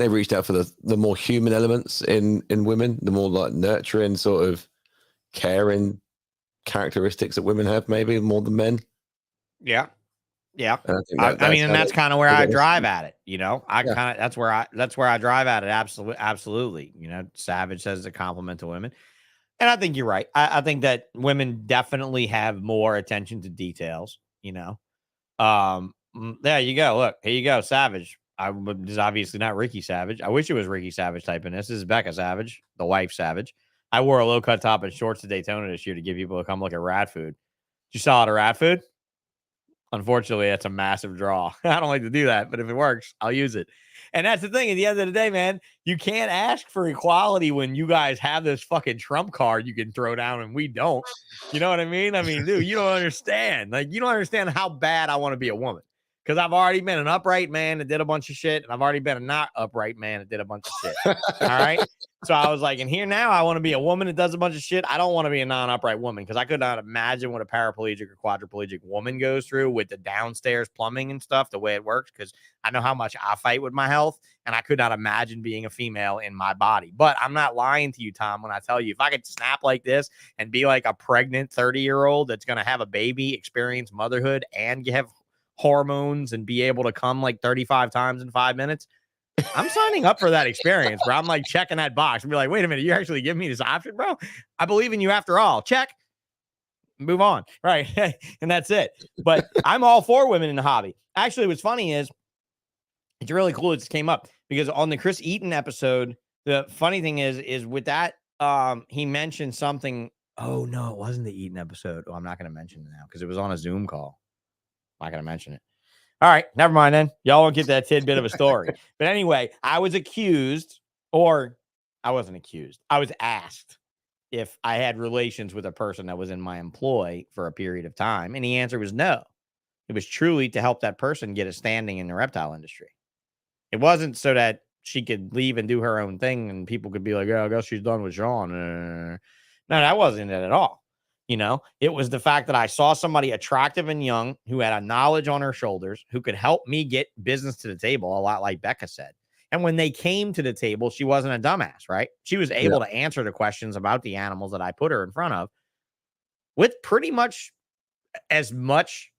reached out for the more human elements in women, the more like nurturing sort of caring characteristics that women have, maybe more than men.
Yeah. I mean, and that's kind of where I drive at it, you know. That's where I drive at it. Absolutely. You know, Savage says it's a compliment to women. And I think you're right. I think that women definitely have more attention to details, you know. There you go. Look, here you go, Savage. This is obviously not Ricky Savage. I wish it was Ricky Savage typing this. This is Becca Savage, the wife Savage. I wore a low-cut top and shorts to Daytona this year to get people to come look at rat food. You saw it at rat food? Unfortunately, that's a massive draw. I don't like to do that, but if it works, I'll use it. And that's the thing. At the end of the day, man, you can't ask for equality when you guys have this fucking trump card you can throw down and we don't. You know what I mean? I mean, dude, you don't understand. Like, you don't understand how bad I want to be a woman. Because I've already been an upright man that did a bunch of shit, and I've already been a not upright man that did a bunch of shit. All right? So I was like, and here now I want to be a woman that does a bunch of shit. I don't want to be a non-upright woman because I could not imagine what a paraplegic or quadriplegic woman goes through with the downstairs plumbing and stuff, the way it works, because I know how much I fight with my health, and I could not imagine being a female in my body. But I'm not lying to you, Tom, when I tell you, if I could snap like this and be like a pregnant 30-year-old that's going to have a baby, experience motherhood, and have hormones and be able to come like 35 times in 5 minutes, I'm signing up for that experience, bro. I'm like checking that box and be like, wait a minute, you actually give me this option, bro? I believe in you after all. Check. Move on. Right. And that's it. But I'm all for women in the hobby. Actually, what's funny is it's really cool it just came up because on the Chris Eaton episode, the funny thing is with that, he mentioned something. Oh, no, it wasn't the Eaton episode. Oh, I'm not going to mention it now because it was on a Zoom call. I'm not going to mention it. All right, never mind then. Y'all won't get that tidbit of a story. But anyway, I was accused, or I wasn't accused. I was asked if I had relations with a person that was in my employ for a period of time. And the answer was no. It was truly to help that person get a standing in the reptile industry. It wasn't so that she could leave and do her own thing and people could be like, oh, I guess she's done with Sean. No, that wasn't it at all. You know, it was the fact that I saw somebody attractive and young who had a knowledge on her shoulders who could help me get business to the table, a lot like Becca said. And when they came to the table, she wasn't a dumbass, right? She was able to answer the questions about the animals that I put her in front of with pretty much as much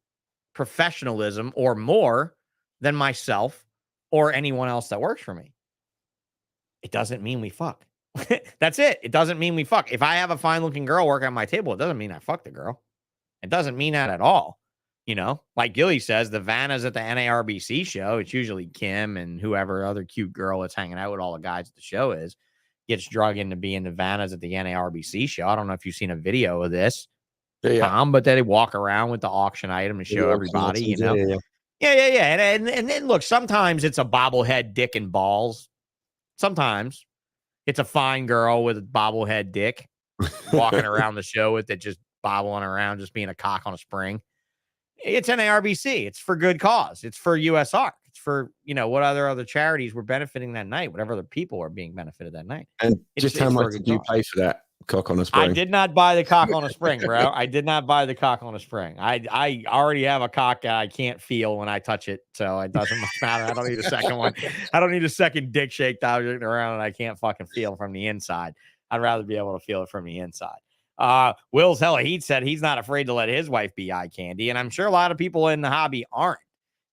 professionalism or more than myself or anyone else that works for me. It doesn't mean we fuck. That's it. It doesn't mean we fuck. If I have a fine looking girl working at my table, it doesn't mean I fuck the girl. It doesn't mean that at all. You know, like Gilly says, the Vannas at the NARBC show, it's usually Kim and whoever other cute girl that's hanging out with all the guys at the show gets drug into being the Vannas at the NARBC show. I don't know if you've seen a video of this, Tom, but they walk around with the auction item and show everybody, you know. Yeah. And then look, sometimes it's a bobblehead dick and balls Sometimes it's a fine girl with a bobblehead dick walking around the show with it just bobbling around, just being a cock on a spring. It's NARBC. It's for good cause. It's for USR. It's for, what other charities were benefiting that night, whatever other people are being benefited that night.
And just how much did you pay for that cock on a spring?
I did not buy the cock on a spring, bro. I did not buy the cock on a spring. I already have a cock that I can't feel when I touch it, so it doesn't much matter. I don't need a second one. I don't need a second dick shake dodging around and I can't fucking feel from the inside. I'd rather be able to feel it from the inside. Will's hella heat said he's not afraid to let his wife be eye candy, and I'm sure a lot of people in the hobby aren't,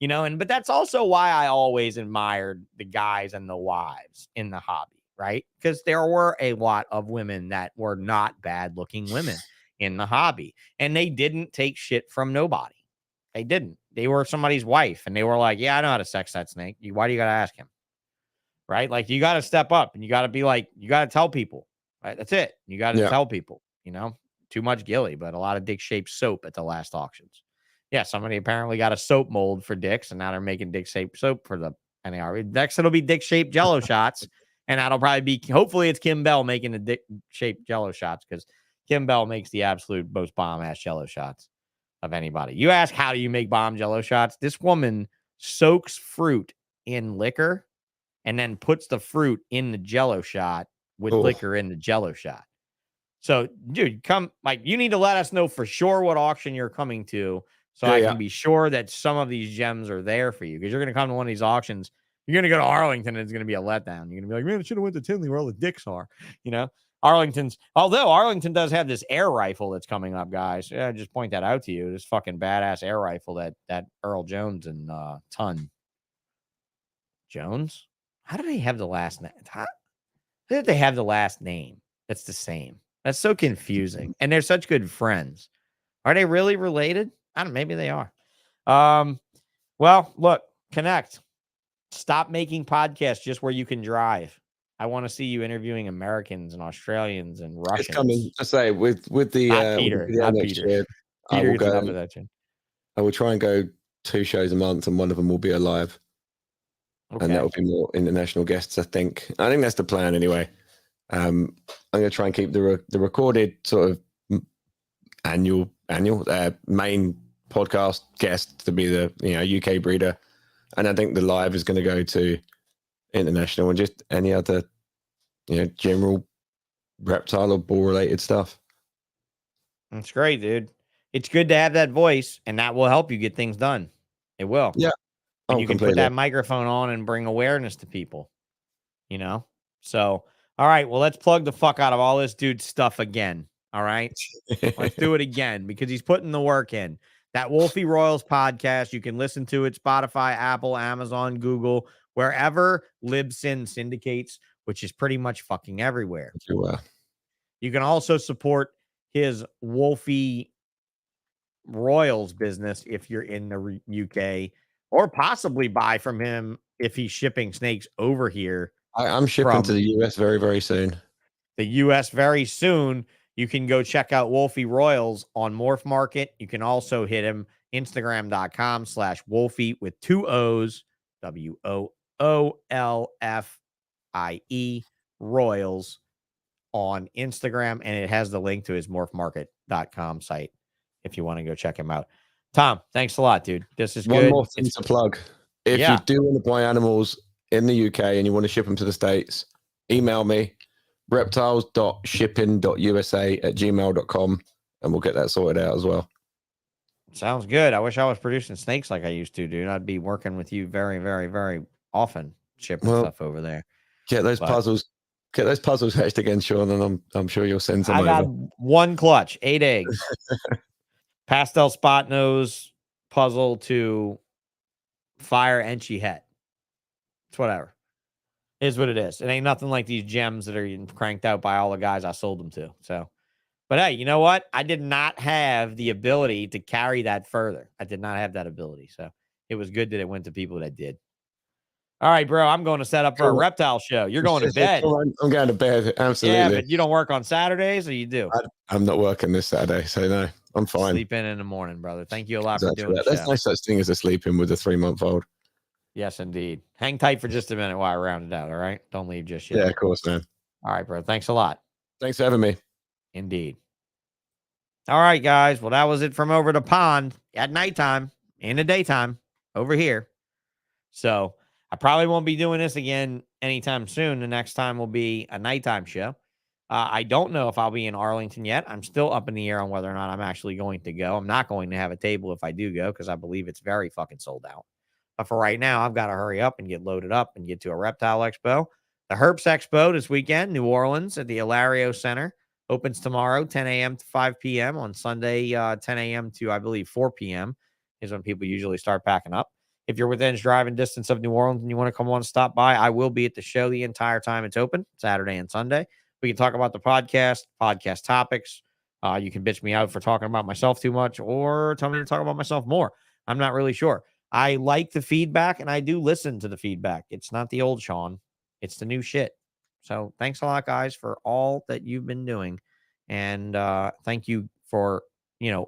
but that's also why I always admired the guys and the wives in the hobby, right? Because there were a lot of women that were not bad looking women in the hobby, and they didn't take shit from nobody. They didn't. They were somebody's wife, and they were like, yeah, I know how to sex that snake. Why do you got to ask him? Right? Like, you got to step up, and you got to be like, you got to tell people, right? That's it. You got to tell people. Too much gilly, but a lot of dick-shaped soap at the last auctions. Yeah, somebody apparently got a soap mold for dicks, and now they're making dick-shaped soap for the NAR. Next, it'll be dick-shaped Jello shots, and that'll probably be, hopefully it's Kim Bell making the dick-shaped Jello shots, because Kim Bell makes the absolute most bomb-ass Jello shots of anybody. You ask, how do you make bomb Jello shots? This woman soaks fruit in liquor and then puts the fruit in the Jello shot with liquor in the Jello shot. So, dude, you need to let us know for sure what auction you're coming to, so I can be sure that some of these gems are there for you. Because you're going to come to one of these auctions, you're going to go to Arlington, and it's going to be a letdown. You're going to be like, man, I should have went to Tinley where all the dicks are. Although Arlington does have this air rifle that's coming up, guys. Yeah, I just point that out to you. This fucking badass air rifle that Earl Jones and Ton Jones. How do they have the last name? How did they have the last name that's the same? That's so confusing. And they're such good friends. Are they really related? I don't know. Maybe they are. Well, look, connect. Stop making podcasts just where you can drive. I want to see you interviewing Americans and Australians and Russians.
It's coming. I say with the
Peter. Not Peter.
Year,
Peter gets enough of that shit.
I will try and go 2 shows a month, and one of them will be a live. Okay. And that will be more international guests, I think. I think that's the plan anyway. I'm going to try and keep the recorded sort of annual main podcast guest to be the UK breeder, and I think the live is going to go to international and just any other general reptile or ball related stuff.
That's great, dude. It's good to have that voice, and that will help you get things done. It will.
Yeah.
And you can put that microphone on and bring awareness to people. So. All right, well, let's plug the fuck out of all this dude's stuff again. All right, let's do it again because he's putting the work in. That Woolfie Royals podcast, you can listen to it Spotify, Apple, Amazon, Google, wherever Libsyn syndicates, which is pretty much fucking everywhere. You can also support his Woolfie Royals business if you're in the UK, or possibly buy from him if he's shipping snakes over here.
I'm shipping to the US very, very soon.
The US very soon. You can go check out Woolfie Royals on MORPH Market. You can also hit him Instagram.com/Woolfie with 2 O's, WOOLFIE Royals on Instagram. And it has the link to his morphmarket.com site if you want to go check him out. Tom, thanks a lot, dude. This is good.
One more thing to plug. If you do want to buy animals in the UK and you want to ship them to the States, email me reptiles.shipping.usa@gmail.com and we'll get that sorted out as well.
Sounds good. I wish I was producing snakes like I used to, dude. I'd be working with you very, very, very often, shipping stuff over there.
Get those puzzles hatched again, Sean, and I'm sure you'll send some over.
I got 1 clutch, 8 eggs. Pastel spot nose puzzle to fire Enchi het. It's whatever. It is what it is. It ain't nothing like these gems that are cranked out by all the guys I sold them to. So, but hey, you know what? I did not have the ability to carry that further. I did not have that ability. So it was good that it went to people that did. All right, bro. I'm going to set up for a reptile show. You're going to bed.
I'm going to bed. Absolutely.
Yeah, but you don't work on Saturdays, or you do?
I'm not working this Saturday, so no, I'm fine.
Sleep in the morning, brother. Thank you a lot for doing that.
There's no such thing as a sleep in with a 3-month-old.
Yes, indeed. Hang tight for just a minute while I round it out. All right. Don't leave just yet.
Yeah, of course, man.
All right, bro. Thanks a lot.
Thanks for having me.
Indeed. All right, guys. Well, that was it from over the pond at nighttime, in the daytime over here. So I probably won't be doing this again anytime soon. The next time will be a nighttime show. I don't know if I'll be in Arlington yet. I'm still up in the air on whether or not I'm actually going to go. I'm not going to have a table if I do go because I believe it's very fucking sold out. But for right now, I've got to hurry up and get loaded up and get to a Reptile Expo. The Herps Expo this weekend, New Orleans at the Ilario Center. Opens tomorrow, 10 a.m. to 5 p.m. On Sunday, 10 a.m. to, I believe, 4 p.m. is when people usually start packing up. If you're within driving distance of New Orleans and you want to come on and stop by, I will be at the show the entire time it's open, Saturday and Sunday. We can talk about the podcast topics. You can bitch me out for talking about myself too much or tell me to talk about myself more. I'm not really sure. I like the feedback and I do listen to the feedback. It's not the old Sean. It's the new shit. So thanks a lot, guys, for all that you've been doing. And thank you for,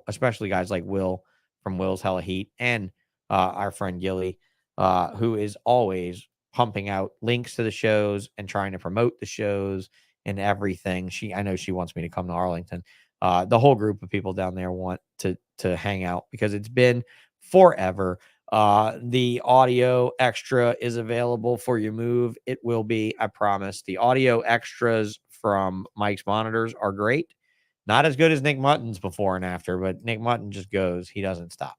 especially guys like Will from Will's Hella Heat and our friend Gilly, who is always pumping out links to the shows and trying to promote the shows and everything. I know she wants me to come to Arlington. The whole group of people down there want to hang out because it's been forever. The audio extra is available for your move. It will be, I promise. The audio extras from Mike's monitors are great. Not as good as Nick Mutton's before and after, but Nick Mutton just goes. He doesn't stop.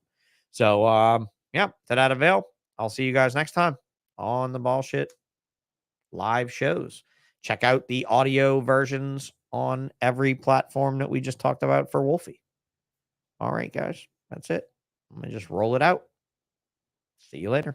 So, yeah, to that avail. I'll see you guys next time on the Bullshit live shows. Check out the audio versions on every platform that we just talked about for Woolfie. All right, guys. That's it. I'm going to just roll it out. See you later.